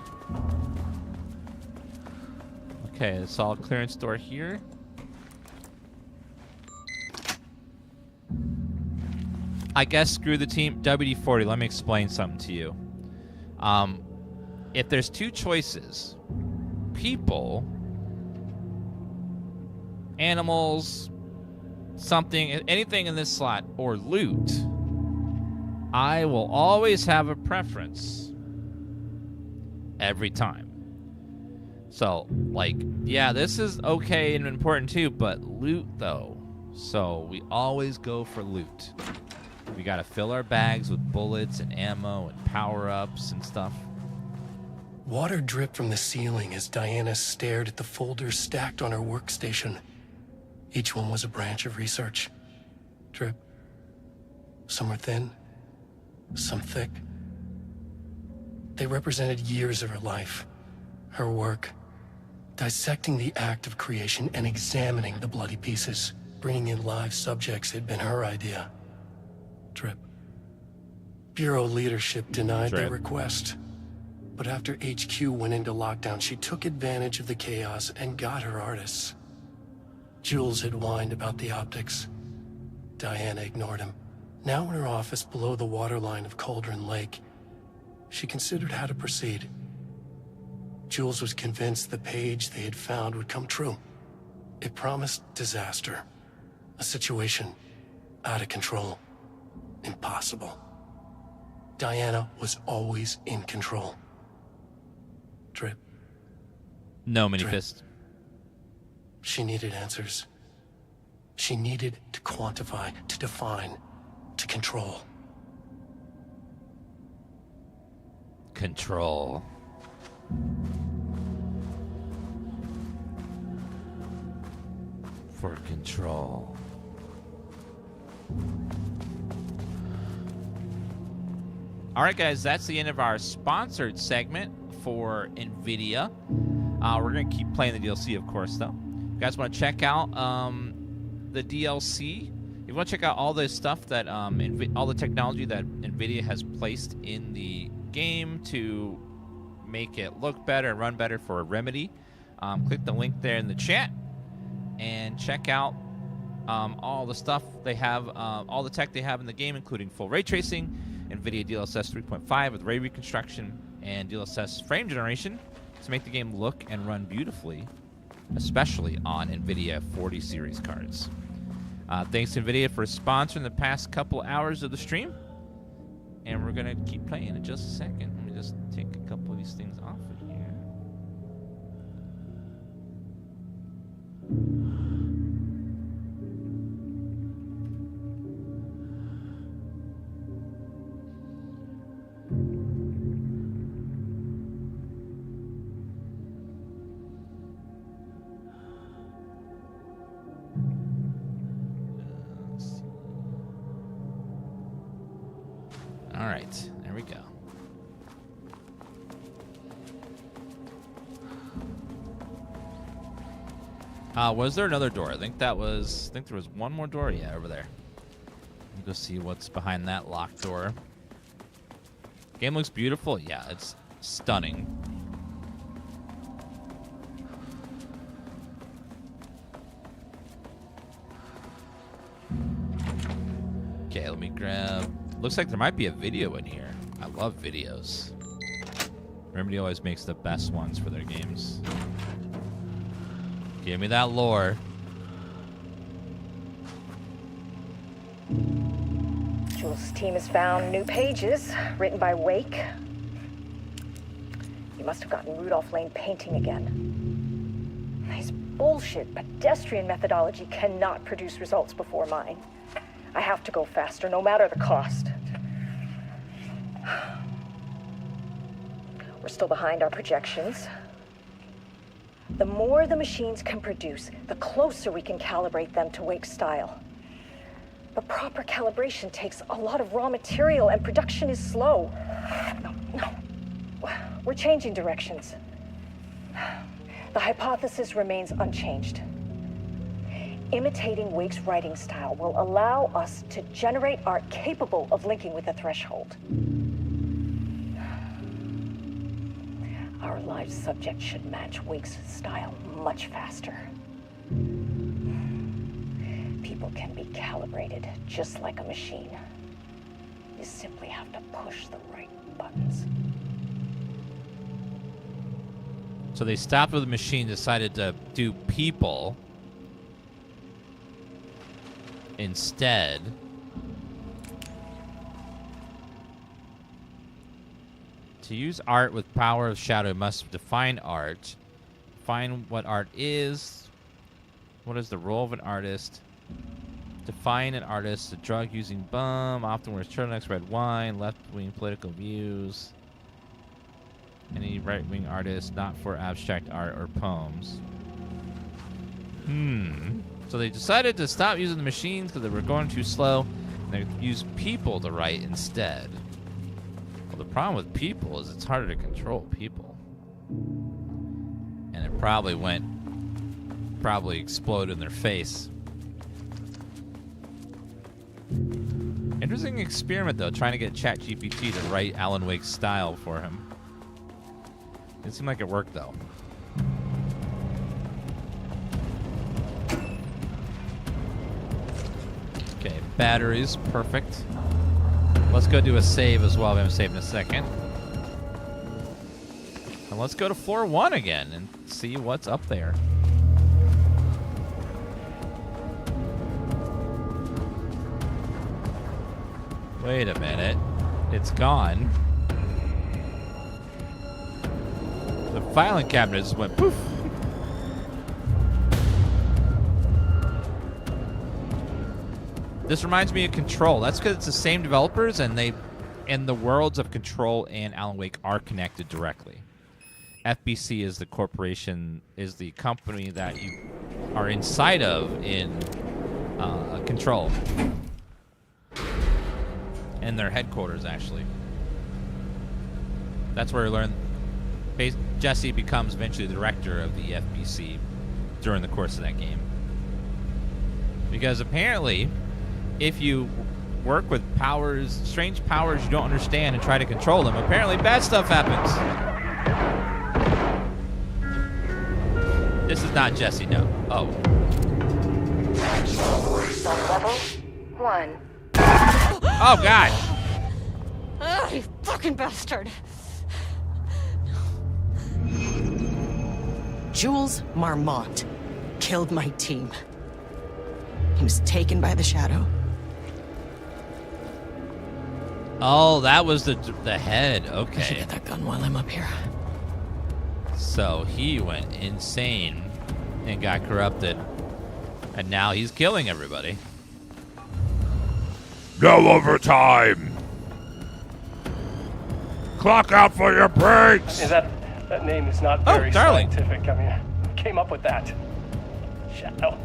Speaker 1: Okay, it's all clearance store here. I guess screw the team. WD-40, let me explain something to you. If there's 2 choices, people, animals, something, anything in this slot, or loot, I will always have a preference every time. So, like, yeah, this is okay and important too, but loot though. So we always go for loot. We gotta fill our bags with bullets and ammo and power-ups and stuff.
Speaker 10: Water dripped from the ceiling as Diana stared at the folders stacked on her workstation. Each one was a branch of research. Drip. Some were thin, some thick. They represented years of her life, her work, dissecting the act of creation and examining the bloody pieces, bringing in live subjects had been her idea. Drip. Bureau leadership denied their request. But after HQ went into lockdown, she took advantage of the chaos and got her artists. Jules had whined about the optics. Diana ignored him. Now in her office below the waterline of Cauldron Lake, she considered how to proceed. Jules was convinced the page they had found would come true. It promised disaster. A situation out of control. Impossible. Diana was always in control. Drip.
Speaker 1: No, Mini-Fist.
Speaker 10: She needed answers. She needed to quantify, to define, to control.
Speaker 1: Control. for control. All right, guys, that's the end of our sponsored segment for NVIDIA. We're going to keep playing the DLC, of course, though. If you guys want to check out the DLC, if you want to check out all the stuff that, all the technology that NVIDIA has placed in the game to make it look better and run better for Remedy, click the link there in the chat and check out all the stuff they have, all the tech they have in the game, including full ray tracing, NVIDIA DLSS 3.5 with ray reconstruction, and DLSS frame generation to make the game look and run beautifully, especially on NVIDIA 40 series cards. Thanks to NVIDIA for sponsoring the past couple hours of the stream. And we're going to keep playing in just a second. Let me just take a couple of these things off of here. All right, there we go. Was there another door? I think there was one more door. Yeah, over there. Let me go see what's behind that locked door. Game looks beautiful. Yeah, it's stunning. Okay, let me grab... Looks like there might be a video in here. I love videos. Remedy always makes the best ones for their games. Give me that lore.
Speaker 6: Jules' team has found new pages written by Wake. You must have gotten Rudolph Lane painting again. His bullshit pedestrian methodology cannot produce results before mine. I have to go faster, no matter the cost. We're still behind our projections. The more the machines can produce, the closer we can calibrate them to Wake's style. But proper calibration takes a lot of raw material, and production is slow. No. We're changing directions. The hypothesis remains unchanged. Imitating Wake's writing style will allow us to generate art capable of linking with the threshold. Our live subject should match Wake's style much faster. People can be calibrated just like a machine. You simply have to push the right buttons.
Speaker 1: So they stopped with the machine, decided to do people instead. To use art with power of shadow, must define art. Define what art is. What is the role of an artist? Define an artist. A drug-using bum. Often wears turtlenecks, red wine. Left-wing political views. Any right-wing artist, not for abstract art or poems. So they decided to stop using the machines because they were going too slow. And they use people to write instead. Well, the problem with people is it's harder to control people. And it probably exploded in their face. Interesting experiment, though, trying to get ChatGPT to write Alan Wake's style for him. It seemed like it worked, though. Okay, batteries, perfect. Let's go do a save as well. We haven't saved in a second. And let's go to floor 1 again and see what's up there. Wait a minute. It's gone. The filing cabinet just went poof. This reminds me of Control. That's because it's the same developers, and the worlds of Control and Alan Wake are connected directly. FBC is the corporation, is the company that you are inside of in Control. And their headquarters, actually. That's where we learn Jesse becomes eventually the director of the FBC during the course of that game. Because apparently, if you work with powers, strange powers you don't understand and try to control them, apparently bad stuff happens. This is not Jesse, no. Oh.
Speaker 6: Level 1.
Speaker 1: Oh, God.
Speaker 4: Ugh, you fucking bastard. Jules Marmont killed my team. He was taken by the Shadow.
Speaker 1: Oh, that was the head.
Speaker 4: I should
Speaker 1: Okay.
Speaker 4: get that gun while I'm up here.
Speaker 1: So he went insane and got corrupted. And now he's killing everybody.
Speaker 13: No overtime! Clock out for your breaks!
Speaker 14: That name is not very
Speaker 1: darling.
Speaker 14: scientific. I mean, who came up with that? Shadow.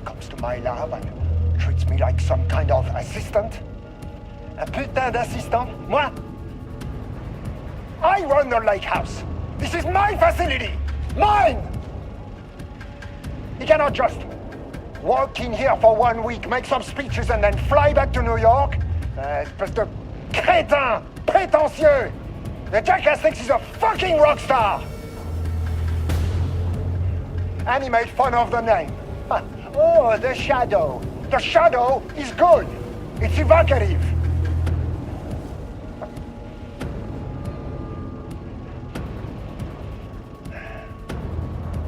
Speaker 3: Comes to my lab and treats me like some kind of assistant. Un putain d'assistant? Moi? I run the lake house. This is my facility. Mine! He cannot just walk in here for 1 week, make some speeches, and then fly back to New York. Espèce de crétin, prétentieux. The jackass thinks he's a fucking rock star. And he made fun of the name. Oh, the Shadow. The Shadow is good. It's evocative.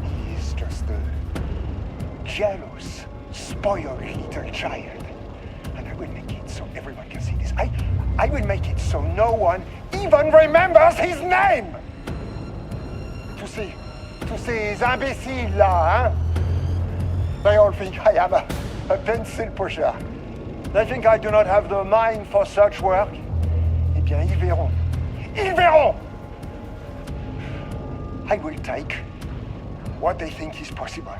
Speaker 3: He's just a jealous, spoiled little child. And I will make it so everyone can see this. I will make it so no one even remembers his name. Tous ces imbéciles là, hein? They all think I am a pencil pusher. They think I do not have the mind for such work. Eh bien, ils verront. Ils verront! I will take what they think is possible.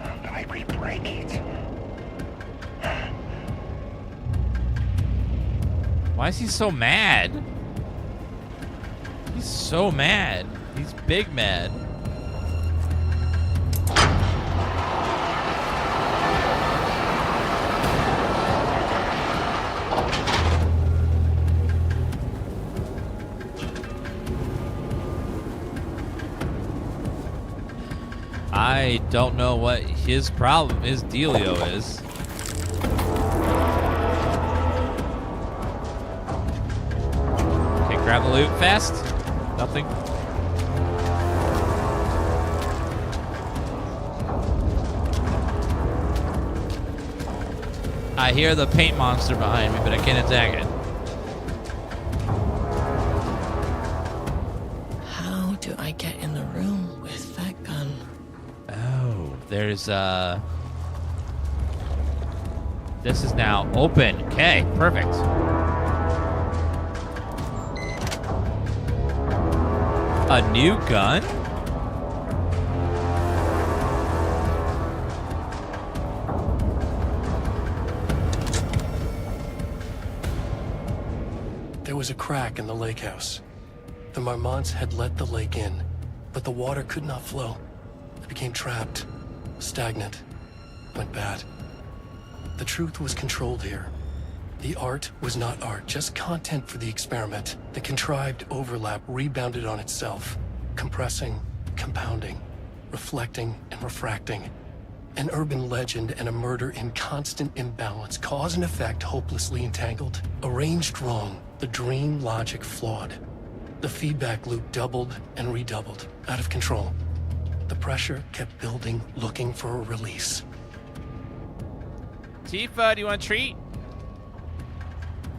Speaker 3: And I will break it.
Speaker 1: Why is he so mad? He's so mad. He's big mad. I don't know what his problem, his dealio is. Okay, grab the loot fast. Nothing. I hear the paint monster behind me, but I can't attack it.
Speaker 4: How do I get in the room with that gun?
Speaker 1: Oh, there's this is now open. Okay, perfect. A new gun?
Speaker 10: There was a crack in the lake house. The Marmonts had let the lake in, but the water could not flow. It became trapped, stagnant, went bad. The truth was controlled here. The art was not art, just content for the experiment. The contrived overlap rebounded on itself, compressing, compounding, reflecting and refracting. An urban legend and a murder in constant imbalance, cause and effect hopelessly entangled. Arranged wrong, the dream logic flawed. The feedback loop doubled and redoubled, out of control. The pressure kept building, looking for a release.
Speaker 1: Tifa, do you want a treat?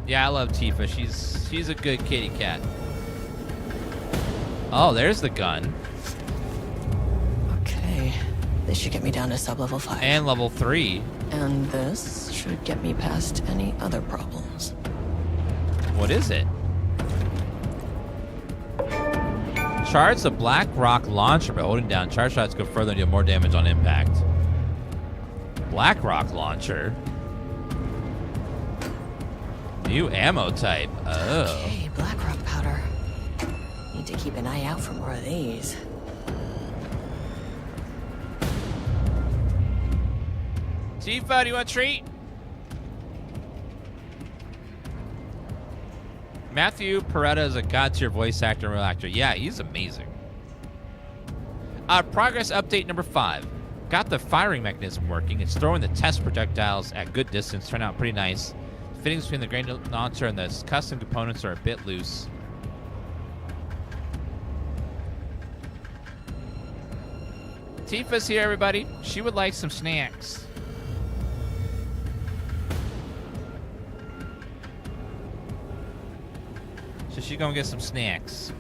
Speaker 1: Yeah, I love Tifa. She's a good kitty cat. Oh, there's the gun.
Speaker 4: Okay, this should get me down to sub-level 5.
Speaker 1: And level 3.
Speaker 4: And this should get me past any other problems.
Speaker 1: What is it? Charge the Black Rock launcher by holding down. Charge shots go further and deal more damage on impact. Black Rock launcher. New ammo type. Oh.
Speaker 4: Okay, Black Rock powder. Need to keep an eye out for more of these.
Speaker 1: Tifa, do you want a treat? Matthew Peretta is a god-tier voice actor and real actor. Yeah, he's amazing. Progress update number 5. Got the firing mechanism working. It's throwing the test projectiles at good distance. Turned out pretty nice. Fittings between the grenade launcher and the custom components are a bit loose. Tifa's here, everybody. She would like some snacks. So she's gonna get some snacks.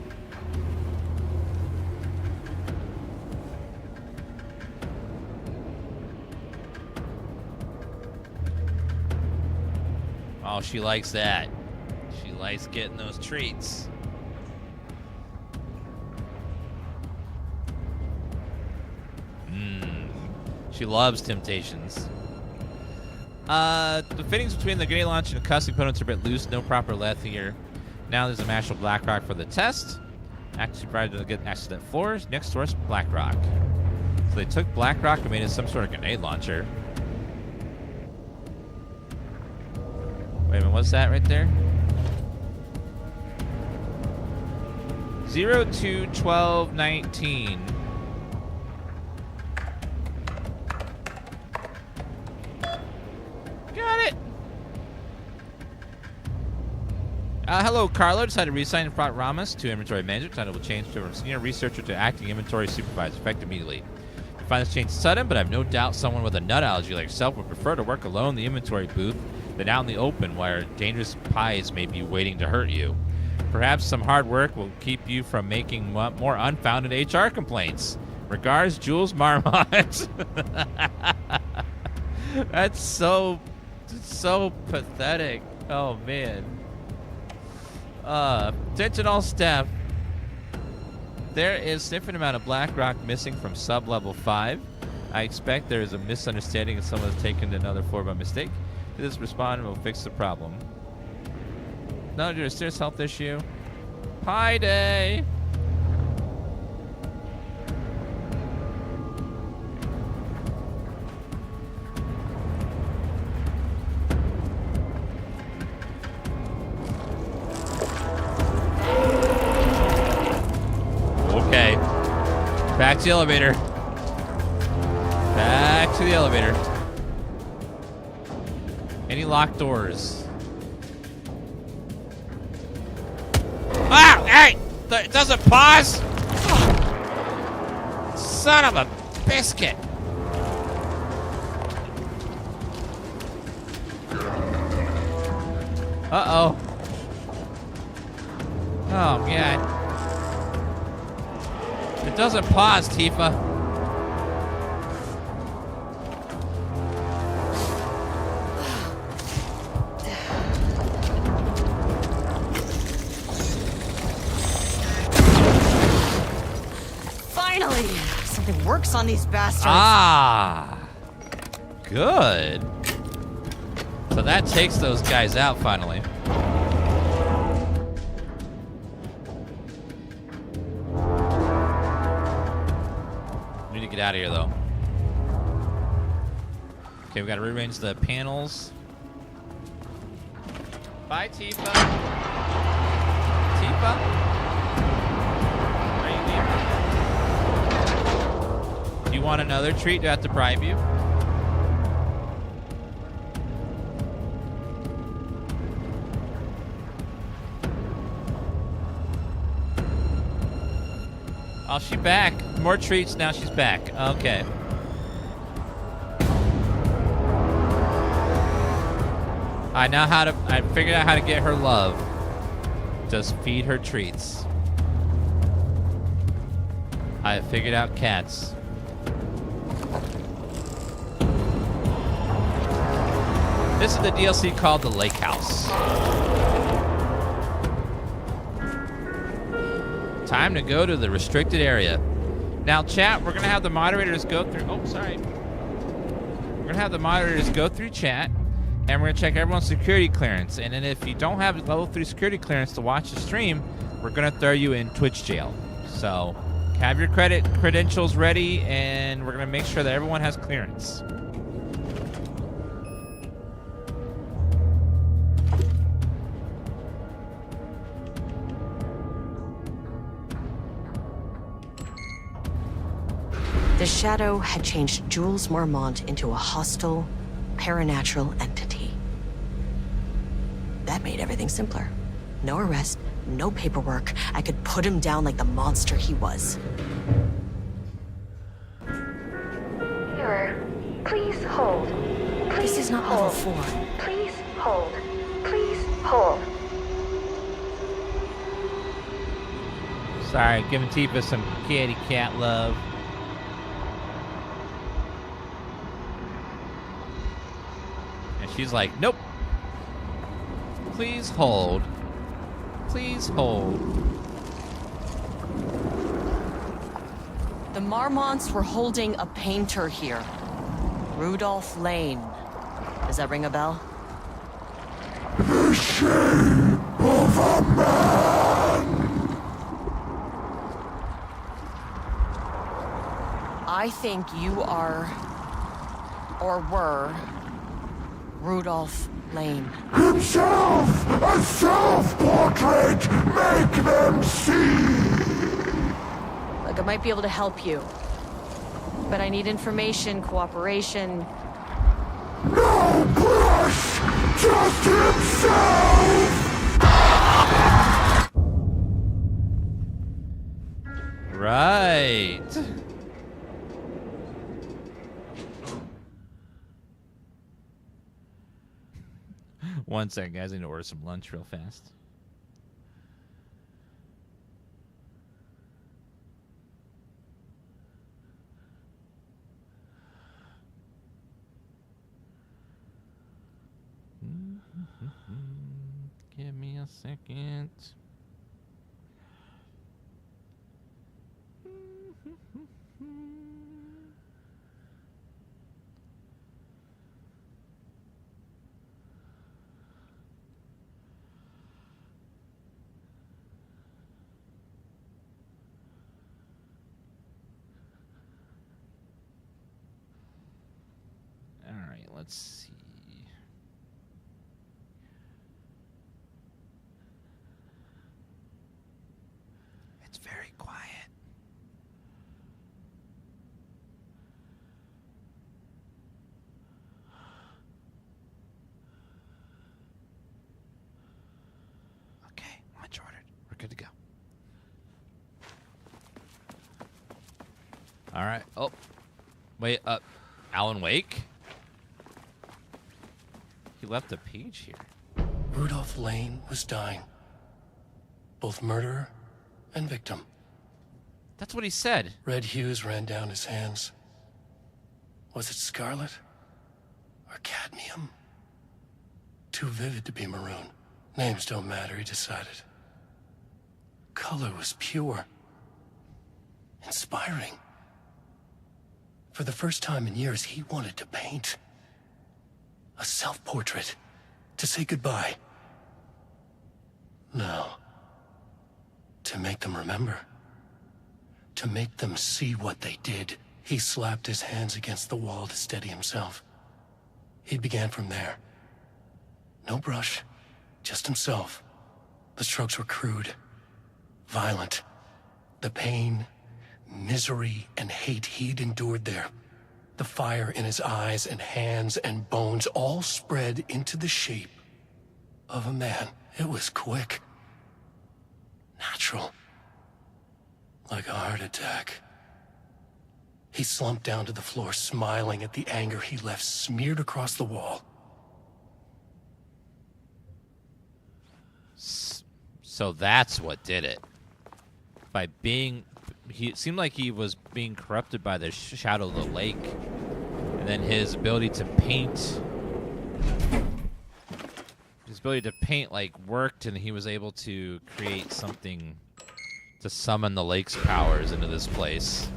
Speaker 1: Oh, she likes that. She likes getting those treats. She loves Temptations. The fittings between the grenade launcher and the custom components are a bit loose. No proper lead here. Now there's a match with Black Rock for the test. Actually, prior to get access to that floor, next source, Black Rock. So they took Black Rock and made it some sort of grenade launcher. Wait a minute, what's that right there? 02-12-19. Got it. Hello, Carlo. Decided to reassign and brought Ramos to inventory manager. Title will change from senior researcher to acting inventory supervisor, effective immediately. I find this change sudden, but I have no doubt someone with a nut allergy like yourself would prefer to work alone in the inventory booth than out in the open where dangerous pies may be waiting to hurt you. Perhaps some hard work will keep you from making more unfounded HR complaints. Regards, Jules Marmont. That's so pathetic. Oh, man. Attention all staff. There is a significant amount of Black Rock missing from sub-level 5. I expect there is a misunderstanding and someone has taken another floor by mistake. To this, respond and we'll fix the problem. No, there's a serious health issue. Pie day! Okay. Back to the elevator. Back to the elevator. Any locked doors? Ah! Hey! It doesn't pause! Son of a biscuit! Uh-oh. Oh, God. It doesn't pause, Tifa.
Speaker 4: Finally! Something works on these bastards.
Speaker 1: Ah! Good. So that takes those guys out, finally. Need to get out of here, though. Okay, we gotta rearrange the panels. Bye, Tifa. Tifa? Are you leaving? Do you want another treat? Do I have to bribe you? Oh, she's back. More treats, now she's back. Okay. I figured out how to get her love. Just feed her treats. I figured out cats. This is the DLC called The Lake House. Time to go to the restricted area. Now, chat, we're going to have the moderators go through... Oh, sorry. We're going to have the moderators go through chat, and we're going to check everyone's security clearance. And then if you don't have level 3 security clearance to watch the stream, we're going to throw you in Twitch jail. So, have your credentials ready, and we're going to make sure that everyone has clearance.
Speaker 4: The Shadow had changed Jules Marmont into a hostile, paranatural entity. That made everything simpler. No arrest, no paperwork. I could put him down like the monster he was.
Speaker 6: Mirror, please hold. Please
Speaker 4: This is not
Speaker 6: hold.
Speaker 4: level 4.
Speaker 6: Please hold. Please hold.
Speaker 1: Sorry, giving Tifa some kitty cat love. And she's like, nope. Please hold. Please hold.
Speaker 2: The Marmonts were holding a painter here. Rudolph Lane. Does that ring a bell?
Speaker 13: The shape of a man.
Speaker 2: I think you are, or were, Rudolph Lane.
Speaker 13: Himself, a self-portrait. Make them see.
Speaker 2: Look, I might be able to help you. But I need information, cooperation.
Speaker 13: No brush, just himself.
Speaker 1: Right. One second, guys. I need to order some lunch real fast. Give me a second. All right, let's see. It's very quiet. Okay, lunch ordered. We're good to go. All right. Oh, wait. Alan Wake. He left a page here.
Speaker 10: Rudolph Lane was dying. Both murderer and victim.
Speaker 1: That's what he said.
Speaker 10: Red hues ran down his hands. Was it scarlet? Or cadmium? Too vivid to be maroon. Names don't matter, he decided. Color was pure. Inspiring. For the first time in years, he wanted to paint. A self-portrait. To say goodbye. No. To make them remember. To make them see what they did. He slapped his hands against the wall to steady himself. He began from there. No brush, just himself. The strokes were crude, violent. The pain, misery, and hate he'd endured there. The fire in his eyes and hands and bones all spread into the shape of a man. It was quick. Natural. Like a heart attack. He slumped down to the floor, smiling at the anger he left smeared across the wall.
Speaker 1: So that's what did it. By being... It seemed like he was being corrupted by the shadow of the lake. And then his ability to paint... His ability to paint, like, worked, and he was able to create something to summon the lake's powers into this place.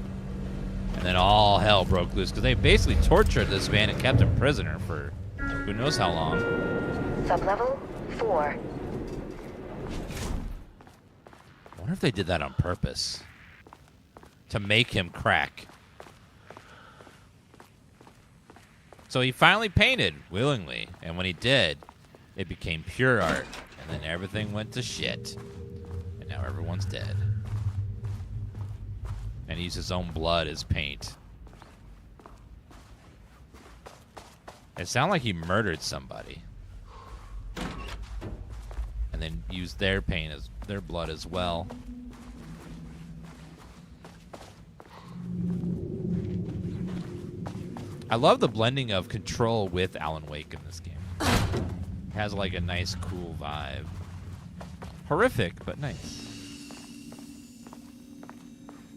Speaker 1: And then all hell broke loose because they basically tortured this man and kept him prisoner for who knows how long.
Speaker 11: Sublevel 4.
Speaker 1: I wonder if they did that on purpose to make him crack. So he finally painted willingly, and when he did, it became pure art, and then everything went to shit, and now everyone's dead. And he used his own blood as paint. It sounded like he murdered somebody, and then used their paint as their blood as well. I love the blending of Control with Alan Wake in this game. It has like a nice, cool vibe. Horrific, but nice.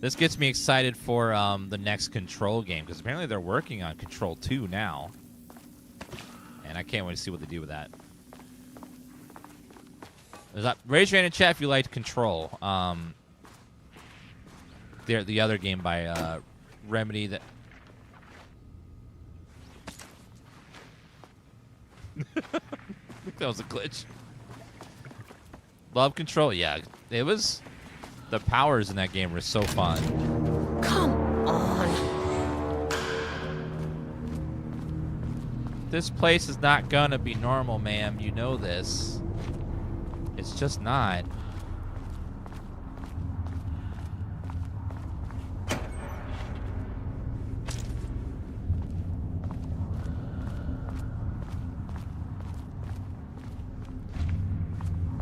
Speaker 1: This gets me excited for the next Control game, because apparently they're working on Control 2 now. And I can't wait to see what they do with that. Raise your hand in chat if you liked Control. The other game by Remedy that... I think that was a glitch. Love Control, yeah. It was... The powers in that game were so fun.
Speaker 4: Come on.
Speaker 1: This place is not gonna be normal, ma'am. You know this. It's just not.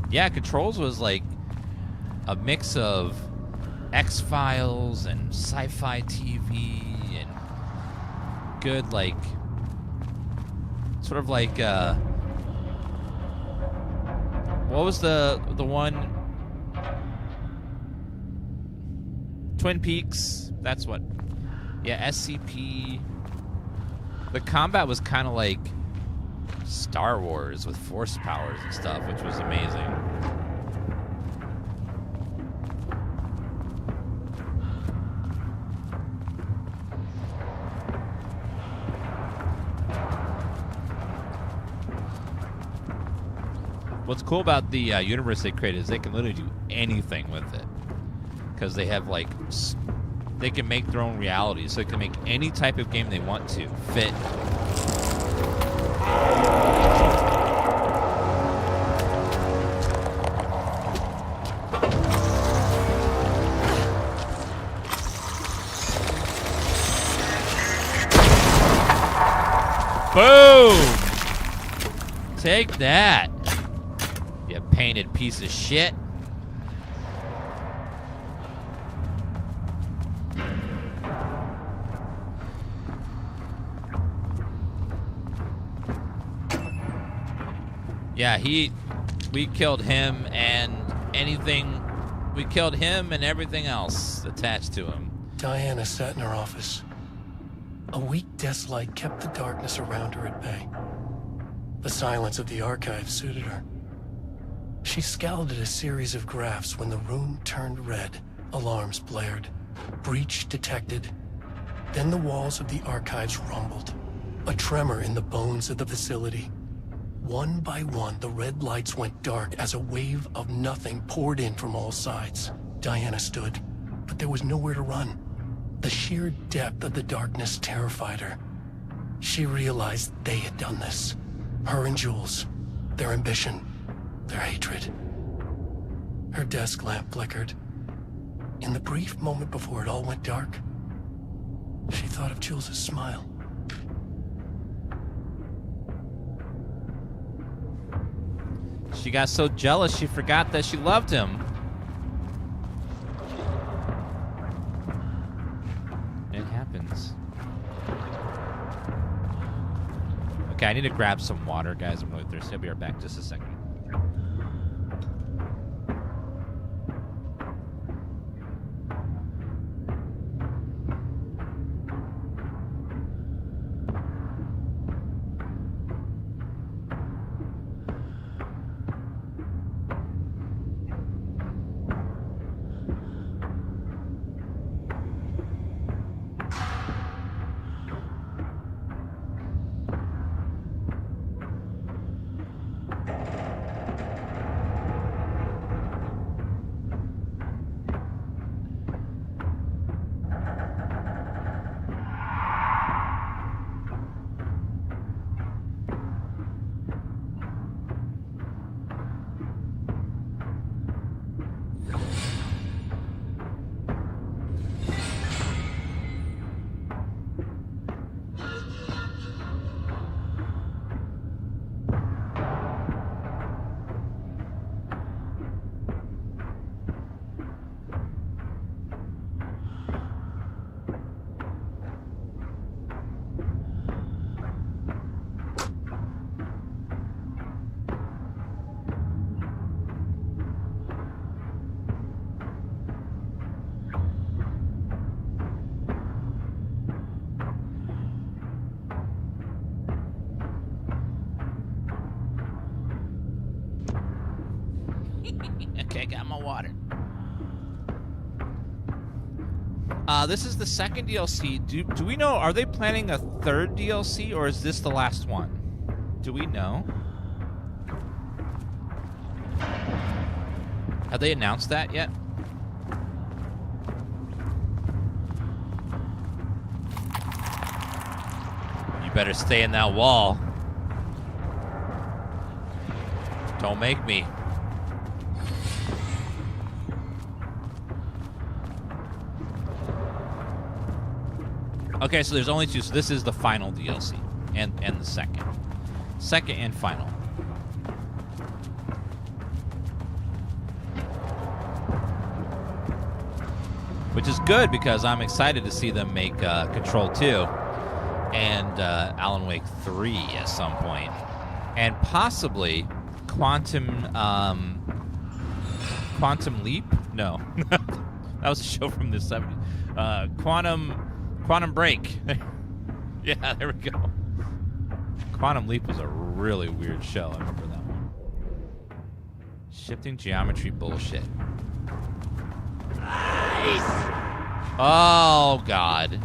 Speaker 1: Yeah, Controls was like a mix of X-Files and sci-fi TV and good, like, sort of like, what was the one? Twin Peaks. That's what. Yeah, SCP. The combat was kind of like Star Wars with force powers and stuff, which was amazing. What's cool about the universe they created is they can literally do anything with it. Because they have, like, they can make their own reality. So they can make any type of game they want to fit. Boom! Take that, you painted piece of shit. Yeah, we killed him and we killed him and everything else attached to him.
Speaker 10: Diana sat in her office. A weak desk light kept the darkness around her at bay. The silence of the archive suited her. She scowled at a series of graphs when the room turned red. Alarms blared. Breach detected. Then the walls of the archives rumbled. A tremor in the bones of the facility. One by one, the red lights went dark as a wave of nothing poured in from all sides. Diana stood, but there was nowhere to run. The sheer depth of the darkness terrified her. She realized they had done this. Her and Jules. Their ambition. Their hatred. Her desk lamp flickered. In the brief moment before it all went dark, she thought of Jules' smile.
Speaker 1: She got so jealous she forgot that she loved him. It happens. Okay, I need to grab some water, guys. I'm really thirsty. I'll be right back just a second. got my water. This is the second DLC. Do we know, are they planning a third DLC, or is this the last one? Do we know? Have they announced that yet? You better stay in that wall. Don't make me. Okay, so there's only two. So this is the final DLC, and the second and final. Which is good because I'm excited to see them make Control 2 and Alan Wake 3 at some point, and possibly Quantum Leap. No, that was a show from the 70s. Quantum Break. Yeah, there we go. Quantum Leap was a really weird show. I remember that one. Shifting geometry bullshit. Nice! Oh, God.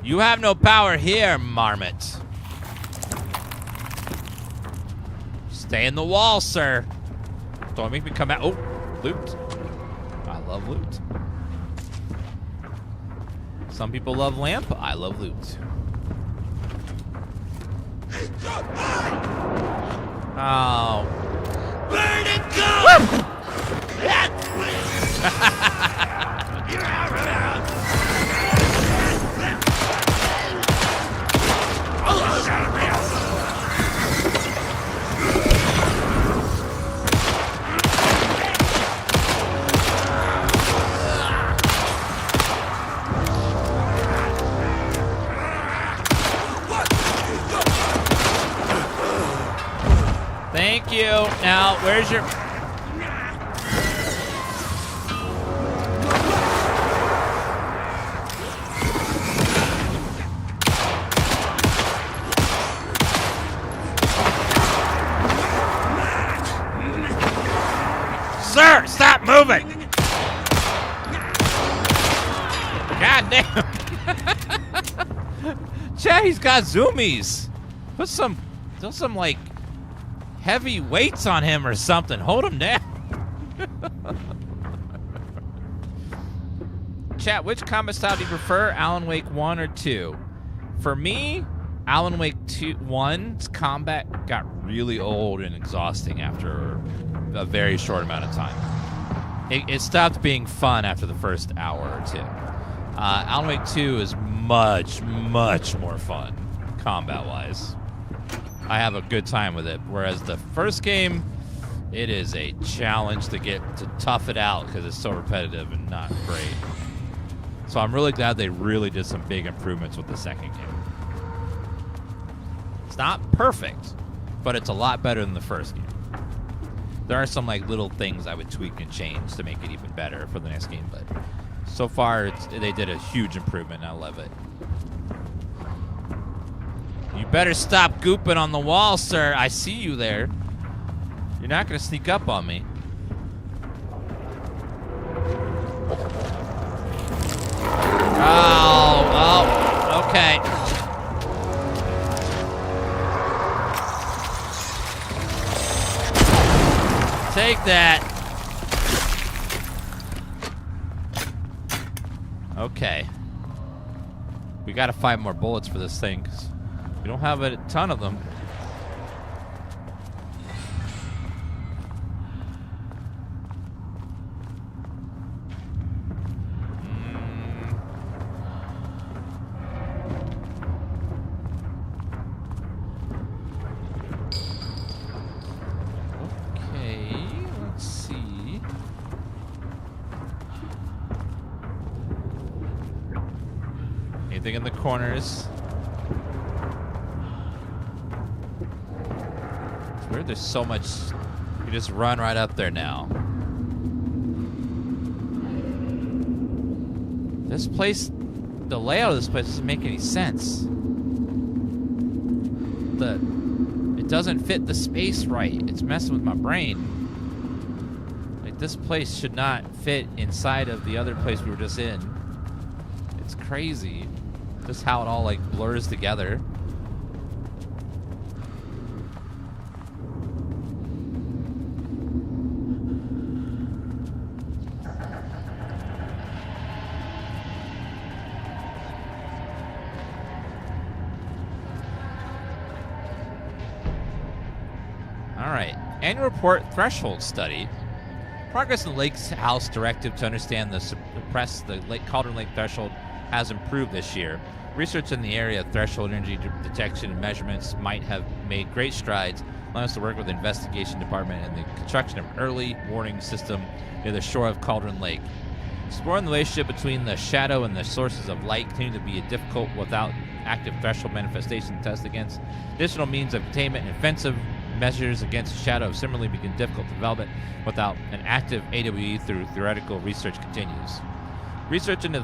Speaker 1: You have no power here, Marmot. Stay in the wall, sir. Don't make me come out. Oh, loot. I love loot. Some people love lamp. I love loot. Oh. Burn it, go! Thank you. Now, where's your... Sir, stop moving! God damn. Chad, he's got zoomies. Put some like heavy weights on him or something. Hold him down. Chat, which combat style do you prefer, Alan Wake 1 or 2? For me, Alan Wake 1's combat got really old and exhausting after a very short amount of time. It stopped being fun after the first hour or two. Alan Wake 2 is much, much more fun, combat-wise. I have a good time with it, whereas the first game, it is a challenge to tough it out because it's so repetitive and not great. So I'm really glad they really did some big improvements with the second game. It's not perfect, but it's a lot better than the first game. There are some like little things I would tweak and change to make it even better for the next game, but so far they did a huge improvement and I love it. You better stop gooping on the wall, sir. I see you there. You're not going to sneak up on me. Oh, okay. Take that. Okay. We got to find more bullets for this thing, 'cause we don't have a ton of them. Okay, let's see. Anything in the corners? There's so much. You just run right up there now. This place, the layout of this place doesn't make any sense. It doesn't fit the space right. It's messing with my brain. Like, this place should not fit inside of the other place we were just in. It's crazy. Just how it all, like, blurs together. All right. Annual report threshold study. Progress in the Lake's House directive to understand the Lake Cauldron Lake threshold has improved this year. Research in the area of threshold energy detection and measurements might have made great strides, allowing us to work with the investigation department and the construction of an early warning system near the shore of Cauldron Lake. Exploring the relationship between the shadow and the sources of light continues to be difficult without active threshold manifestation to test against. Additional means of containment and offensive measures against the shadow have similarly become difficult to develop without an active AWE through theoretical research continues. Research into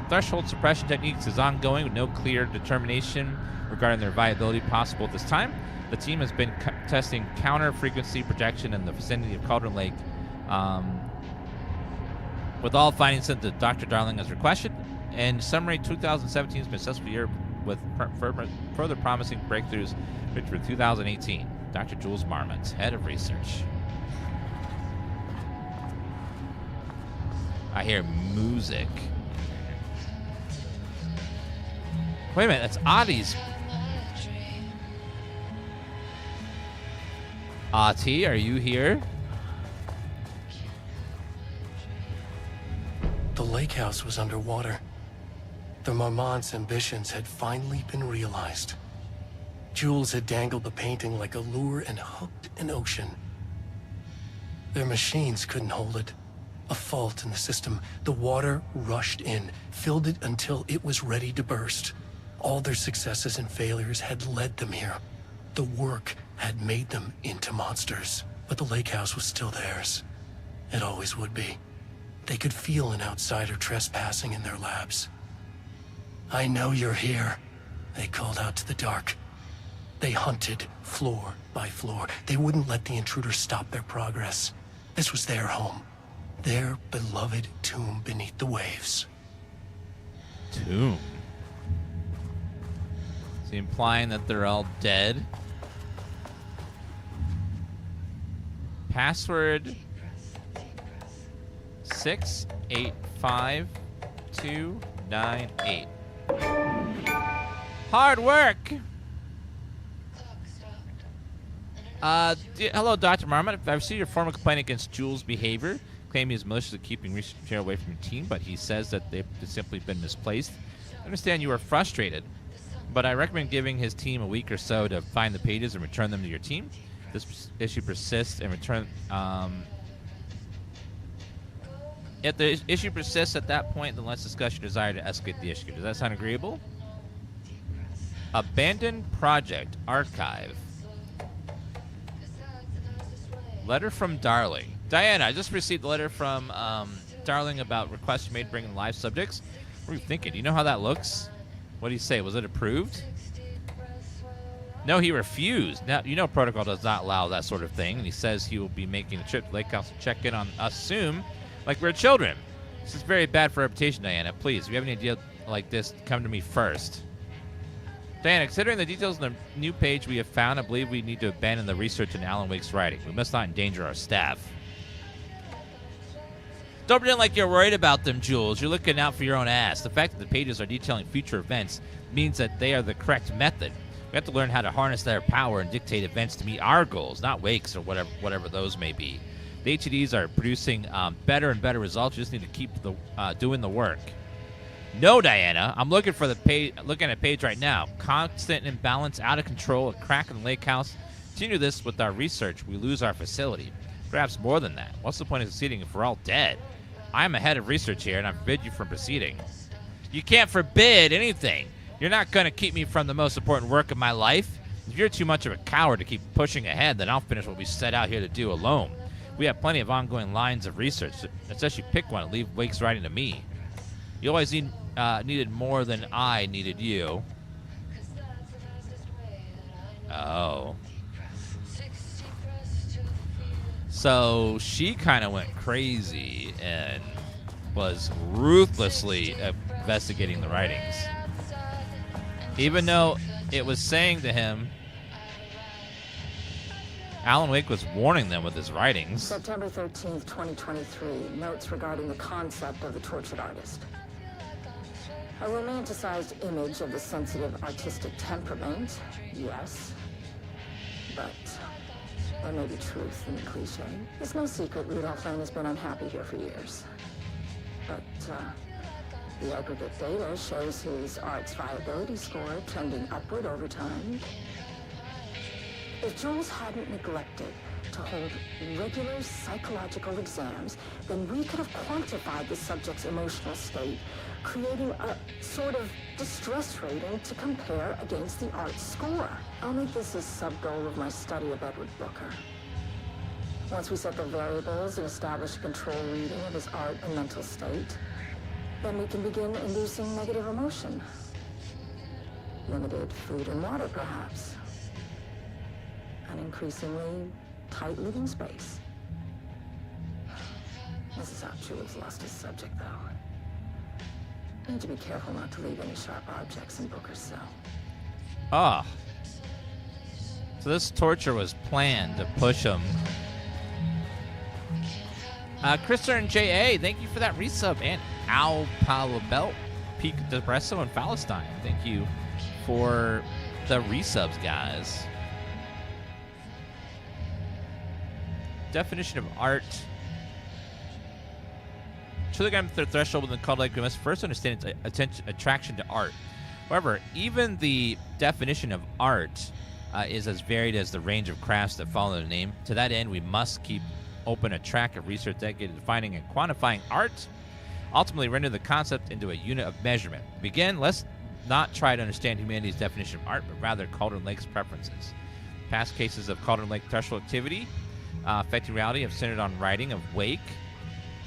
Speaker 1: threshold suppression techniques is ongoing with no clear determination regarding their viability possible at this time. The team has been testing counter-frequency projection in the vicinity of Cauldron Lake, with all findings sent to Dr. Darling as requested. In summary, 2017 has been a successful year with further promising breakthroughs for 2018. Dr. Jules Marmont, head of research. I hear music. Wait a minute, that's Adi's. Ati, are you here?
Speaker 10: The lake house was underwater. The Marmont's ambitions had finally been realized. Jules had dangled the painting like a lure and hooked an ocean. Their machines couldn't hold it. A fault in the system. The water rushed in, filled it until it was ready to burst. All their successes and failures had led them here. The work had made them into monsters. But the lake house was still theirs. It always would be. They could feel an outsider trespassing in their labs. "I know you're here," they called out to the dark. They hunted floor by floor. They wouldn't let the intruders stop their progress. This was their home. Their beloved tomb beneath the waves.
Speaker 1: Tomb? Is he implying that they're all dead? Password 685298. Hard work! Hello, Dr. Marmot. I've received your formal complaint against Jules' behavior. Claiming he is maliciously keeping research material away from your team, but he says that they've simply been misplaced. I understand you are frustrated, but I recommend giving his team a week or so to find the pages and return them to your team. This issue persists and return. If the issue persists at that point, then let's discuss your desire to escalate the issue. Does that sound agreeable? Abandoned Project Archive. Letter from Darling. Diana, I just received a letter from Darling about requests made bringing live subjects. What are you thinking? Do you know how that looks? What do you say? Was it approved? No, he refused. Now, you know protocol does not allow that sort of thing. And he says he will be making a trip to Lake House to check in on us soon, like we're children. This is very bad for reputation, Diana. Please, if you have any idea like this, come to me first. Diana, considering the details in the new page we have found, I believe we need to abandon the research in Alan Wake's writing. We must not endanger our staff. Don't pretend like you're worried about them, Jules. You're looking out for your own ass. The fact that the pages are detailing future events means that they are the correct method. We have to learn how to harness their power and dictate events to meet our goals, not Wake's or whatever those may be. The HEDs are producing better and better results. You just need to keep doing the work. No, Diana. I'm looking for the page. Looking at a page right now. Constant imbalance, out of control, a crack in the lake house. Continue this with our research, we lose our facility. Perhaps more than that. What's the point of succeeding if we're all dead? I'm a head of research here, and I forbid you from proceeding. You can't forbid anything. You're not going to keep me from the most important work of my life. If you're too much of a coward to keep pushing ahead, then I'll finish what we set out here to do alone. We have plenty of ongoing lines of research. Unless you pick one and leave Wake's writing to me. You always needed more than I needed you. Oh. So she kind of went crazy and was ruthlessly investigating the writings. Even though it was saying to him, Alan Wake was warning them with his writings.
Speaker 8: September 13th, 2023. Notes regarding the concept of the tortured artist. A romanticized image of the sensitive artistic temperament, yes. But there may be truth in the cliche. It's no secret Rudolph Lane has been unhappy here for years. But the aggregate data shows his art's viability score trending upward over time. If Jules hadn't neglected to hold regular psychological exams, then we could have quantified the subject's emotional state, creating a sort of distress rating to compare against the art score. I'll make this a sub-goal of my study of Edward Booker. Once we set the variables and establish a control reading of his art and mental state, then we can begin inducing negative emotion. Limited food and water, perhaps. An increasingly tight living space. This is how Jules lost his subject, though. Need to be careful not to leave any sharp objects in Booker's cell.
Speaker 1: Ah. So this torture was planned to push him. Krister and J.A., thank you for that resub. And Al Palabelt, Peak Depresso, and Palestine. Thank you for the resubs, guys. Definition of art. Truly got the threshold within Cold Lake. We must first understand its attraction to art. However, even the definition of art is as varied as the range of crafts that follow the name. To that end, we must keep open a track of research dedicated to defining and quantifying art, ultimately render the concept into a unit of measurement. To begin, let's not try to understand humanity's definition of art, but rather Cauldron Lake's preferences. Past cases of Cauldron Lake threshold activity affecting reality have centered on writing of Wake.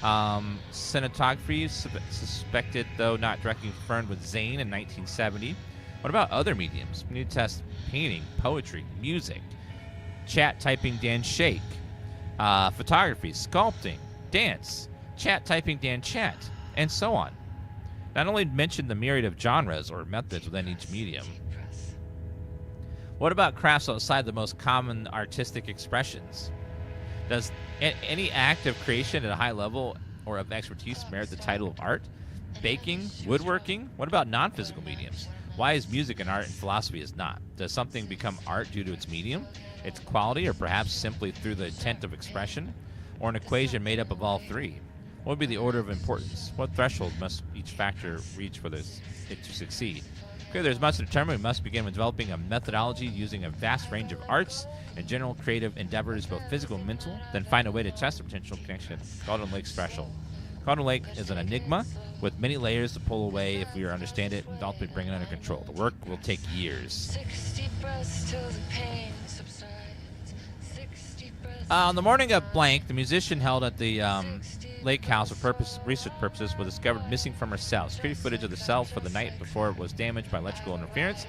Speaker 1: Cinematography, suspected though not directly confirmed with Zane in 1970. What about other mediums? We need to test painting, poetry, music, chat typing Dan Shake, photography, sculpting, dance, chat typing Dan Chat, and so on. Not only mention the myriad of genres or methods within each medium. What about crafts outside the most common artistic expressions? Does any act of creation at a high level or of expertise merit the title of art? Baking, woodworking? What about non-physical mediums? Why is music an art and philosophy is not? Does something become art due to its medium, its quality, or perhaps simply through the intent of expression? Or an equation made up of all three? What would be the order of importance? What threshold must each factor reach for it to succeed? Okay, there's much to determine. We must begin with developing a methodology using a vast range of arts and general creative endeavors, both physical and mental, then find a way to test the potential connection. Cauldron Lake's threshold. Cauldron Lake is an enigma with many layers to pull away if we understand it and ultimately bring it under control. The work will take years. On the morning of Blank, the musician held at the Lake House for research purposes was discovered missing from her cell. Security footage of the cell for the night before it was damaged by electrical interference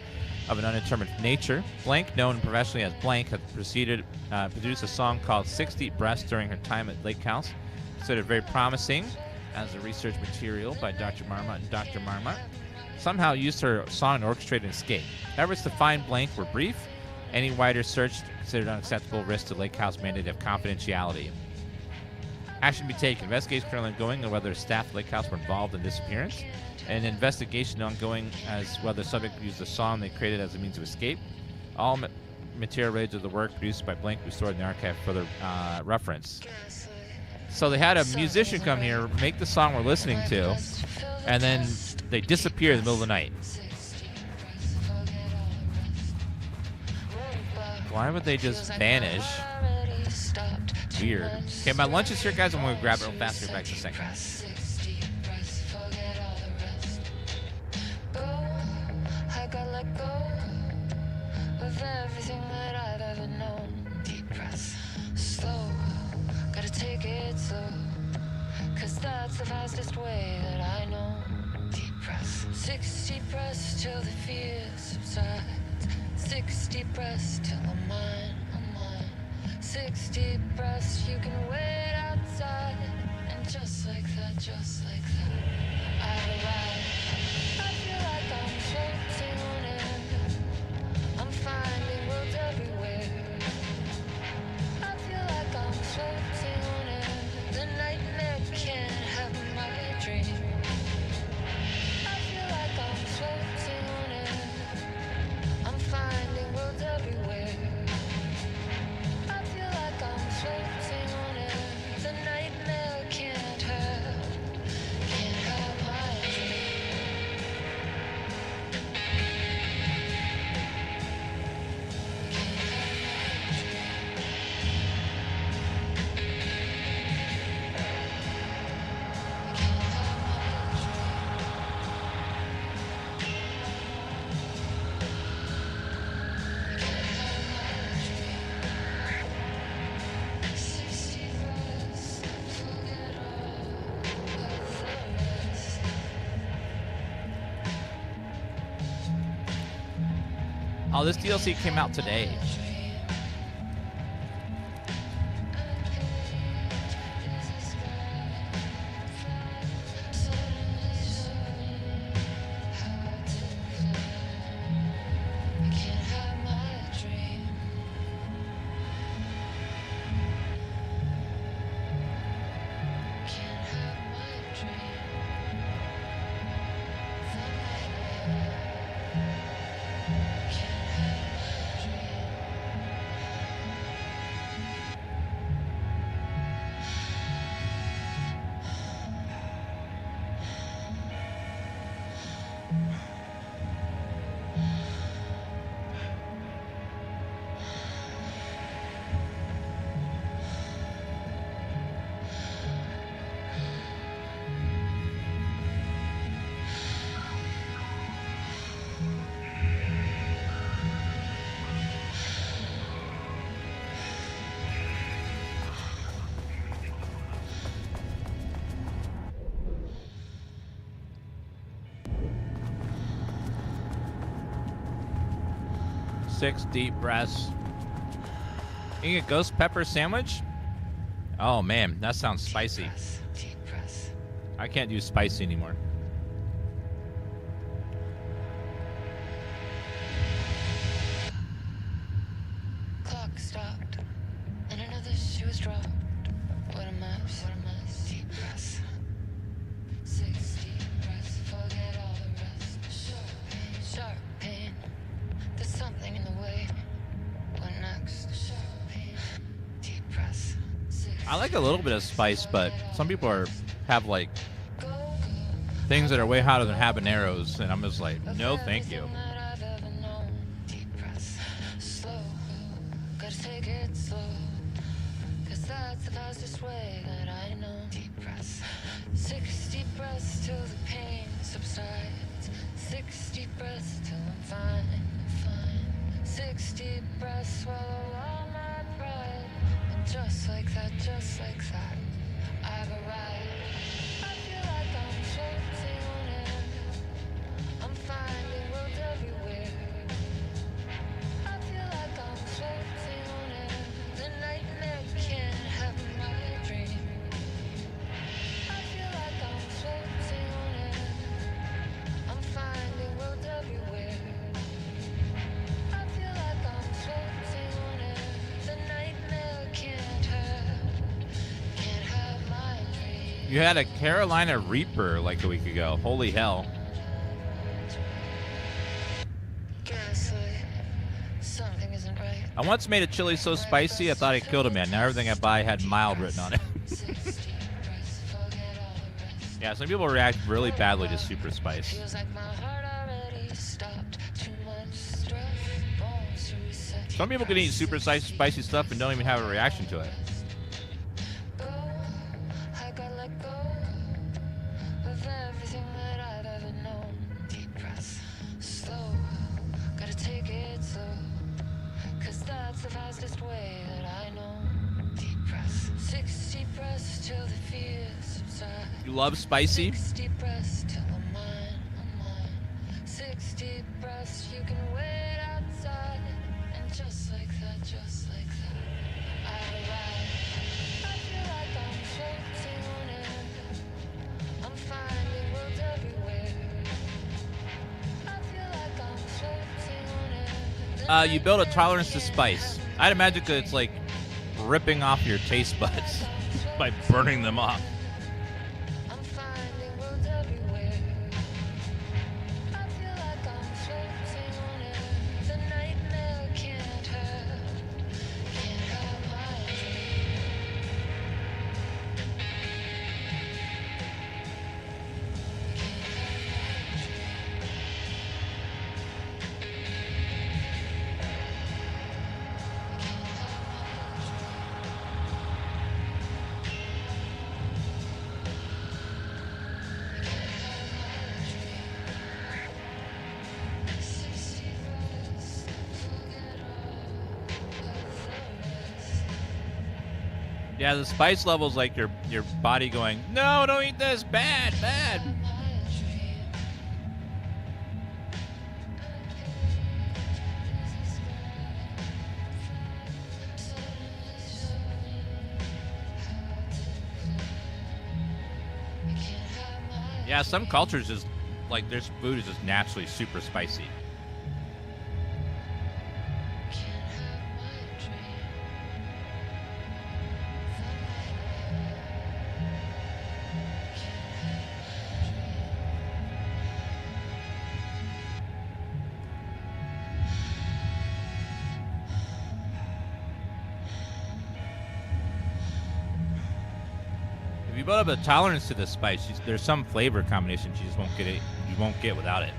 Speaker 1: of an undetermined nature. Blank, known professionally as Blank, had produced a song called 6 Deep Breaths during her time at Lake House. Considered very promising as a research material by Dr. Marmot and Dr. Marmot. Somehow used her song to orchestrate an escape. Efforts to find Blank were brief. Any wider search considered unacceptable risk to Lake House mandate of confidentiality. Action be taken. Investigation currently ongoing on whether staff at Lake House were involved in disappearance. An investigation ongoing as whether the subject used the song they created as a means of escape. All material related to the work produced by Blank be stored in the archive for further reference. So they had a musician come here, make the song we're listening to, and then they disappear in the middle of the night. Why would they just vanish? Weird. Okay, my lunch is here, guys. I'm going to grab it real fast. Get back in a second.
Speaker 15: I got let go of everything that I've ever known. Deep breaths, slow. Gotta take it slow, 'cause that's the fastest way that I know. Deep breaths, 6 deep breaths till the fear subsides. 6 deep breaths till I'm mine, I'm mine. 60 breaths, you can wait outside. And just like that, I've arrived. I feel like I'm floating on air. I'm finding worlds everywhere. I feel like I'm floating on air. The nightmare can't have my dream. I feel like I'm floating on air. I'm finding worlds everywhere. I feel like I'm floating on air. The nightmare can't have my dream.
Speaker 1: Oh, this DLC came out today. Six deep breaths. You get ghost pepper sandwich? Oh man, that sounds spicy.
Speaker 15: Deep breaths.
Speaker 1: I can't do spicy anymore.
Speaker 15: Clock stopped, and another shoe was dropped. What a mess, deep breaths. 6 deep breaths, forget all the rest. Sharp pain, there's something in the way. What next? Sharp pain, deep breaths.
Speaker 1: I like a little bit of spice, but some people have like things that are way hotter than habaneros, and I'm just like, no, thank you.
Speaker 15: Deep breaths, slow, gotta take it slow, 'cause that's the fastest way that I know. Deep breaths, 60 breaths till the pain subsides, 60 breaths till I'm fine. 60 breaths, swallow all my pride, and just like that, I've arrived. I feel like I'm floating on air. I'm finding worlds everywhere. I feel like I'm floating on air. The nightmare can't have my dream. I feel like I'm floating on air. I'm finding worlds everywhere. I feel like I'm floating on air. The nightmare can't have my dream.
Speaker 1: You had a Carolina Reaper like a week ago. Holy hell.
Speaker 15: Gaslight, something isn't right.
Speaker 1: I once made a chili so spicy I thought I killed a man. Now everything I buy had mild written on it. Yeah, some people react really badly to super spice.
Speaker 15: Feels like my heart already stopped. Too much stress, bones to reset.
Speaker 1: Some people can eat super spicy stuff and don't even have a reaction to it.
Speaker 15: I gotta let go of everything that I've ever known. Deep breaths, slow, gotta take it slow, 'cause that's the fastest way that I know. Deep breaths, 60 breaths till the fear subsides.
Speaker 1: You love spicy?
Speaker 15: 60 breaths till I'm mine. 60 breaths, you can wait outside, and just like that, I've
Speaker 1: You build a tolerance to spice. I'd imagine that it's like ripping off your taste buds by burning them off. Yeah, the spice level's like your body going, no, don't eat this, bad, bad. Yeah, some cultures just like their food is just naturally super spicy. If you build up a tolerance to the spice, there's some flavor combinations you just won't get it. You won't get without it.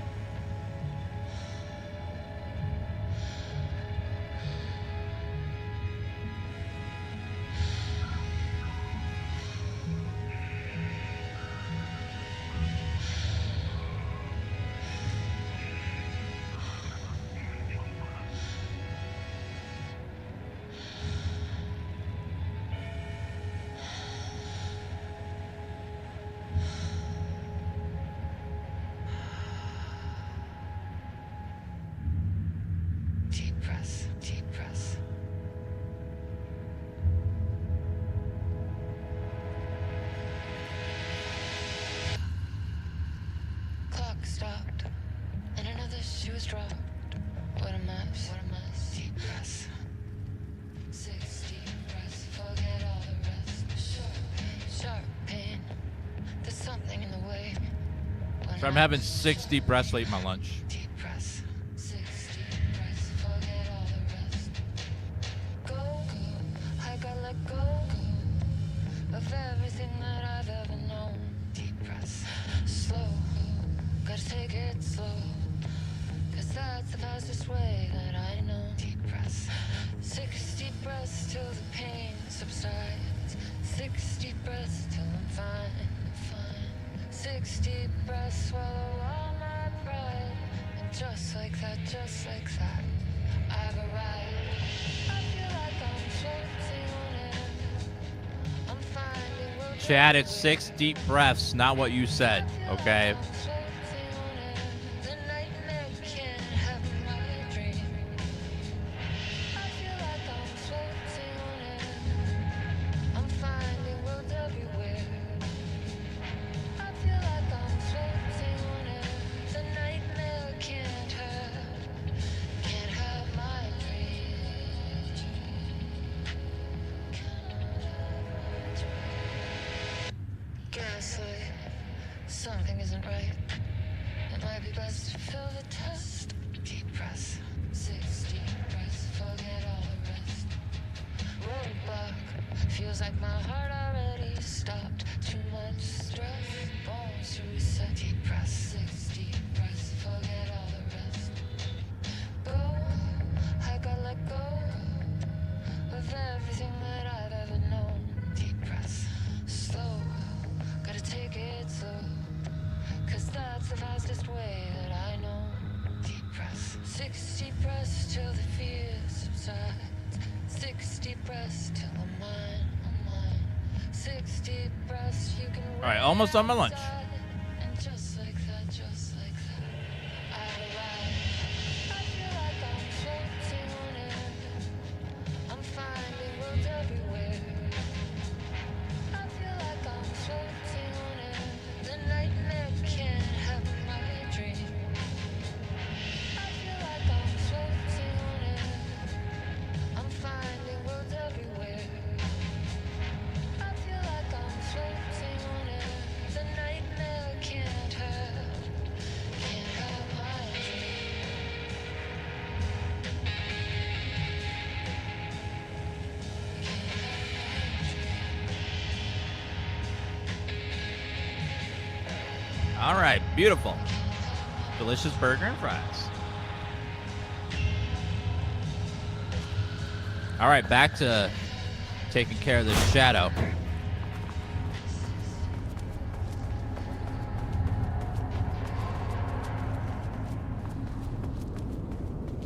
Speaker 15: Deep breath, deep breath. Clock stopped, and another shoe was dropped. What a mess, what a mess. Deep breath. 6 deep breaths, forget all the rest. Sharp pain, there's something in the way.
Speaker 1: So I'm having 6 deep breaths late in my lunch.
Speaker 15: Deep breaths, 6 deep breaths, forget all the rest. Go, go, I gotta let go, go of everything that I've ever known. Deep breaths, slow, gotta take it slow, 'cause that's the fastest way that I know. Deep breaths, 6 deep breaths till the pain subsides. 6 deep breaths till I'm fine, fine. 6 deep breaths, swallow all my pride. And just like that, I've arrived. I feel like I'm floating on air. I'm finding world.
Speaker 1: Chad, it's 6 deep breaths, not what you said, okay?
Speaker 15: The nightmare can't have my dream. I feel like I'm floating on air. I'm finding worlds everywhere. I feel like I'm floating on air. The nightmare can't have my dream. Gaslight, something isn't right. It might be best to fill the test. Deep breaths, 6 deep breaths, forget all the rest. Roadblock, feels like my heart already stopped. Too much stress, bones to reset. Deep breaths, 6 deep breaths, forget all the rest. Go, I gotta let go of everything that I've ever known. Deep breaths, slow, gotta take it slow, 'cause that's the fastest way that I know. Deep breaths, 6 deep breaths till the fear subsides. 6 deep breaths till I'm mine, I'm mine. 6 deep breaths, you can.
Speaker 1: All right, almost on my lunch.
Speaker 15: And just like that, I've arrived. I feel like I'm floating on air. I'm finding worlds everywhere. I feel like I'm floating on air. The nightmare can't have my dream. I feel like I'm floating on air.
Speaker 1: All right, beautiful. Delicious burger and fries. All right, back to taking care of this shadow.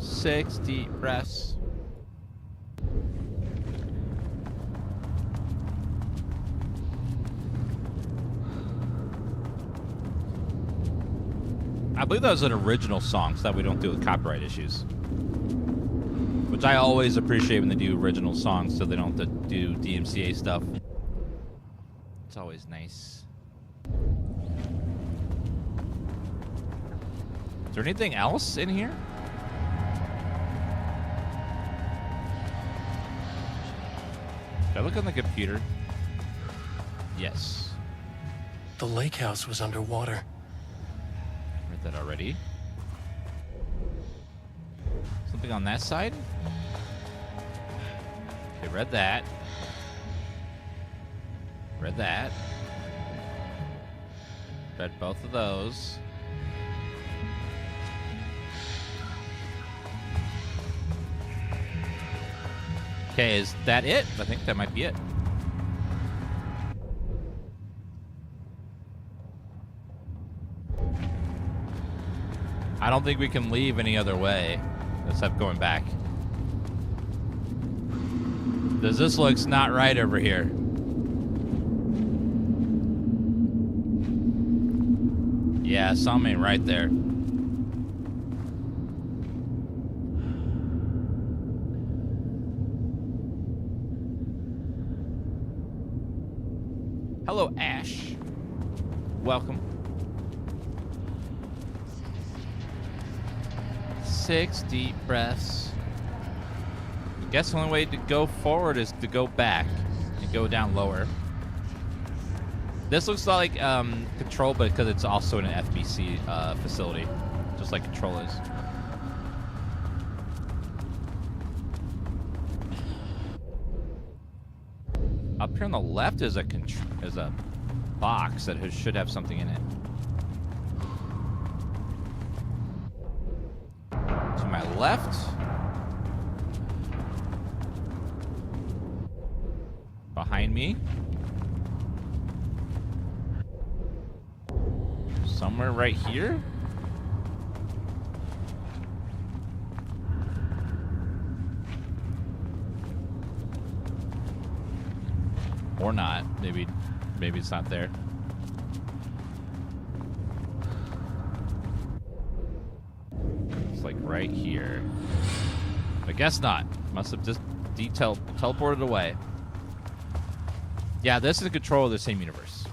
Speaker 1: Six deep breaths. I believe that was an original song, so that we don't deal with copyright issues. Which I always appreciate when they do original songs, so they don't have to do DMCA stuff. It's always nice. Is there anything else in here? Did I look on the computer? Yes.
Speaker 10: The lake house was underwater.
Speaker 1: Read that already. Something on that side? Okay, read that. Read that. Read both of those. Okay, is that it? I think that might be it. I don't think we can leave any other way except going back. This looks not right over here. Yeah, something right there. Hello, Ash. Welcome. 6 deep breaths. I guess the only way to go forward is to go back and go down lower. This looks like Control, but because it's also in an FBC facility, just like Control is. Up here on the left is a box that should have something in it. To my left. Behind me. Somewhere right here. Or not. Maybe it's not there. It's like right here. I guess not. Must have just teleported away. Yeah, this is Control of the same universe.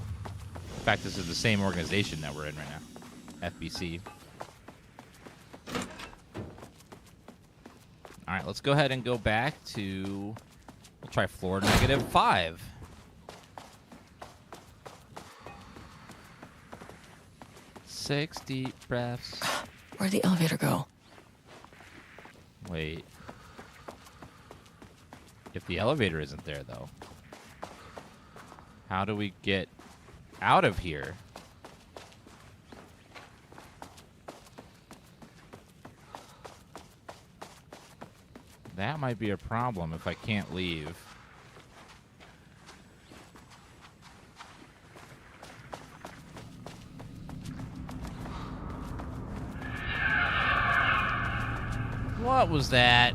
Speaker 1: In fact, this is the same organization that we're in right now. FBC. All right, let's go ahead and go back to... We'll try floor -5. Six deep breaths.
Speaker 2: Where'd the elevator go?
Speaker 1: Wait. If the elevator isn't there, though, how do we get out of here? That might be a problem if I can't leave. What was that?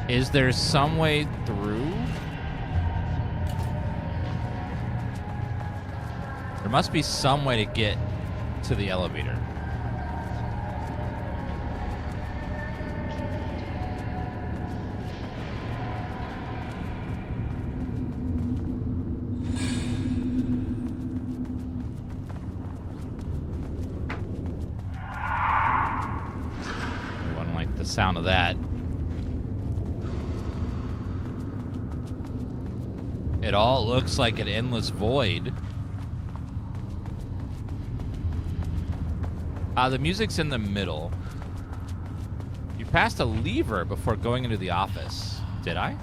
Speaker 1: Is there some way through? There must be some way to get to the elevator. I wouldn't like the sound of that. It all looks like an endless void. The music's in the middle. You passed a lever before going into the office. Did I?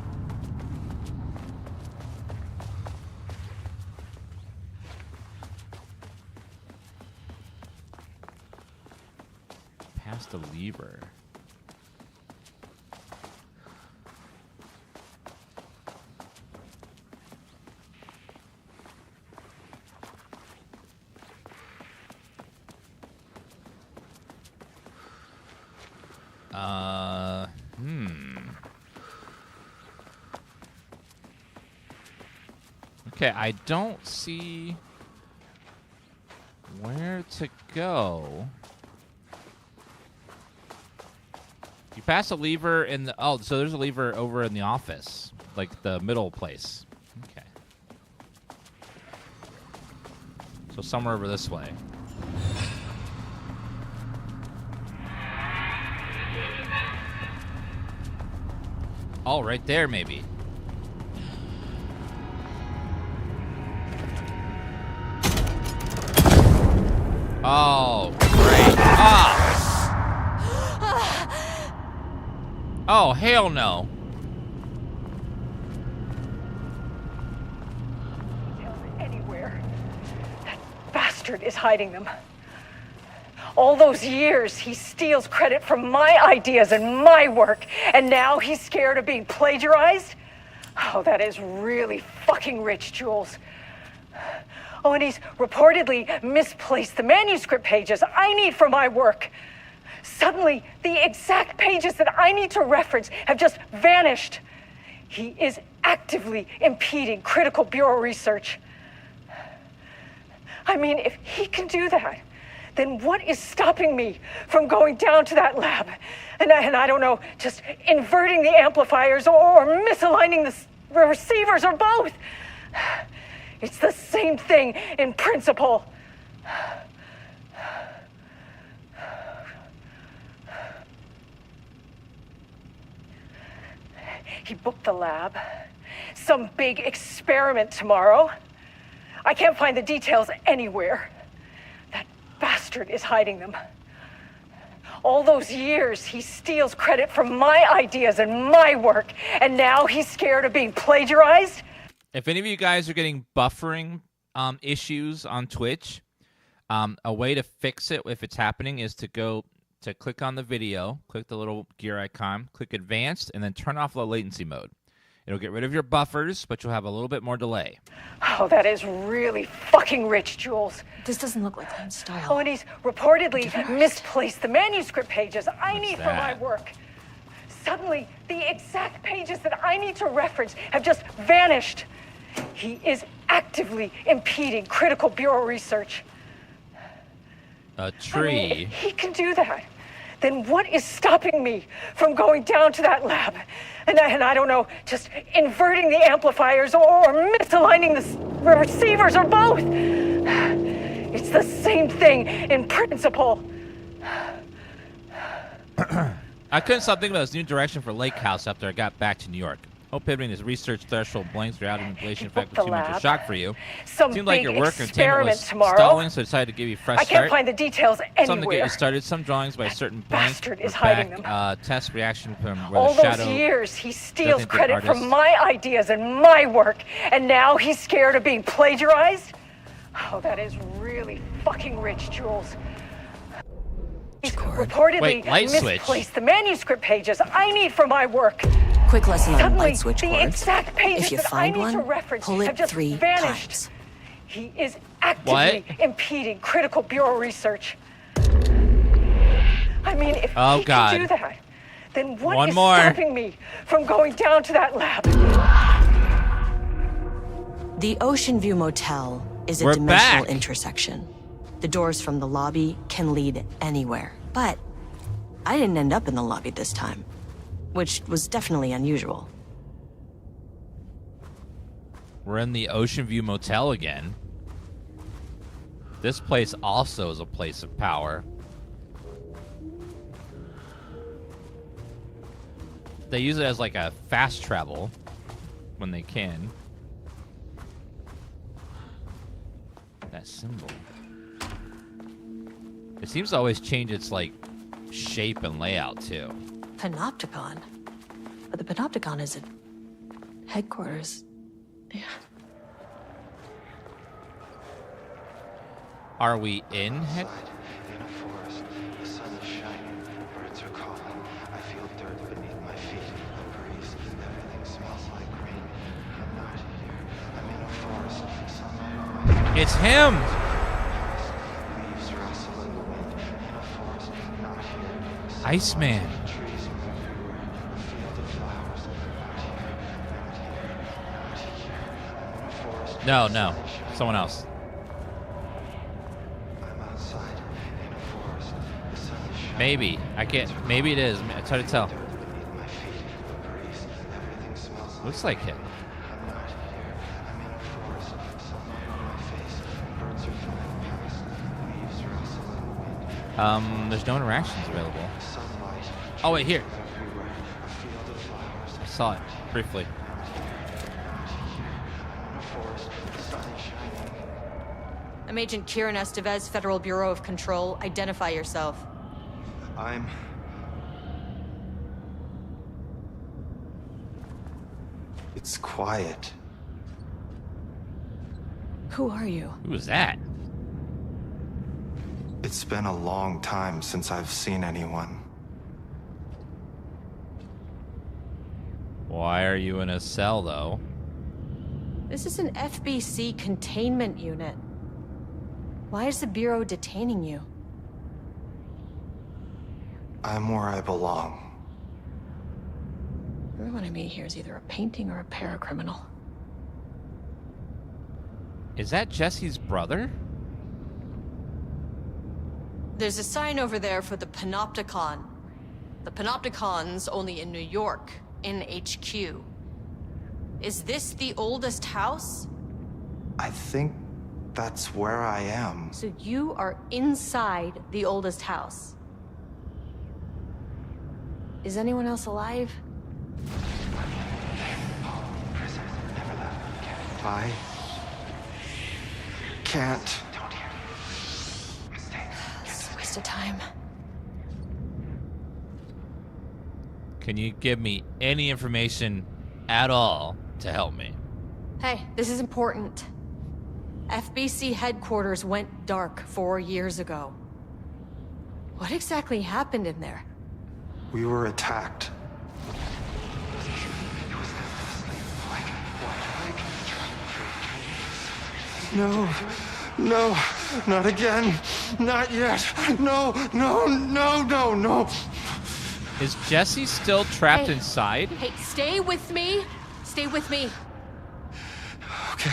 Speaker 1: Passed a lever. Okay, I don't see where to go. You pass a lever in the... Oh, so there's a lever over in the office. Like the middle place. Okay. So somewhere over this way. Oh, right there, maybe. Oh, great. Ah! Oh, hell no.
Speaker 5: Anywhere. That bastard is hiding them. All those years, he steals credit from my ideas and my work, and now he's scared of being plagiarized? Oh, that is really fucking rich, Jules. Oh, and he's reportedly misplaced the manuscript pages I need for my work. Suddenly, the exact pages that I need to reference have just vanished. He is actively impeding critical bureau research. I mean, if he can do that, then what is stopping me from going down to that lab? And I don't know, just inverting the amplifiers or misaligning the receivers or both. It's the same thing in principle. He booked the lab. Some big experiment tomorrow. I can't find the details anywhere. That bastard is hiding them. All those years, he steals credit from my ideas and my work, and now he's scared of being plagiarized?
Speaker 1: If any of you guys are getting buffering issues on Twitch, a way to fix it if it's happening is to go to click on the video, click the little gear icon, click advanced, and then turn off low latency mode. It'll get rid of your buffers, but you'll have a little bit more delay.
Speaker 5: Oh, that is really fucking rich, Jules.
Speaker 2: This doesn't look like Line's style.
Speaker 5: Oh, and he's reportedly misplaced the manuscript pages I need for my work. Suddenly, the exact pages that I need to reference have just vanished. He is actively impeding critical bureau research.
Speaker 1: A tree.
Speaker 5: I mean, if he can do that, then what is stopping me from going down to that lab? And I don't know, just inverting the amplifiers or misaligning the receivers or both. It's the same thing in principle.
Speaker 1: I couldn't stop thinking about this new direction for Lake House after I got back to New York. Hope hitting this research threshold blanks without inflation effect was too much of a shock for you. Seemed like your work entertainment was stalling, so I decided to give you a fresh start.
Speaker 5: I can't find the details anywhere.
Speaker 1: Something to get you started. Some drawings by a certain blank
Speaker 5: is hiding them.
Speaker 1: Test reaction from where
Speaker 5: all
Speaker 1: the shadow.
Speaker 5: All those years, he steals credit from my ideas and my work, and now he's scared of being plagiarized? Oh, that is really fucking rich, Jules. He's reportedly misplaced the manuscript pages I need for my work.
Speaker 4: Quick lesson on
Speaker 5: Suddenly,
Speaker 4: light switch
Speaker 5: the
Speaker 4: cords.
Speaker 5: exact pages
Speaker 4: If you
Speaker 5: that
Speaker 4: find
Speaker 5: I need
Speaker 4: one,
Speaker 5: to reference
Speaker 4: pull
Speaker 5: have
Speaker 4: it
Speaker 5: just
Speaker 4: 3
Speaker 5: vanished.
Speaker 4: times.
Speaker 5: He is actively impeding critical bureau research. I mean, if he can do that, then what is stopping me from going down to that lab?
Speaker 4: The Ocean View Motel is a dimensional intersection. The doors from the lobby can lead anywhere. But I didn't end up in the lobby this time, which was definitely unusual.
Speaker 1: We're in the Ocean View Motel again. This place also is a place of power. They use it as like a fast travel when they can. That symbol. It seems to always change its, like, shape and layout, too.
Speaker 4: Panopticon? But the Panopticon is at headquarters. Yeah.
Speaker 1: Are we in head?
Speaker 16: In a forest, the sun is shining, birds are calling. I feel dirt beneath my feet, a breeze, everything smells like green. I'm not here, I'm in a forest, sunlight on my face.
Speaker 1: It's him!
Speaker 16: Leaves rustle in the wind, in a forest, not here.
Speaker 1: Iceman.
Speaker 16: Trees everywhere, a field of flowers, not here, not here. I'm in a forest.
Speaker 1: No. Someone else. Maybe. I can't. Maybe it is. It's hard to tell. Looks like him. There's no interactions available. Oh, wait, here. I saw it briefly.
Speaker 4: I'm Agent Kieran Estevez, Federal Bureau of Control. Identify yourself.
Speaker 16: It's quiet.
Speaker 4: Who are you?
Speaker 1: Who was that?
Speaker 16: It's been a long time since I've seen anyone.
Speaker 1: Why are you in a cell, though?
Speaker 4: This is an FBC containment unit. Why is the Bureau detaining you?
Speaker 16: I'm where I belong.
Speaker 4: Everyone I meet here is either a painting or a paracriminal.
Speaker 1: Is that Jesse's brother?
Speaker 4: There's a sign over there for the Panopticon. The Panopticon's only in New York, in HQ. Is this the oldest house?
Speaker 16: I think that's where I am.
Speaker 4: So you are inside the oldest house. Is anyone else alive?
Speaker 16: I can't.
Speaker 4: It's a waste of time.
Speaker 1: Can you give me any information at all to help me?
Speaker 4: Hey, this is important. FBC headquarters went dark 4 years ago. What exactly happened in there?
Speaker 16: We were attacked. No, not again. Not yet. No.
Speaker 1: Is Jesse still trapped inside?
Speaker 4: Hey, stay with me. Stay with me.
Speaker 16: Okay.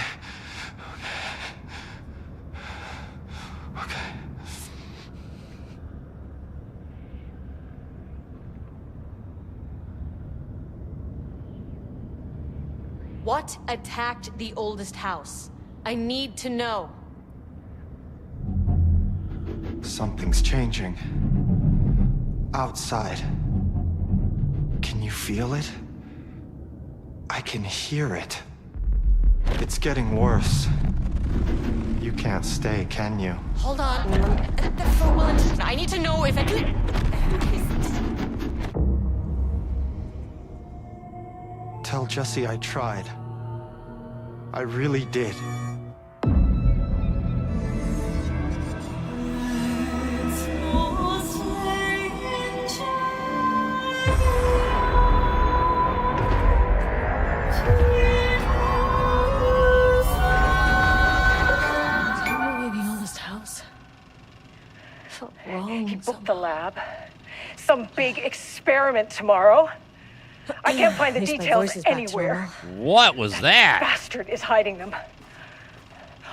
Speaker 4: What attacked the oldest house? I need to know.
Speaker 16: Something's changing. Outside. Can you feel it? I can hear it. It's getting worse. You can't stay, can you?
Speaker 4: Hold on. I need to know if I can...
Speaker 16: Tell Jesse I tried. I really did.
Speaker 5: He booked the lab. Some big experiment tomorrow. I can't find the details anywhere.
Speaker 1: What was that?
Speaker 5: Bastard is hiding them.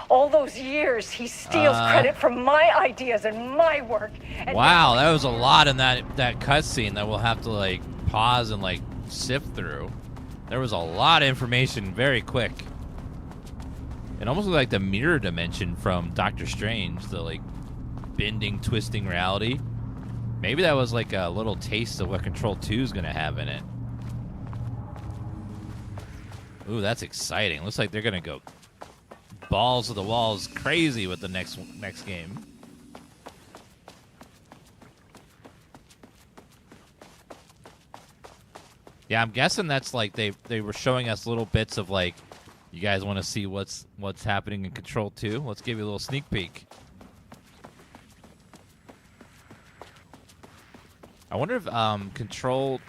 Speaker 5: All those years, he steals credit from my ideas and my work. And
Speaker 1: wow, that was a lot in that cutscene that we'll have to like pause and like sift through. There was a lot of information very quick. It almost looked like the mirror dimension from Doctor Strange, the like bending, twisting reality. Maybe that was like a little taste of what Control 2 is gonna have in it. Ooh, that's exciting. Looks like they're gonna go balls to the walls crazy with the next game. Yeah, I'm guessing that's like they were showing us little bits of like, you guys want to see what's happening in Control 2? Let's give you a little sneak peek. I wonder if Control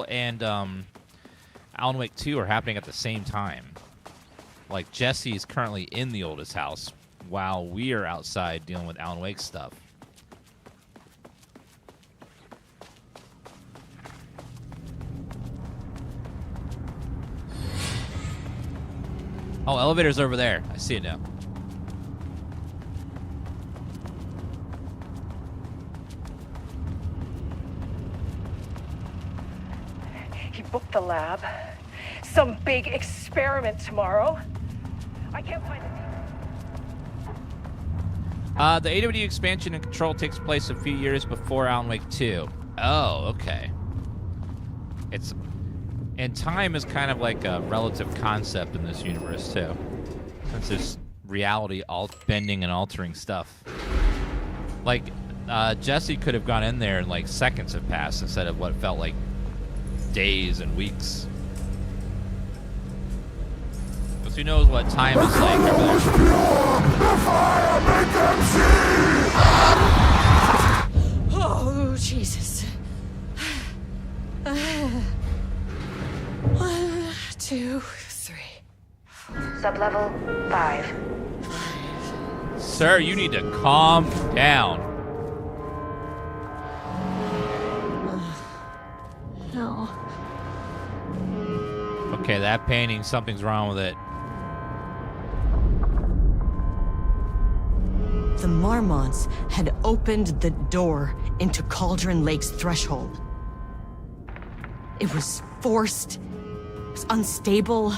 Speaker 1: and Alan Wake 2 are happening at the same time. Like, Jesse's currently in the oldest house while we are outside dealing with Alan Wake stuff. Oh, elevator's over there. I see it now.
Speaker 5: He booked the lab. Some big experiment tomorrow. I can't find it.
Speaker 1: The AWD expansion in Control takes place a few years before Alan Wake 2. Oh, okay. And time is kind of like a relative concept in this universe, too. Since there's reality bending and altering stuff. Like, Jesse could have gone in there and, like, seconds have passed instead of what felt like days and weeks. Because who knows what time is like over there.
Speaker 2: Oh, Jesus. 1, 2, 3.
Speaker 6: Sublevel 5.
Speaker 1: Sir, you need to calm down.
Speaker 2: No.
Speaker 1: Okay, that painting, something's wrong with it.
Speaker 4: The Marmonts had opened the door into Cauldron Lake's threshold. It was forced. It was unstable.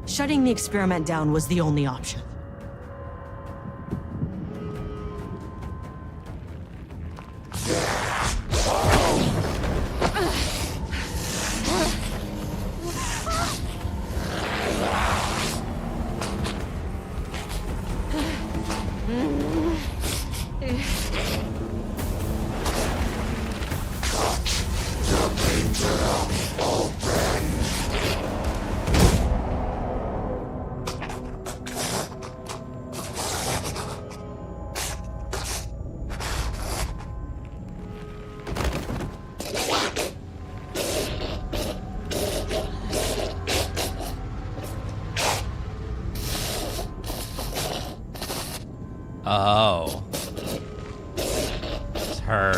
Speaker 4: Shutting the experiment down was the only option.
Speaker 1: Oh. It's her.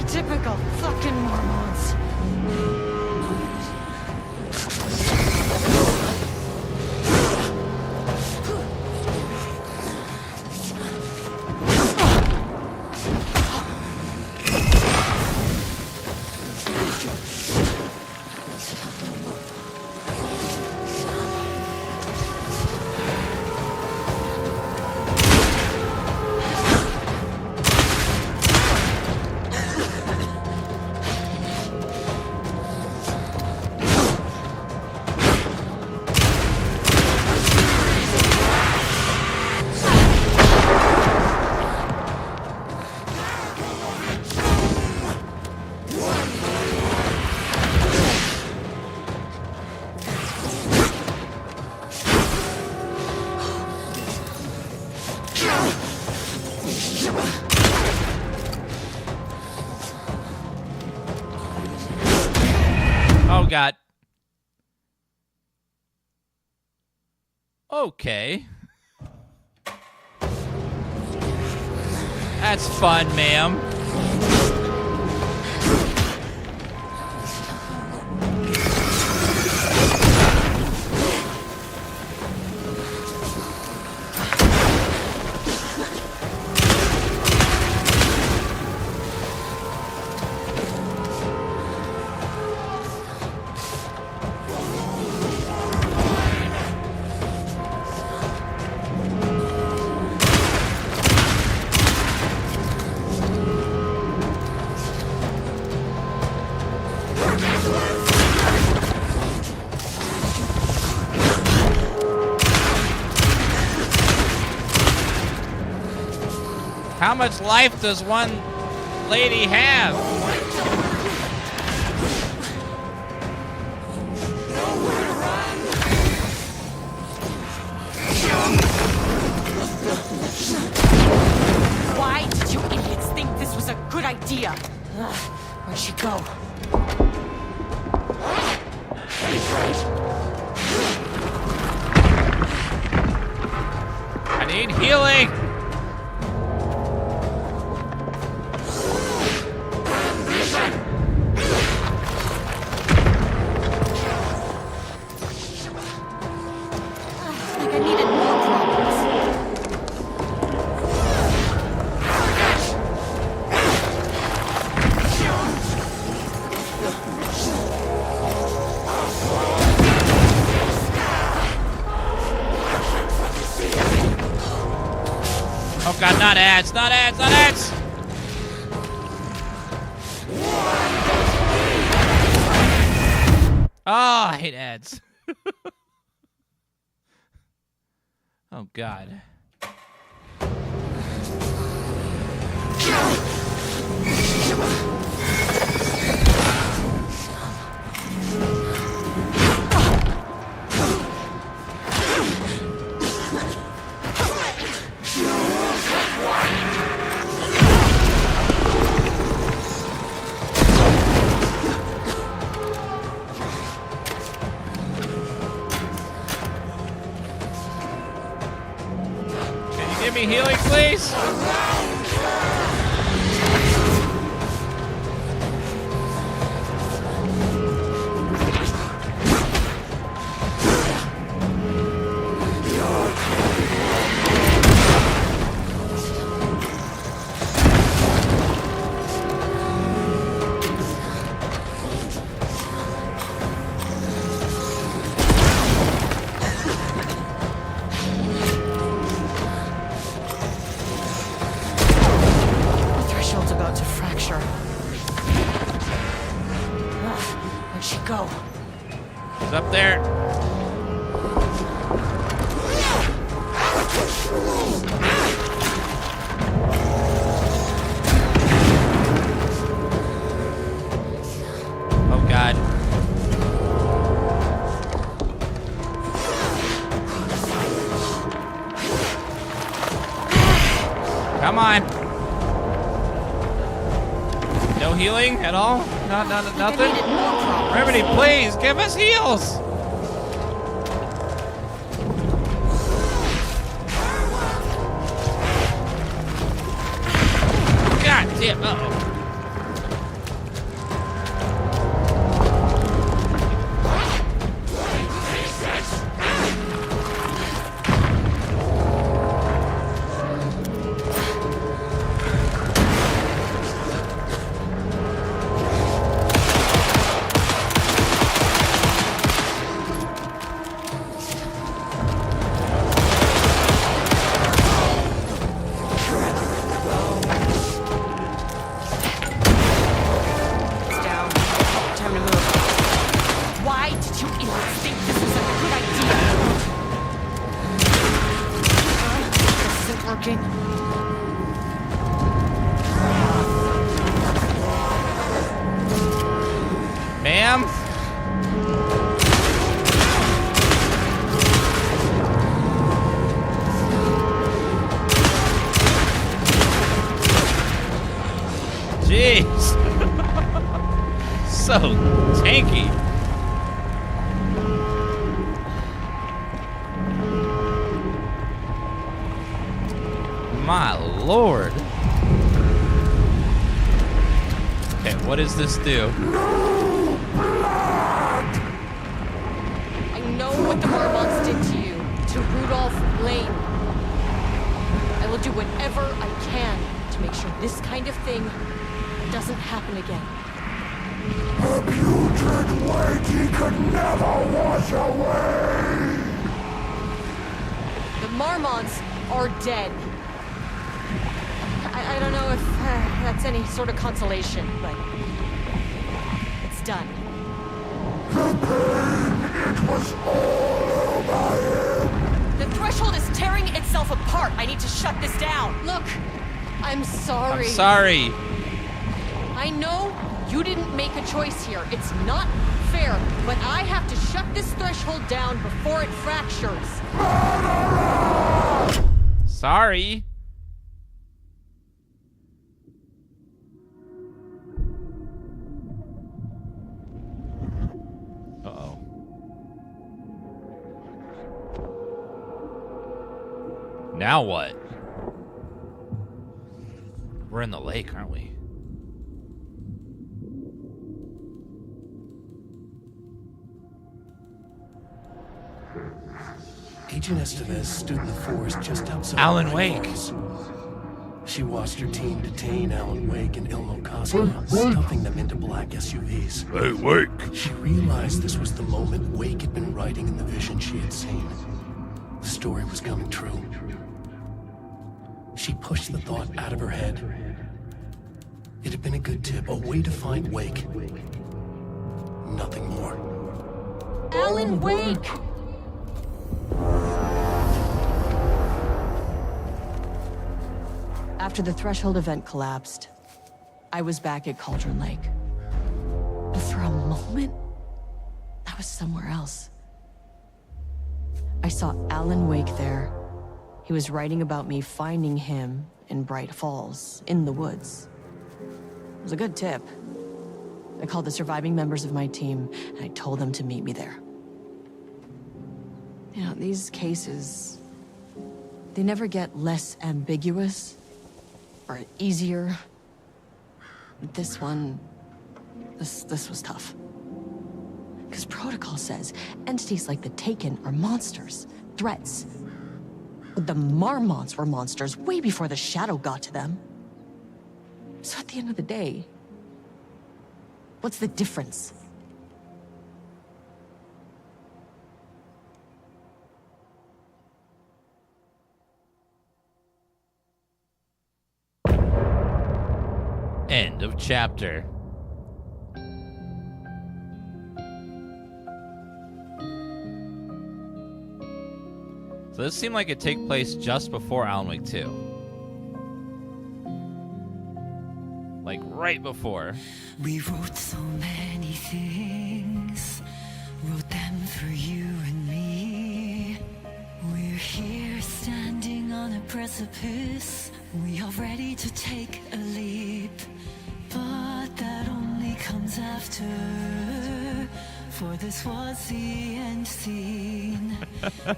Speaker 2: Typical fucking Mormons.
Speaker 1: Oh, God. Okay. That's fun, ma'am. How much life does one lady have?
Speaker 4: Why did you idiots think this was a good idea? Where'd she go?
Speaker 1: I need healing. Oh god, not ads, not ads, not ads! Oh, I hate ads. Oh god. Give me healing, please.
Speaker 4: Where'd she go?
Speaker 1: She's up there. Oh god. Come on. No healing at all? Nothing? Remedy, please, give us heals! God damn, uh-oh. Ma'am? Jeez. So tanky. My lord. Okay, what does this do?
Speaker 2: I know what the Marmots did to you, to Rudolph Lane. I will do whatever I can to make sure this kind of thing doesn't happen again.
Speaker 13: A putrid weight he could never wash away!
Speaker 2: The Marmots are dead. I don't know if that's any sort of consolation, but it's done.
Speaker 13: The pain, it was all over him!
Speaker 2: The threshold is tearing itself apart. I need to shut this down. Look, I'm sorry.
Speaker 1: I'm sorry.
Speaker 2: I know you didn't make a choice here. It's not fair, but I have to shut this threshold down before it fractures.
Speaker 1: Sorry. Uh-oh. Now what? We're in the lake, aren't we?
Speaker 10: Agent Estevez stood in the forest just outside
Speaker 1: Alan
Speaker 10: the
Speaker 1: Wake.
Speaker 10: Falls. She watched her team detain Alan Wake and Ilmo Koskinen, stuffing them into black SUVs.
Speaker 13: Hey, Wake!
Speaker 10: She realized this was the moment Wake had been writing in the vision she had seen. The story was coming true. She pushed the thought out of her head. It had been a good tip, a way to find Wake. Nothing more.
Speaker 2: Alan Wake! After the threshold event collapsed, I was back at Cauldron Lake. But for a moment, I was somewhere else. I saw Alan Wake there. He was writing about me finding him in Bright Falls, in the woods. It was a good tip. I called the surviving members of my team, and I told them to meet me there. You know, these cases, they never get less ambiguous or easier. But this one, this was tough. Because protocol says entities like the Taken are monsters, threats. But the Marmots were monsters way before the Shadow got to them. So at the end of the day, what's the difference?
Speaker 1: End of chapter. So this seemed like it take place just before Alan Wake 2. Like right before.
Speaker 17: We wrote so many things, wrote them for you and me. We're here standing on a precipice. We are ready to take a leap, but that only comes after. For this was the end scene.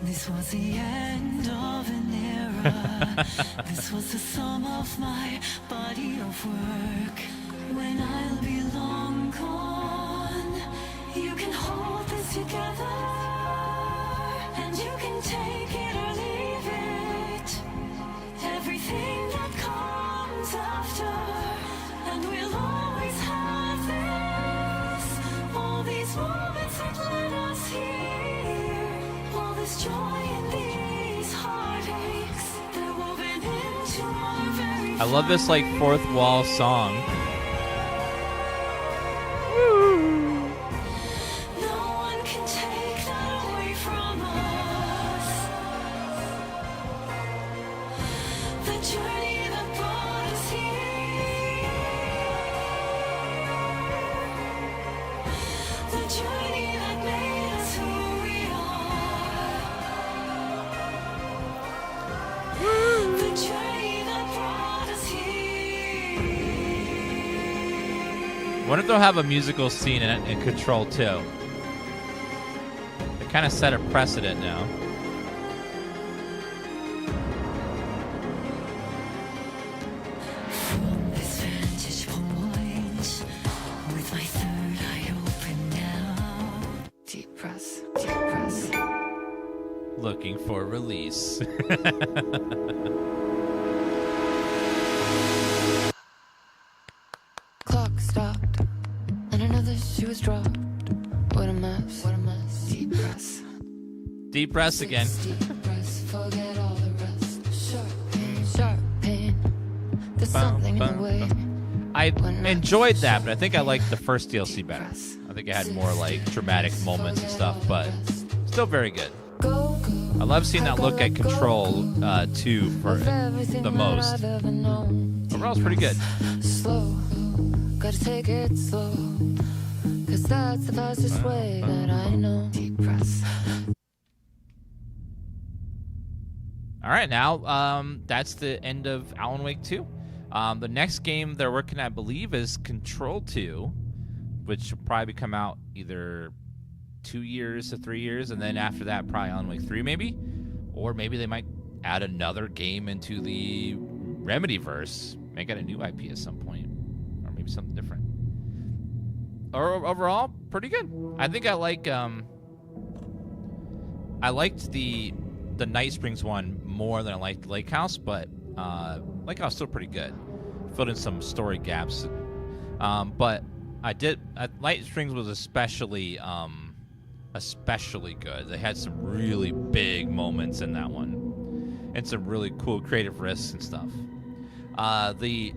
Speaker 17: This was the end of an era. This was the sum of my body of work. When I'll be long gone, you can hold this together, and you can take it or leave it. Everything that comes after, and we'll always have this. All these moments that led us here, all this joy and these heartaches, they're woven into our very
Speaker 1: I love this like fourth wall song.
Speaker 17: No one can take that away from us. The journey that brought us here. The journey that made us who we are. The journey that brought us here.
Speaker 1: Wonder if they'll have a musical scene in Control 2. They kind of set a precedent now. looking for release.
Speaker 15: Clock stopped, and another shoe was dropped. What a mess. What a mess. Deep breath.
Speaker 1: Deep breaths again.
Speaker 15: Deep breaths. Forget all the rest. Sharp pain. Sharp pain. There's something in the way.
Speaker 1: I enjoyed that, but I think I liked the first DLC better. I think it had more like dramatic moments and stuff, but still very good. I love seeing that look at Control 2 for the most. Overall, it's pretty good.
Speaker 15: Slow. Gotta take it slow. Cause that's the fastest way that I know. Deep breaths.
Speaker 1: All right, now that's the end of Alan Wake 2. The next game they're working on, I believe, is Control 2, which will probably come out either 2 years to 3 years, and then after that, probably Alan Wake 3 maybe. Or maybe they might add another game into the Remedy-verse, make it a new IP at some point, or maybe something different. Or overall, pretty good. I think I like I liked the Night Springs one more than I liked Lake House, but Lake House still pretty good. Filled in some story gaps, but Night Springs was especially good. They had some really big moments in that one, and some really cool creative risks and stuff. The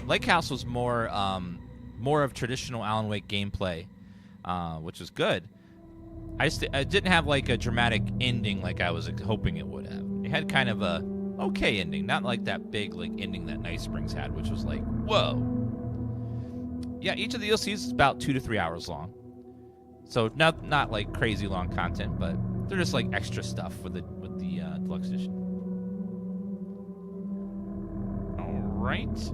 Speaker 1: Lake House was more of traditional Alan Wake gameplay, which was good. I didn't have like a dramatic ending like I was hoping it would have. It had kind of a okay ending, not like that big like ending that Night Springs had, which was like, whoa. Yeah, each of the DLCs is about 2 to 3 hours long, so not like crazy long content, but they're just like extra stuff with the deluxe edition. All right.